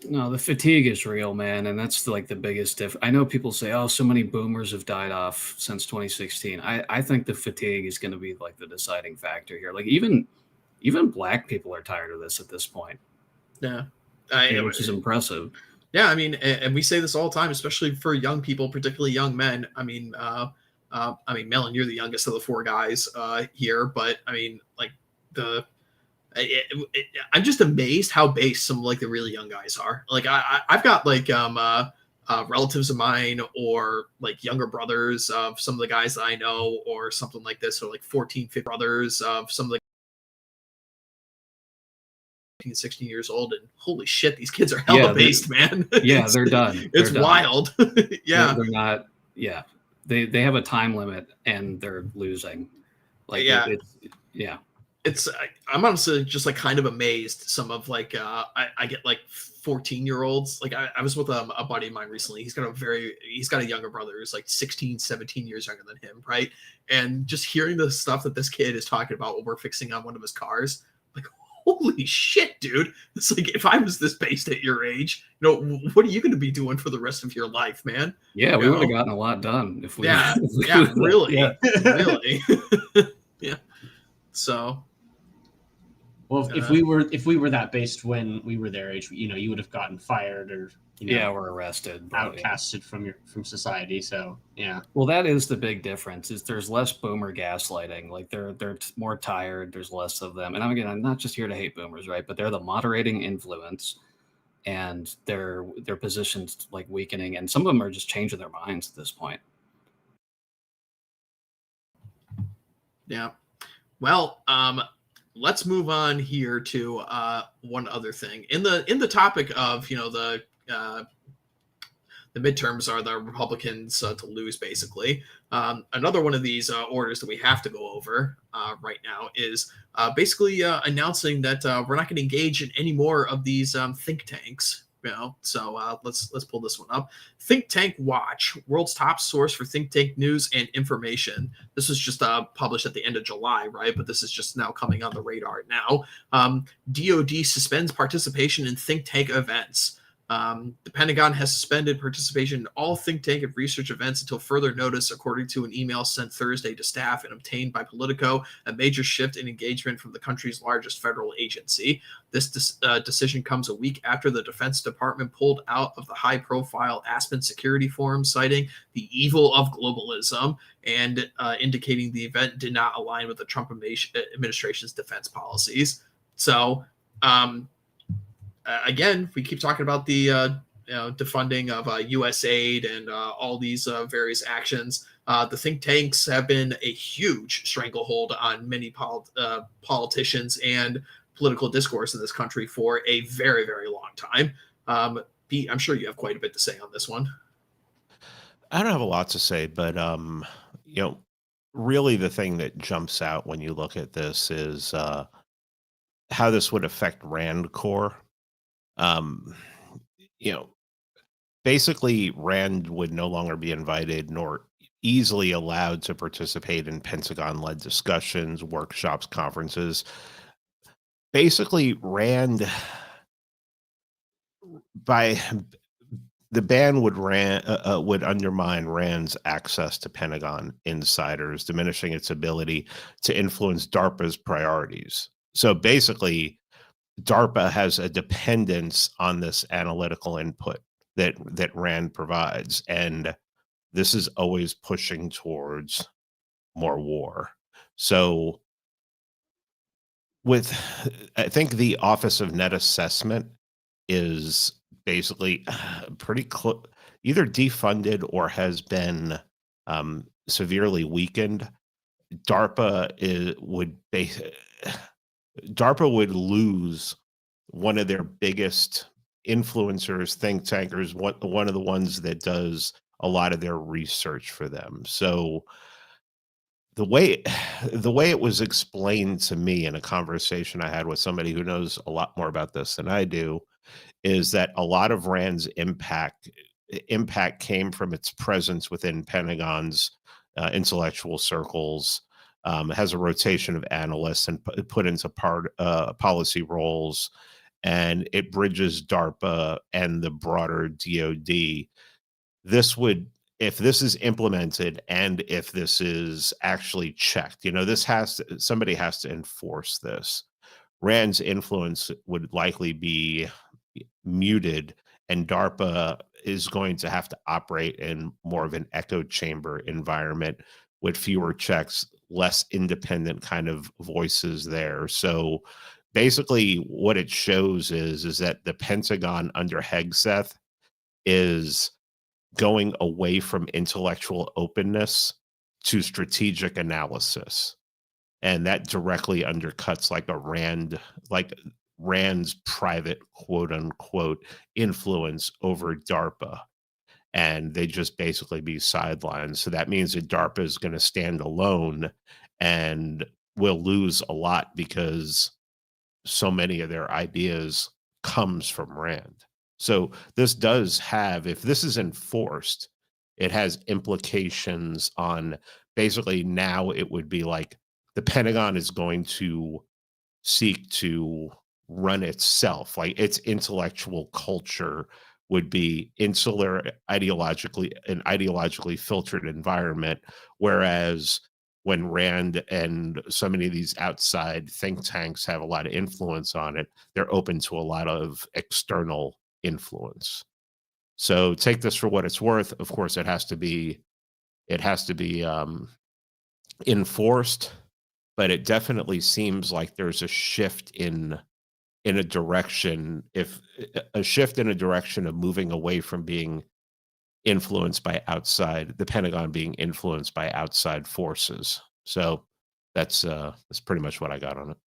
C: No, the fatigue is real, man. And that's the biggest I know people say, oh, so many boomers have died off since 2016. I think the fatigue is going to be the deciding factor here. Even black people are tired of this at this point.
A: Yeah.
C: Which is impressive.
A: Yeah, I mean, and we say this all the time, especially for young people, particularly young men. I mean, Melon, you're the youngest of the four guys here, but I mean, I'm just amazed how base some the really young guys are. I've got relatives of mine or younger brothers of some of the guys that I know or something like this, or 14, 15 brothers of some of the 16 years old, and holy shit, these kids are hella based, man.
C: Yeah, they're done.
A: It's wild. Yeah.
C: They're not, yeah. They have a time limit and they're losing.
A: I'm honestly just kind of amazed. Some of I get 14-year-olds. I was with a buddy of mine recently. He's got a younger brother who's 16, 17 years younger than him, right? And just hearing the stuff that this kid is talking about when we're fixing on one of his cars, holy shit, dude. It's like, if I was this based at your age, what are you going to be doing for the rest of your life, man?
C: Yeah, we would have gotten a lot done if we.
A: Yeah,
C: if we
A: yeah, really,
D: Yeah.
A: really. Yeah. So,
D: Well, if we were that based when we were their age, you would have gotten fired or
C: we're arrested,
D: outcasted from society. So yeah.
C: Well, that is the big difference. Is there's less boomer gaslighting. Like they're more tired. There's less of them. And I'm not just here to hate boomers, right? But they're the moderating influence, and their positions like weakening, and some of them are just changing their minds at this point.
A: Yeah. Well, let's move on here to one other thing. In the topic of the midterms are the Republicans to lose, basically. Another one of these orders that we have to go over right now is basically announcing that we're not going to engage in any more of these think tanks. So let's pull this one up. Think Tank Watch, world's top source for think tank news and information. This was just published at the end of July, right? But this is just now coming on the radar now. DoD suspends participation in think tank events. The Pentagon has suspended participation in all think tank and research events until further notice, according to an email sent Thursday to staff and obtained by Politico, a major shift in engagement from the country's largest federal agency. This decision comes a week after the Defense Department pulled out of the high-profile Aspen Security Forum, citing the evil of globalism and indicating the event did not align with the Trump administration's defense policies. So, again, we keep talking about the defunding of U.S. aid and all these various actions. The think tanks have been a huge stranglehold on many politicians and political discourse in this country for a very, very long time. Pete, I'm sure you have quite a bit to say on this one.
B: I don't have a lot to say, but really the thing that jumps out when you look at this is how this would affect Rand Corps. Basically Rand would no longer be invited nor easily allowed to participate in Pentagon-led discussions, workshops, conferences. Basically, Rand, by the ban would undermine Rand's access to Pentagon insiders, diminishing its ability to influence DARPA's priorities. So basically, DARPA has a dependence on this analytical input that Rand provides, and this is always pushing towards more war. So I think the Office of Net Assessment is basically pretty either defunded or has been severely weakened. DARPA would lose one of their biggest influencers, think tankers, one of the ones that does a lot of their research for them. So the way it was explained to me in a conversation I had with somebody who knows a lot more about this than I do is that a lot of Rand's impact came from its presence within Pentagon's intellectual circles. It has a rotation of analysts and put into policy roles, and it bridges DARPA and the broader DoD. If this is implemented and if this is actually checked, somebody has to enforce this. Rand's influence would likely be muted, and DARPA is going to have to operate in more of an echo chamber environment with fewer checks, less independent kind of voices there. So basically what it shows is that the Pentagon under Hegseth is going away from intellectual openness to strategic analysis. And that directly undercuts Rand's private quote unquote influence over DARPA. And they just basically be sidelined. So that means that DARPA is going to stand alone and will lose a lot because so many of their ideas comes from Rand. So this does have, if this is enforced, it has implications on basically now it would be like the Pentagon is going to seek to run itself. Like its intellectual culture would be insular, an ideologically filtered environment, whereas when Rand and so many of these outside think tanks have a lot of influence on it, they're open to a lot of external influence. So take this for what it's worth. Of course, it has to be enforced, but it definitely seems like there's a shift in a direction, of moving away from being influenced by the Pentagon being influenced by outside forces. So that's pretty much what I got on it.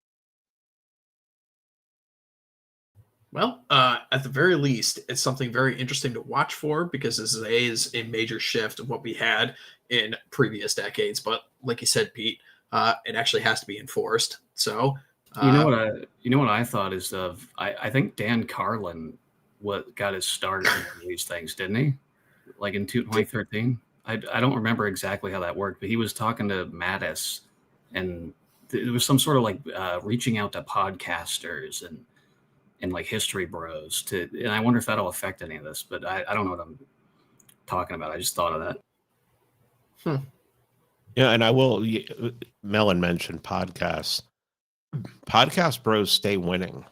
A: Well, at the very least, it's something very interesting to watch for, because this is a major shift of what we had in previous decades. But like you said, Pete, it actually has to be enforced. So
C: you know what I thought is I think Dan Carlin got his start in these things, didn't he? Like in 2013. I don't remember exactly how that worked, but he was talking to Mattis, and there was some sort of like reaching out to podcasters and like history bros and I wonder if that'll affect any of this, but I don't know what I'm talking about. I just thought of that.
B: Yeah, and I will. Melon mentioned podcasts. Podcast bros stay winning.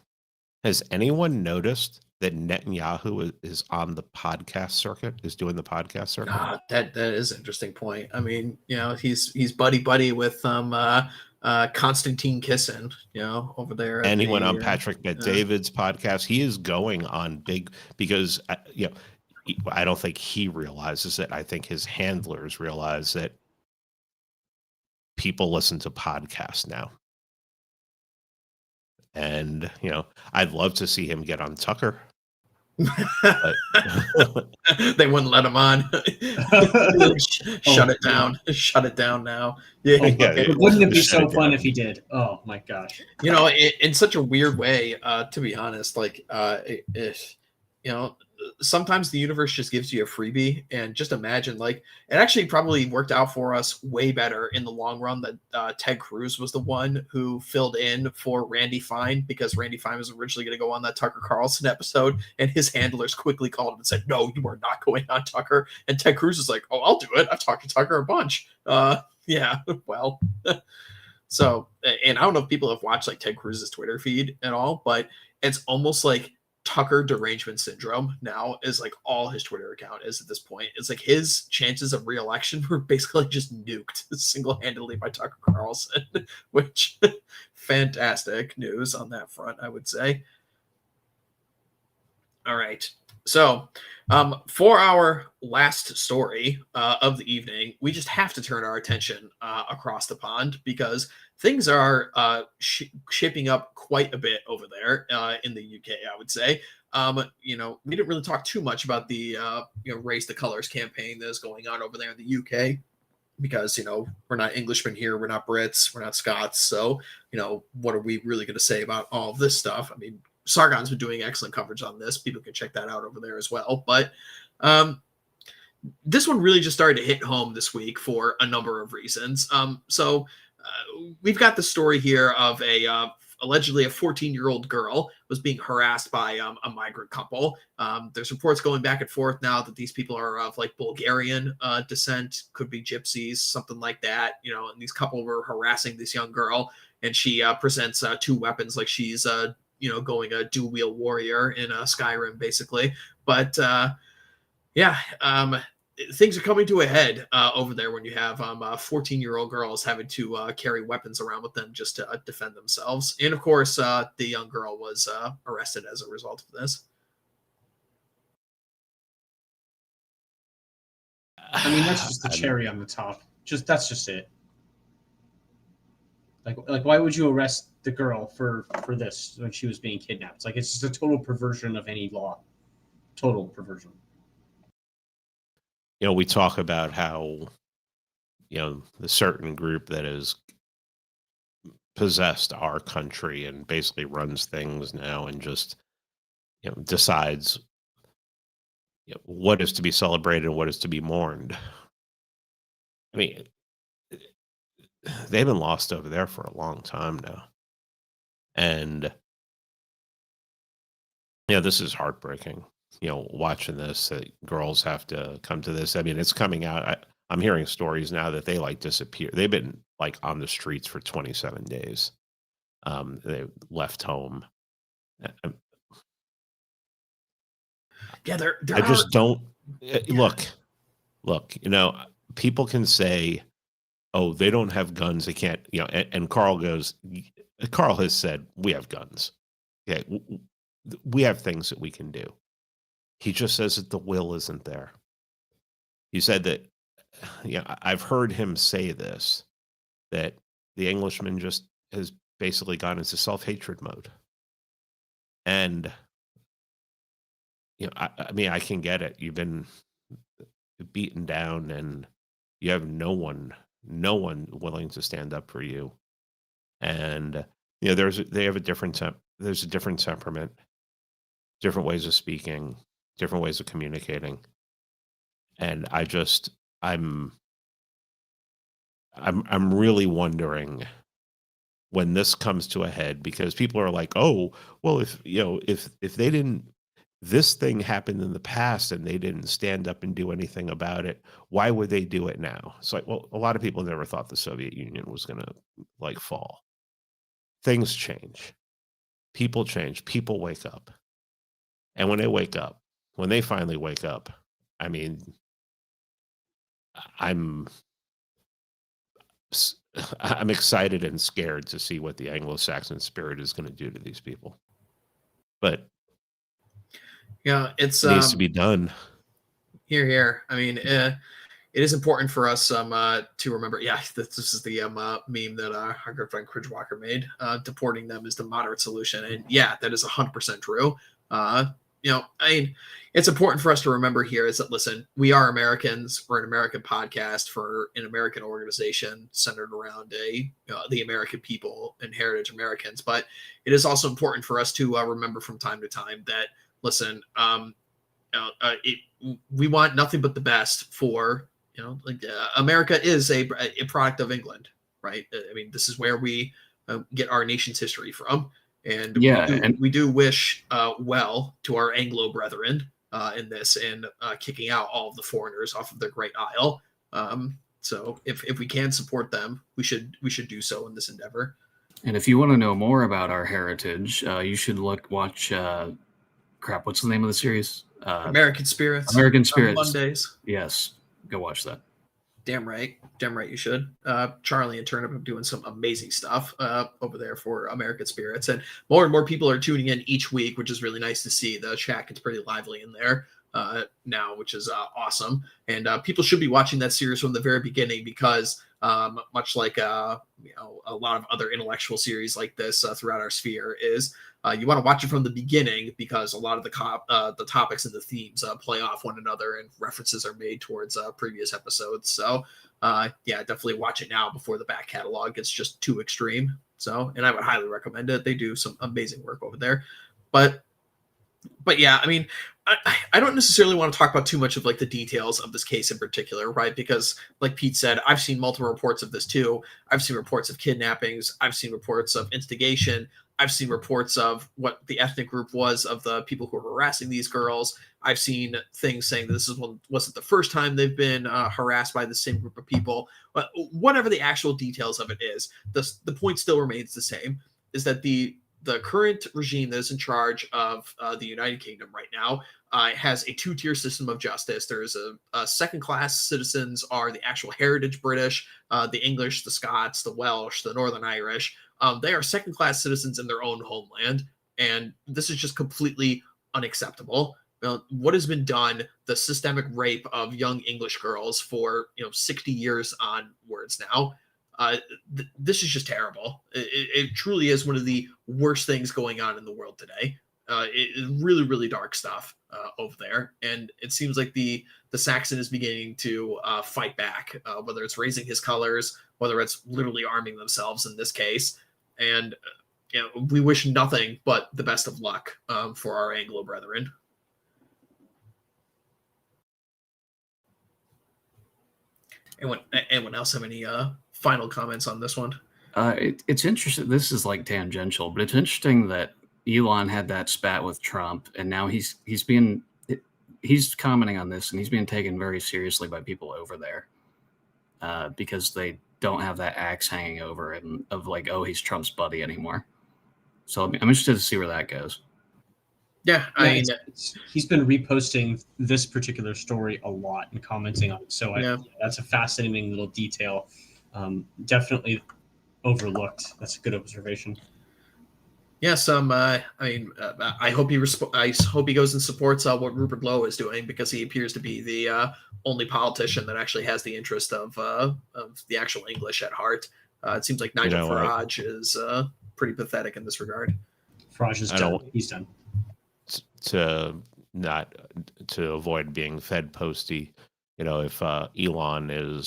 B: Has anyone noticed that Netanyahu is on the podcast circuit? Is doing the podcast circuit?
A: That is an interesting point. I mean, he's buddy with Konstantin Kisin, over there.
B: And he went on Patrick Bet-David's podcast. He is going on big because I don't think he realizes it. I think his handlers realize that people listen to podcasts now. And, I'd love to see him get on Tucker. But
A: they wouldn't let him on. Shut it down. Shut it down now.
D: Yeah. Wouldn't it be so fun if he did? Oh my gosh.
A: In such a weird way, to be honest, like sometimes the universe just gives you a freebie, and just imagine, like, it actually probably worked out for us way better in the long run that Ted Cruz was the one who filled in for Randy Fine, because Randy Fine was originally going to go on that Tucker Carlson episode, and his handlers quickly called him and said, "No, you are not going on Tucker." And Ted Cruz is like, "Oh, I'll do it. I've talked to Tucker a bunch." Yeah, well. So, and I don't know if people have watched like Ted Cruz's Twitter feed at all, but it's almost like Tucker derangement syndrome now is like all his Twitter account is at this point. It's like his chances of re-election were basically just nuked single-handedly by Tucker Carlson, which fantastic news on that front, I would say. All right. So for our last story of the evening, we just have to turn our attention across the pond, because things are shaping up quite a bit over there in the UK, I would say. We didn't really talk too much about the Race the Colors campaign that is going on over there in the UK, because we're not Englishmen here, we're not Brits, we're not Scots. So what are we really going to say about all of this stuff? I mean, Sargon's been doing excellent coverage on this. People can check that out over there as well. But this one really just started to hit home this week for a number of reasons. So we've got the story here of allegedly a 14-year-old girl was being harassed by a migrant couple. There's reports going back and forth now that these people are of like Bulgarian descent, could be gypsies, something like that. And these couple were harassing this young girl, and she presents two weapons, like she's going a dual-wheel warrior in Skyrim, basically. But things are coming to a head over there when you have 14-year-old girls having to carry weapons around with them just to defend themselves. And of course, the young girl was arrested as a result of this.
D: I mean, that's just the cherry on the top. That's just it. Like, why would you arrest the girl for this when she was being kidnapped? It's like, it's just a total perversion of any law. Total perversion.
B: We talk about how, the certain group that has possessed our country and basically runs things now and just, decides what is to be celebrated and what is to be mourned. I mean, they've been lost over there for a long time now. And yeah, this is heartbreaking. Watching this, girls have to come to this. I mean, it's coming out. I'm hearing stories now that they disappear. They've been on the streets for 27 days. They left home.
A: Yeah, there
B: I just
A: are,
B: don't
A: yeah.
B: Look. People can say, "Oh, they don't have guns. They can't." And Carl has said, "We have guns. Okay, we have things that we can do." He just says that the will isn't there. He said that, I've heard him say this, that the Englishman just has basically gone into self-hatred mode. And, I mean, I can get it. You've been beaten down and you have no one willing to stand up for you. And, there's a different temperament, different ways of speaking, different ways of communicating. And I'm really wondering when this comes to a head, because people are like, "Oh, well, if they didn't, this thing happened in the past and they didn't stand up and do anything about it, why would they do it now?" It's like, well, a lot of people never thought the Soviet Union was going to fall. Things change. People change. People wake up. And when they finally wake up, I mean, I'm excited and scared to see what the Anglo-Saxon spirit is going to do to these people. But
A: yeah,
B: it needs to be done.
A: Here. I mean, it is important for us to remember. Yeah, this is the meme that our good friend Cridge Walker made. Deporting them is the moderate solution, and yeah, that is 100% true. I mean, it's important for us to remember here is that, listen, we are Americans. We're an American podcast for an American organization centered around the American people and heritage Americans. But it is also important for us to remember from time to time that, listen, we want nothing but the best for, America is a product of England, right? I mean, this is where we get our nation's history from. And we do wish well to our Anglo brethren in this, and kicking out all of the foreigners off of their great isle. So if we can support them, we should do so in this endeavor.
C: And if you want to know more about our heritage, you should watch. What's the name of the series?
A: American Spirits.
C: American Spirits.
A: Mondays.
C: Yes, go watch that.
A: Damn right you should. Charlie and Turnip are doing some amazing stuff over there for American Spirits, and more people are tuning in each week, which is really nice to see. The chat gets pretty lively in there now, which is awesome. And people should be watching that series from the very beginning, because much like a lot of other intellectual series like this throughout our sphere, is you want to watch it from the beginning, because a lot of the topics and the themes play off one another, and references are made towards previous episodes. So yeah, definitely watch it now before the back catalog gets just too extreme. So, and I would highly recommend it. They do some amazing work over there. But yeah, I mean, I don't necessarily want to talk about too much of the details of this case in particular, right? Because like Pete said, I've seen multiple reports of this too. I've seen reports of kidnappings. I've seen reports of instigation. I've seen reports of what the ethnic group was of the people who were harassing these girls. I've seen things saying that this wasn't the first time they've been harassed by the same group of people. But whatever the actual details of it is, the point still remains the same, is that the current regime that is in charge of the United Kingdom right now has a two-tier system of justice. There's a second-class citizens are the actual heritage British, the English, the Scots, the Welsh, the Northern Irish. They are second-class citizens in their own homeland, and this is just completely unacceptable. What has been done, the systemic rape of young English girls for 60 years onwards now, this is just terrible. It truly is one of the worst things going on in the world today. It is really, really dark stuff over there, and it seems like the Saxon is beginning to fight back, whether it's raising his colors, whether it's literally arming themselves in this case. And we wish nothing but the best of luck for our Anglo brethren. Anyone else have any final comments on this one?
C: It's interesting. This is like tangential, but it's interesting that Elon had that spat with Trump, and now he's commenting on this, and he's being taken very seriously by people over there because they don't have that axe hanging over him of like, oh, he's Trump's buddy anymore. So I'm interested to see where that goes.
A: Yeah, I mean,
D: he's been reposting this particular story a lot and commenting on it. So that's a fascinating little detail. Definitely overlooked. That's a good observation.
A: Yes, I mean, I hope I hope he goes and supports what Rupert Lowe is doing, because he appears to be the only politician that actually has the interest of the actual English at heart. It seems like Nigel Farage is pretty pathetic in this regard.
D: Farage is done. He's done.
B: To avoid being fed posty, if Elon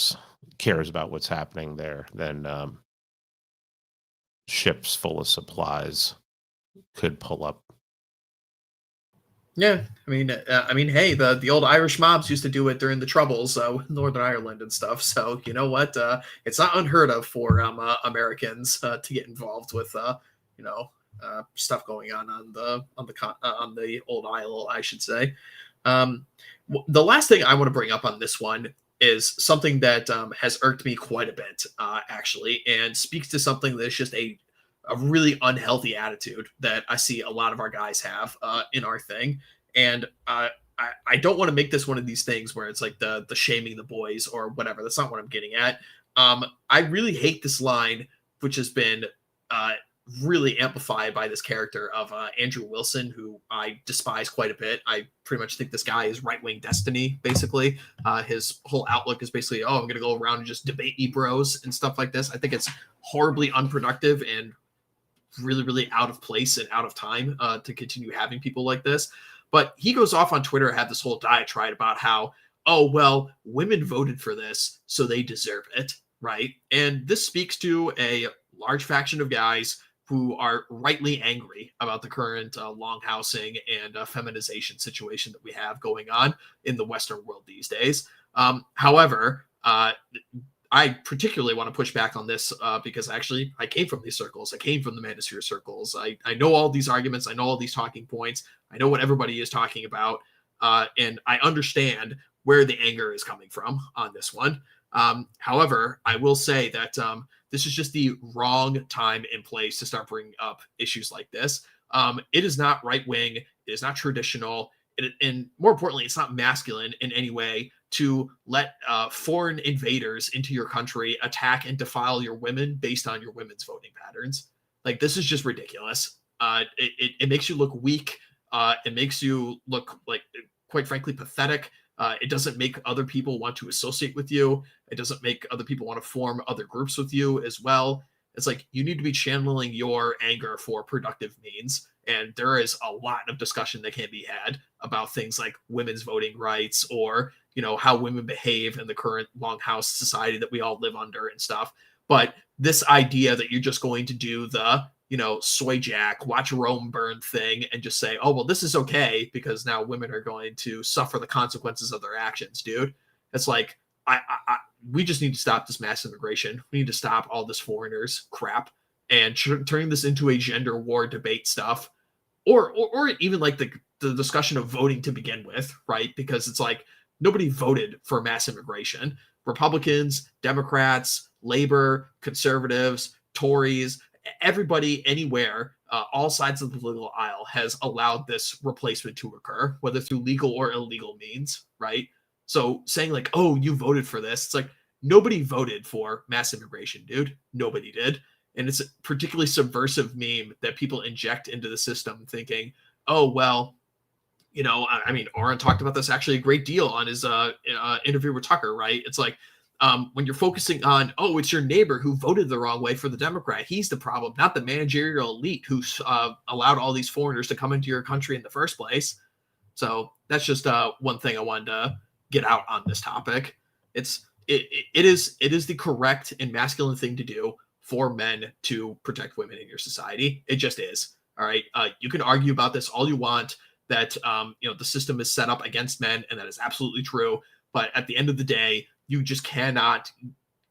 B: cares about what's happening there, then ships full of supplies could pull up.
A: Yeah, I mean, hey, the old Irish mobs used to do it during the Troubles with Northern Ireland and stuff. So you know what? It's not unheard of for Americans to get involved with stuff going on the old Isle, I should say. The last thing I want to bring up on this one is something that has irked me quite a bit, actually, and speaks to something that's just a really unhealthy attitude that I see a lot of our guys have in our thing. And I don't want to make this one of these things where it's like the shaming the boys or whatever. That's not what I'm getting at. I really hate this line, which has been really amplified by this character of Andrew Wilson, who I despise quite a bit. I pretty much think this guy is right-wing destiny, basically. His whole outlook is basically, I'm going to go around and just debate e-bros and stuff like this. I think it's horribly unproductive and really, really out of place and out of time to continue having people like this. But he goes off on Twitter, had this whole diatribe about how, women voted for this, so they deserve it, right? And this speaks to a large faction of guys who are rightly angry about the current longhousing and feminization situation that we have going on in the Western world these days. However, I particularly want to push back on this because actually I came from these circles. I came from the manosphere circles. I know all these arguments. I know all these talking points. I know what everybody is talking about. And I understand where the anger is coming from on this one. However, I will say that this is just the wrong time and place to start bringing up issues like this. It is not right-wing. It is not traditional. And more importantly, it's not masculine in any way to let foreign invaders into your country attack and defile your women based on your women's voting patterns. Like, this is just ridiculous. It makes you look weak. It makes you look like, quite frankly, pathetic. It doesn't make other people want to associate with you. It doesn't make other people want to form other groups with you as well. It's like, you need to be channeling your anger for productive means. And there is a lot of discussion that can be had about things like women's voting rights or, how women behave in the current longhouse society that we all live under and stuff. But this idea that you're just going to do the, soy jack, watch Rome burn thing and just say, this is okay because now women are going to suffer the consequences of their actions, dude. It's like, we just need to stop this mass immigration. We need to stop all this foreigners crap and turning this into a gender war debate stuff, or even like the discussion of voting to begin with, right? Because it's like, nobody voted for mass immigration. Republicans, Democrats, Labor, conservatives, Tories, everybody anywhere, all sides of the political aisle has allowed this replacement to occur, whether through legal or illegal means, right? So saying like, you voted for this, it's like, nobody voted for mass immigration, dude. Nobody did. And it's a particularly subversive meme that people inject into the system thinking, Oren talked about this actually a great deal on his interview with Tucker, right? It's like, when you're focusing on, it's your neighbor who voted the wrong way for the Democrat. He's the problem, not the managerial elite who allowed all these foreigners to come into your country in the first place. So that's just one thing I wanted to get out on this topic. It is the correct and masculine thing to do for men to protect women in your society. It just is. All right. You can argue about this all you want, that the system is set up against men, and that is absolutely true. But at the end of the day, you just cannot.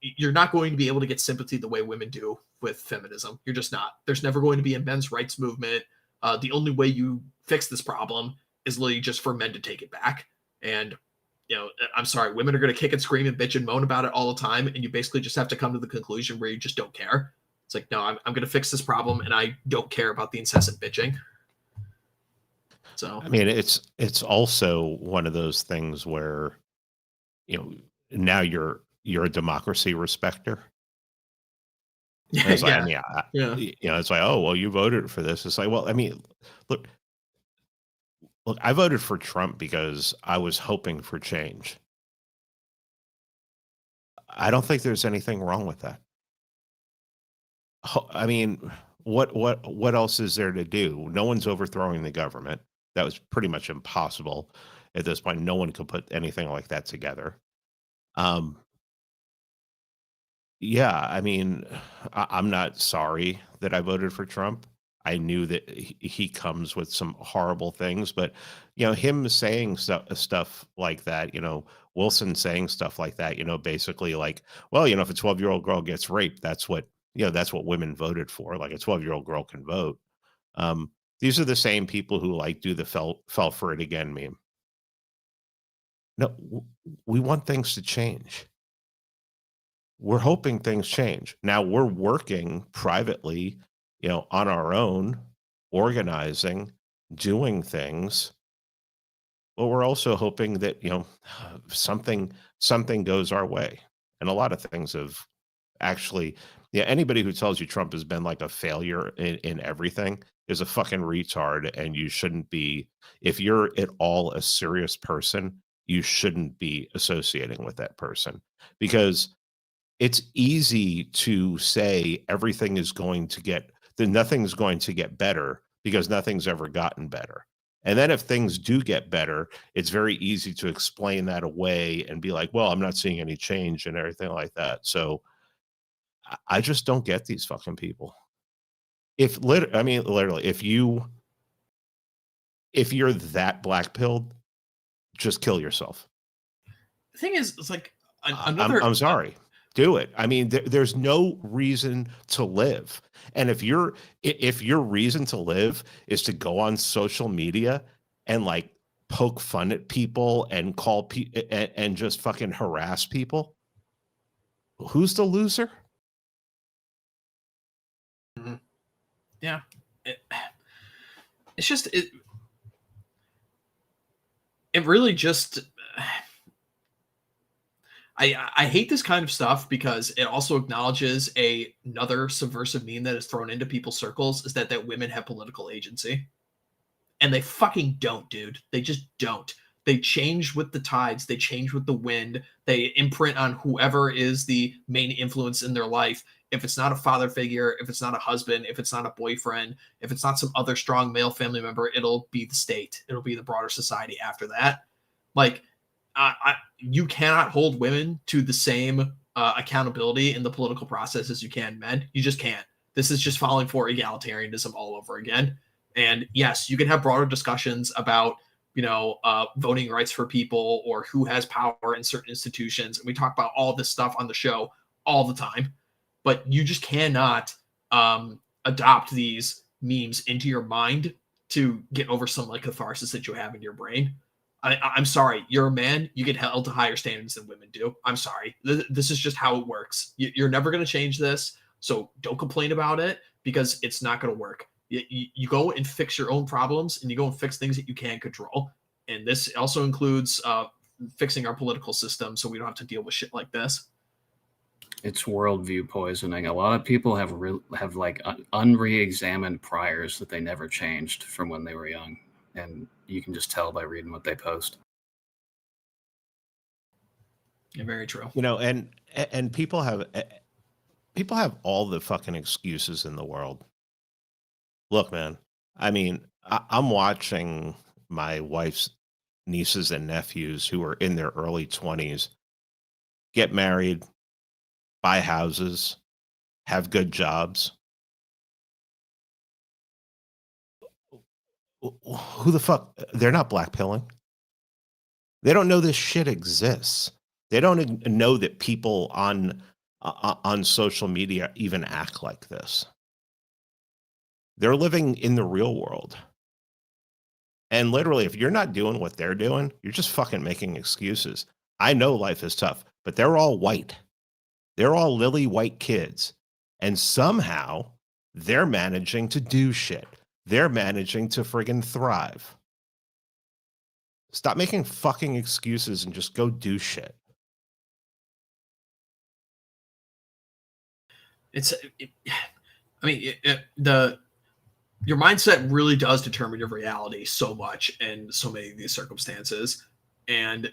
A: You're not going to be able to get sympathy the way women do with feminism. You're just not. There's never going to be a men's rights movement. The only way you fix this problem is literally just for men to take it back. And, I'm sorry, women are going to kick and scream and bitch and moan about it all the time. And you basically just have to come to the conclusion where you just don't care. It's like, no, I'm going to fix this problem, and I don't care about the incessant bitching. So,
B: I mean, it's also one of those things where, now you're a democracy respecter. It's like, it's like, oh, well, you voted for this. It's like, well, I mean, look, I voted for Trump because I was hoping for change. I don't think there's anything wrong with that. I mean, what else is there to do? No one's overthrowing the government. That was pretty much impossible at this point. No one could put anything like that together. Yeah, I mean, I'm not sorry that I voted for Trump. I knew that he comes with some horrible things, but him saying stuff like that, Wilson saying stuff like that, basically like, well, if a 12-year-old girl gets raped, that's what women voted for. Like a 12-year-old girl can vote. These are the same people who like do the fell for it again meme. No, we want things to change. We're hoping things change. Now we're working privately, on our own, organizing, doing things. But we're also hoping that, something goes our way. And a lot of things have actually, anybody who tells you Trump has been like a failure in everything is a fucking retard. And you shouldn't be, if you're at all a serious person, you shouldn't be associating with that person, because it's easy to say everything is going to get, that nothing's going to get better because nothing's ever gotten better. And then if things do get better, it's very easy to explain that away and be like, well, I'm not seeing any change and everything like that. So I just don't get these fucking people. Literally, if you're that black-pilled, just kill yourself.
A: The thing is, it's like
B: I'm sorry. Do it. I mean, there's no reason to live. And if your reason to live is to go on social media and like poke fun at people and call people and just fucking harass people, who's the loser?
A: Mm-hmm. Yeah. It's just, it really just, I hate this kind of stuff because it also acknowledges another subversive meme that is thrown into people's circles, is that women have political agency. And they fucking don't, dude. They just don't. They change with the tides. They change with the wind. They imprint on whoever is the main influence in their life. If it's not a father figure, if it's not a husband, if it's not a boyfriend, if it's not some other strong male family member, it'll be the state. It'll be the broader society after that. Like, you cannot hold women to the same accountability in the political process as you can men. You just can't. This is just falling for egalitarianism all over again. And yes, you can have broader discussions about, voting rights for people or who has power in certain institutions. And we talk about all this stuff on the show all the time, but you just cannot adopt these memes into your mind to get over some like catharsis that you have in your brain. I'm sorry, you're a man, you get held to higher standards than women do. I'm sorry. This is just how it works. You're never going to change this, so don't complain about it because it's not going to work. You go and fix your own problems, and you go and fix things that you can control. And this also includes fixing our political system so we don't have to deal with shit like this.
C: It's worldview poisoning. A lot of people have unre-examined priors that they never changed from when they were young. And you can just tell by reading what they post.
A: Yeah, very true.
B: And people have all the fucking excuses in the world. Look, man, I mean, I'm watching my wife's nieces and nephews who are in their early 20s get married, buy houses, have good jobs. Who the fuck? They're not blackpilling. They don't know this shit exists. They don't know that people on on social media even act like this. They're living in the real world. And literally, if you're not doing what they're doing, you're just fucking making excuses. I know life is tough, but they're all white. They're all lily white kids. And somehow they're managing to do shit. They're managing to friggin' thrive. Stop making fucking excuses and just go do shit.
A: Your mindset really does determine your reality so much in so many of these circumstances. And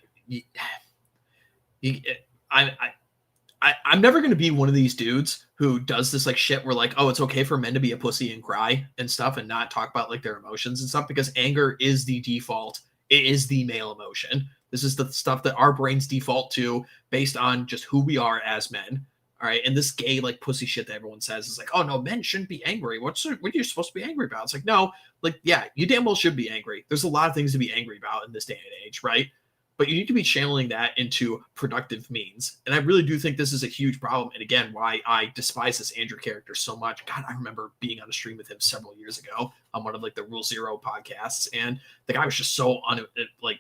A: I'm never going to be one of these dudes who does this like shit where like, oh, it's okay for men to be a pussy and cry and stuff and not talk about like their emotions and stuff, because anger is the default. It is the male emotion. This is the stuff that our brains default to based on just who we are as men. All right. And this gay, like, pussy shit that everyone says is like, oh, no, men shouldn't be angry. What are you supposed to be angry about? It's like, no, like, yeah, you damn well should be angry. There's a lot of things to be angry about in this day and age, right? But you need to be channeling that into productive means. And I really do think this is a huge problem. And again, why I despise this Andrew character so much. God, I remember being on a stream with him several years ago on one of like the Rule Zero podcasts. And the guy was just so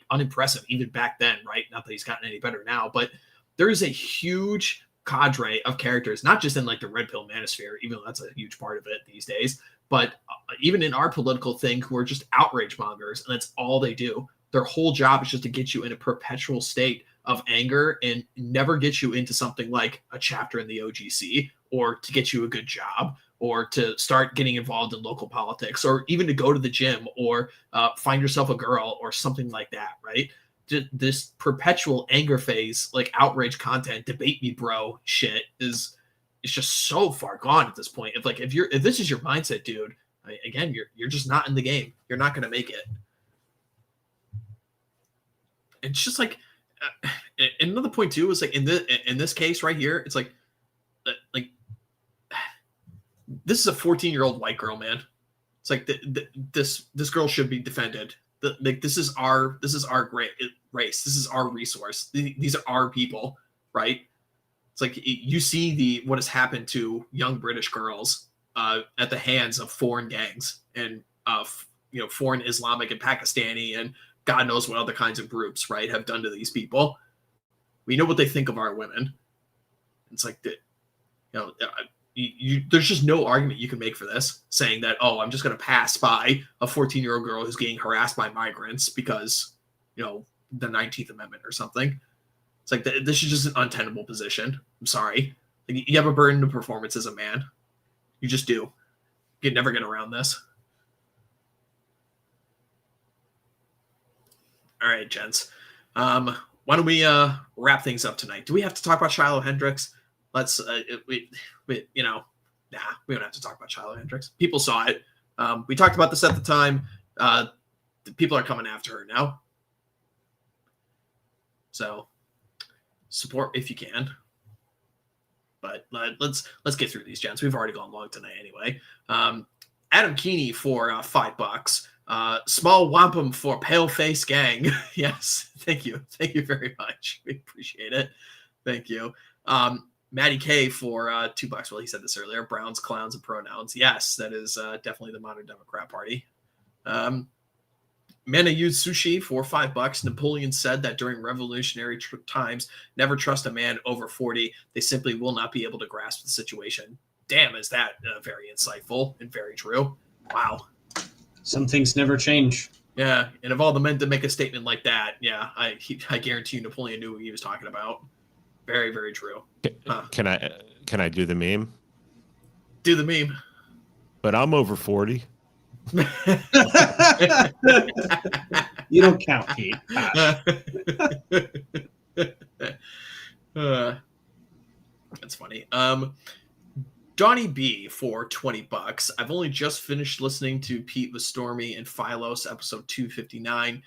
A: unimpressive even back then, right? Not that he's gotten any better now, but there is a huge cadre of characters, not just in like the red pill manosphere, even though that's a huge part of it these days, but even in our political thing, who are just outrage mongers, and that's all they do. Their whole job is just to get you in a perpetual state of anger and never get you into something like a chapter in the OGC, or to get you a good job, or to start getting involved in local politics, or even to go to the gym, or find yourself a girl or something like that, right? This perpetual anger phase, like outrage content, debate me bro shit it's just so far gone at this point. If this is your mindset, dude, again, you're just not in the game. You're not going to make it. It's just like another point too is like in this case right here, it's like this is a 14-year-old white girl, man. It's like this girl should be defended. This is our great race. This is our resource. These are our people, right? It's like you see what has happened to young British girls at the hands of foreign gangs and foreign Islamic and Pakistani and God knows what other kinds of groups, right, have done to these people. We know what they think of our women. It's like there's just no argument you can make for this, saying that, oh, I'm just going to pass by a 14-year-old girl who's getting harassed by migrants because, the 19th Amendment or something. It's like this is just an untenable position. I'm sorry. Like, you have a burden of performance as a man. You just do. You can never get around this. All right, gents. Why don't we wrap things up tonight? Do we have to talk about Shiloh Hendricks? Let's we don't have to talk about Shiloh Hendricks. People saw it. We talked about this at the time. The people are coming after her now. So support if you can. But let's get through these, gents. We've already gone long tonight anyway. Adam Keeney for $5. Small wampum for pale face gang. Yes, thank you very much. We appreciate it. Thank you. Matty K for $2. Well, he said this earlier. Browns, clowns, and pronouns. Yes, that is definitely the modern Democrat Party. Mana used sushi for $5. Napoleon said that during revolutionary times, never trust a man over 40. They simply will not be able to grasp the situation. Damn, is that very insightful and very true. Wow.
D: Some things never change.
A: Yeah, and of all the men to make a statement like that, yeah, I guarantee you Napoleon knew what he was talking about. Very, very true.
B: Can I do the meme?
A: Do the meme.
B: But I'm over 40.
D: You don't count, Pete.
A: That's funny. Donnie B for $20. I've only just finished listening to Pete with Stormy and Philos, episode 259.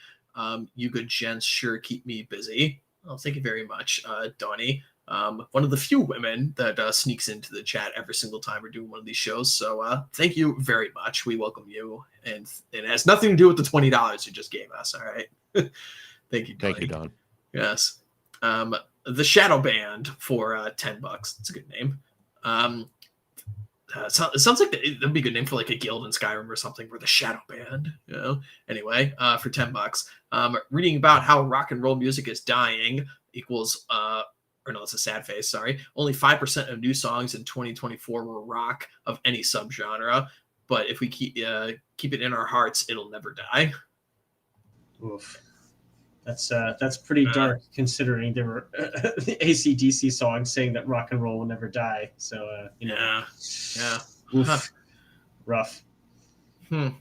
A: You good gents sure keep me busy. Well, thank you very much, Donnie. One of the few women that sneaks into the chat every single time we're doing one of these shows. So thank you very much. We welcome you. And it has nothing to do with the $20 you just gave us. All right. Thank you, Donnie.
B: Thank you, Don.
A: Yes. The Shadow Band for $10. It's a good name. It sounds like that'd be a good name for like a guild in Skyrim or something. We're the Shadow Band, you know. Anyway, for $10, reading about how rock and roll music is dying equals, or no, it's a sad face. Sorry, only 5% of new songs in 2024 were rock of any subgenre. But if we keep it in our hearts, it'll never die.
D: Oof. That's pretty dark, considering there were the AC/DC songs saying that rock and roll will never die. So
A: yeah.
D: Oof. Rough.
A: I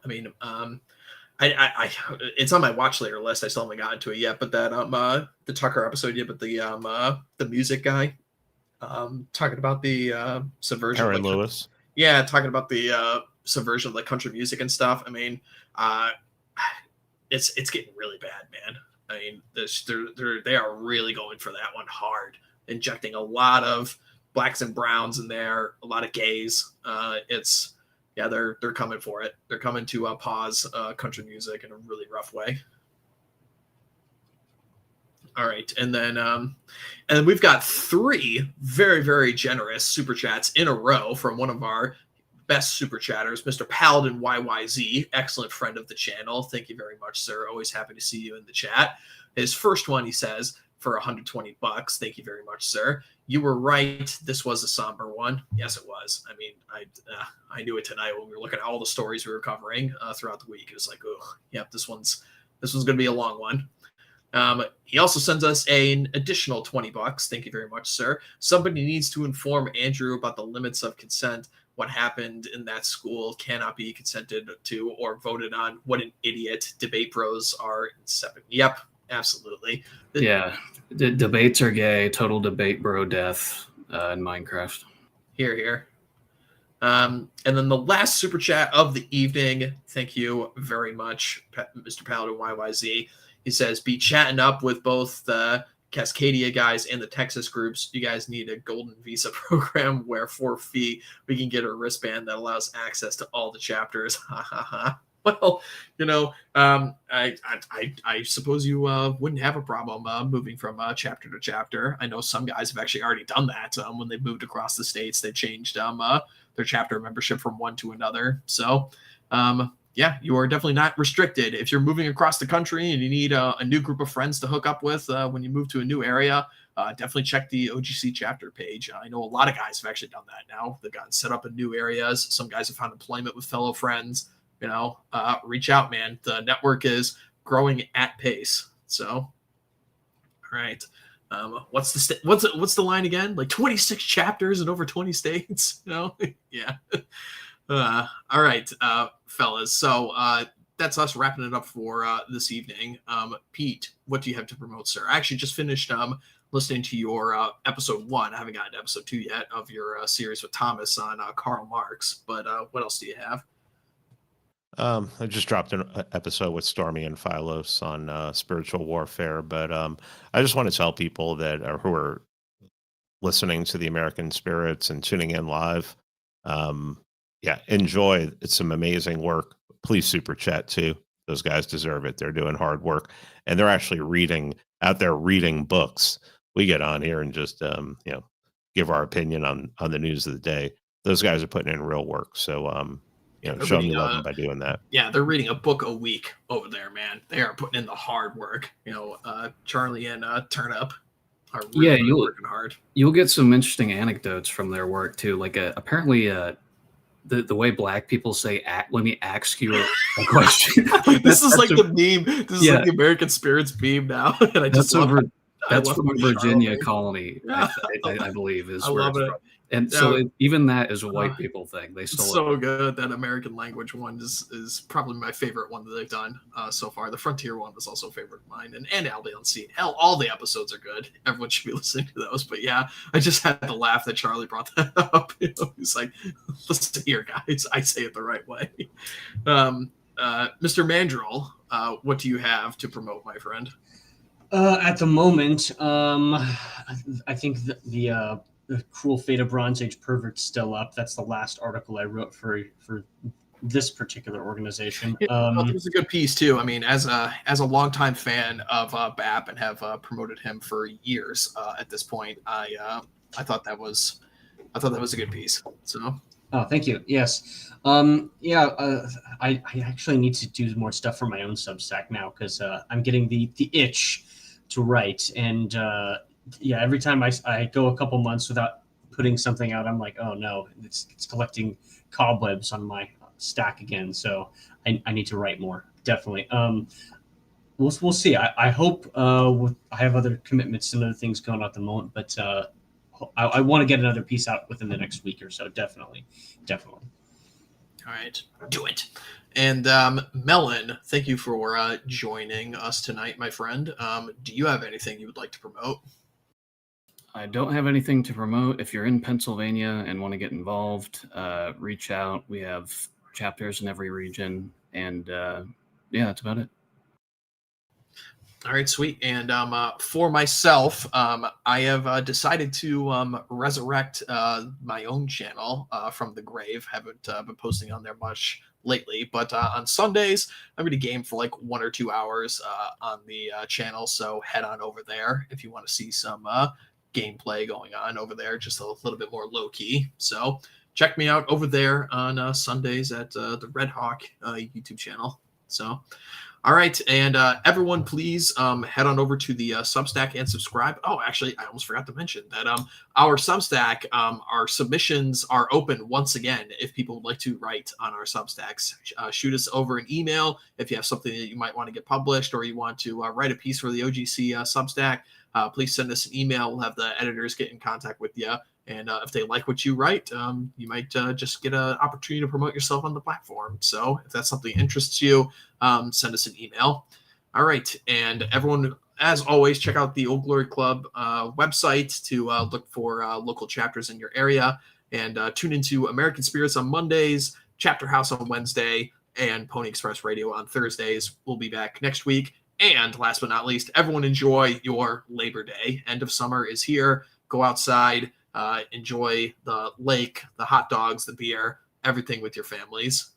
A: mean, I it's on my watch later list. I still haven't gotten to it yet. But that the Tucker episode, but the music guy, talking about the subversion.
B: Aaron
A: of
B: Lewis.
A: Yeah, talking about the subversion of like country music and stuff. I mean, it's getting really bad, man. I mean, they are really going for that one hard, injecting a lot of blacks and browns in there, a lot of gays. They're coming for it. They're coming to pause country music in a really rough way. All right, and then we've got 3 very, very generous super chats in a row from one of our best super chatters, Mr. Paladin YYZ, excellent friend of the channel. Thank you very much, sir. Always happy to see you in the chat. His first one, he says, for $120. Thank you very much, sir. You were right. This was a somber one. Yes, it was. I mean, I knew it tonight when we were looking at all the stories we were covering throughout the week. It was like, oh, yep, this one's going to be a long one. He also sends us an additional $20. Thank you very much, sir. Somebody needs to inform Andrew about the limits of consent. What happened in that school cannot be consented to or voted on. What an idiot. Debate bros are inseparable. Yep, absolutely.
C: Yeah, debates are gay. Total debate bro death in Minecraft.
A: Here. And then the last super chat of the evening. Thank you very much, Mr. Paladin YYZ. He says, be chatting up with both the Cascadia guys and the Texas groups. You guys need a golden visa program where for fee we can get a wristband that allows access to all the chapters. Ha ha ha. Well, I suppose you wouldn't have a problem moving from chapter to chapter. I know some guys have actually already done that. When they moved across the states, they changed their chapter membership from one to another. So, yeah, you are definitely not restricted. If you're moving across the country and you need a new group of friends to hook up with when you move to a new area, definitely check the OGC chapter page. I know a lot of guys have actually done that now. They've gotten set up in new areas. Some guys have found employment with fellow friends. Reach out, man. The network is growing at pace. So, all right. What's the line again? Like 26 chapters in over 20 states. Yeah. All right, fellas. So that's us wrapping it up for this evening. Pete, what do you have to promote, sir? I actually just finished listening to your episode 1. I haven't gotten to episode 2 yet of your series with Thomas on Karl Marx. But what else do you have?
B: I just dropped an episode with Stormy and Philos on spiritual warfare. But I just want to tell people that who are listening to the American Spirits and tuning in live, enjoy. It's some amazing work. Please super chat too. Those guys deserve it. They're doing hard work, and they're actually reading books. We get on here and just give our opinion on the news of the day. Those guys are putting in real work. So show them love by doing that.
A: Yeah, they're reading a book a week over there, man. They are putting in the hard work. Charlie and Turnip are really working hard.
C: You'll get some interesting anecdotes from their work too. Like apparently the way black people say, let me ask you a question.
A: This is like the meme. This is like the American Spirits meme now. And I just
C: that's from a Virginia colony, I believe.
A: I love it.
C: And so even that is a white people thing. They still
A: so good. That American language one is probably my favorite one that they've done so far. The Frontier one was also a favorite of mine, and Albion Scene. All the episodes are good. Everyone should be listening to those. But yeah, I just had to laugh that Charlie brought that up. He's like, listen here, guys. I say it the right way. Mr. Mandrill, what do you have to promote, my friend?
D: At the moment, I think the Cruel Fate of Bronze Age Pervert's still up. That's the last article I wrote for this particular organization.
A: I think it's a good piece too. I mean, as a longtime fan of BAP and have promoted him for years at this point, I thought that was a good piece. So.
D: Oh, thank you. Yes. I actually need to do more stuff for my own Substack now because I'm getting the itch to write. And every time I go a couple months without putting something out, I'm like, oh no, it's collecting cobwebs on my stack again. So I need to write more. Definitely. We'll see. I hope I have other commitments and other things going on at the moment, but I want to get another piece out within the next week or so. Definitely.
A: All right, do it. And Melon, thank you for joining us tonight, my friend. Do you have anything you would like to promote?
C: I don't have anything to promote. If you're in Pennsylvania and want to get involved, reach out. We have chapters in every region, and that's about it.
A: All right, sweet. And for myself, I have decided to resurrect my own channel from the grave. Haven't been posting on there much lately, but on Sundays, I'm going to game for like 1 or 2 hours on the channel. So head on over there if you want to see some gameplay going on over there, just a little bit more low key. So check me out over there on Sundays at the RedHawk YouTube channel. So. All right, and everyone, please head on over to the Substack and subscribe. Oh, actually, I almost forgot to mention that our Substack, our submissions are open once again. If people would like to write on our Substacks, shoot us over an email if you have something that you might want to get published or you want to write a piece for the OGC Substack. Please send us an email. We'll have the editors get in contact with you. And if they like what you write, you might just get an opportunity to promote yourself on the platform. So if that's something that interests you, send us an email. All right. And everyone, as always, check out the Old Glory Club website to look for local chapters in your area. And tune into American Spirits on Mondays, Chapter House on Wednesday, and Pony Express Radio on Thursdays. We'll be back next week. And last but not least, everyone enjoy your Labor Day. End of summer is here. Go outside. Enjoy the lake, the hot dogs, the beer, everything with your families.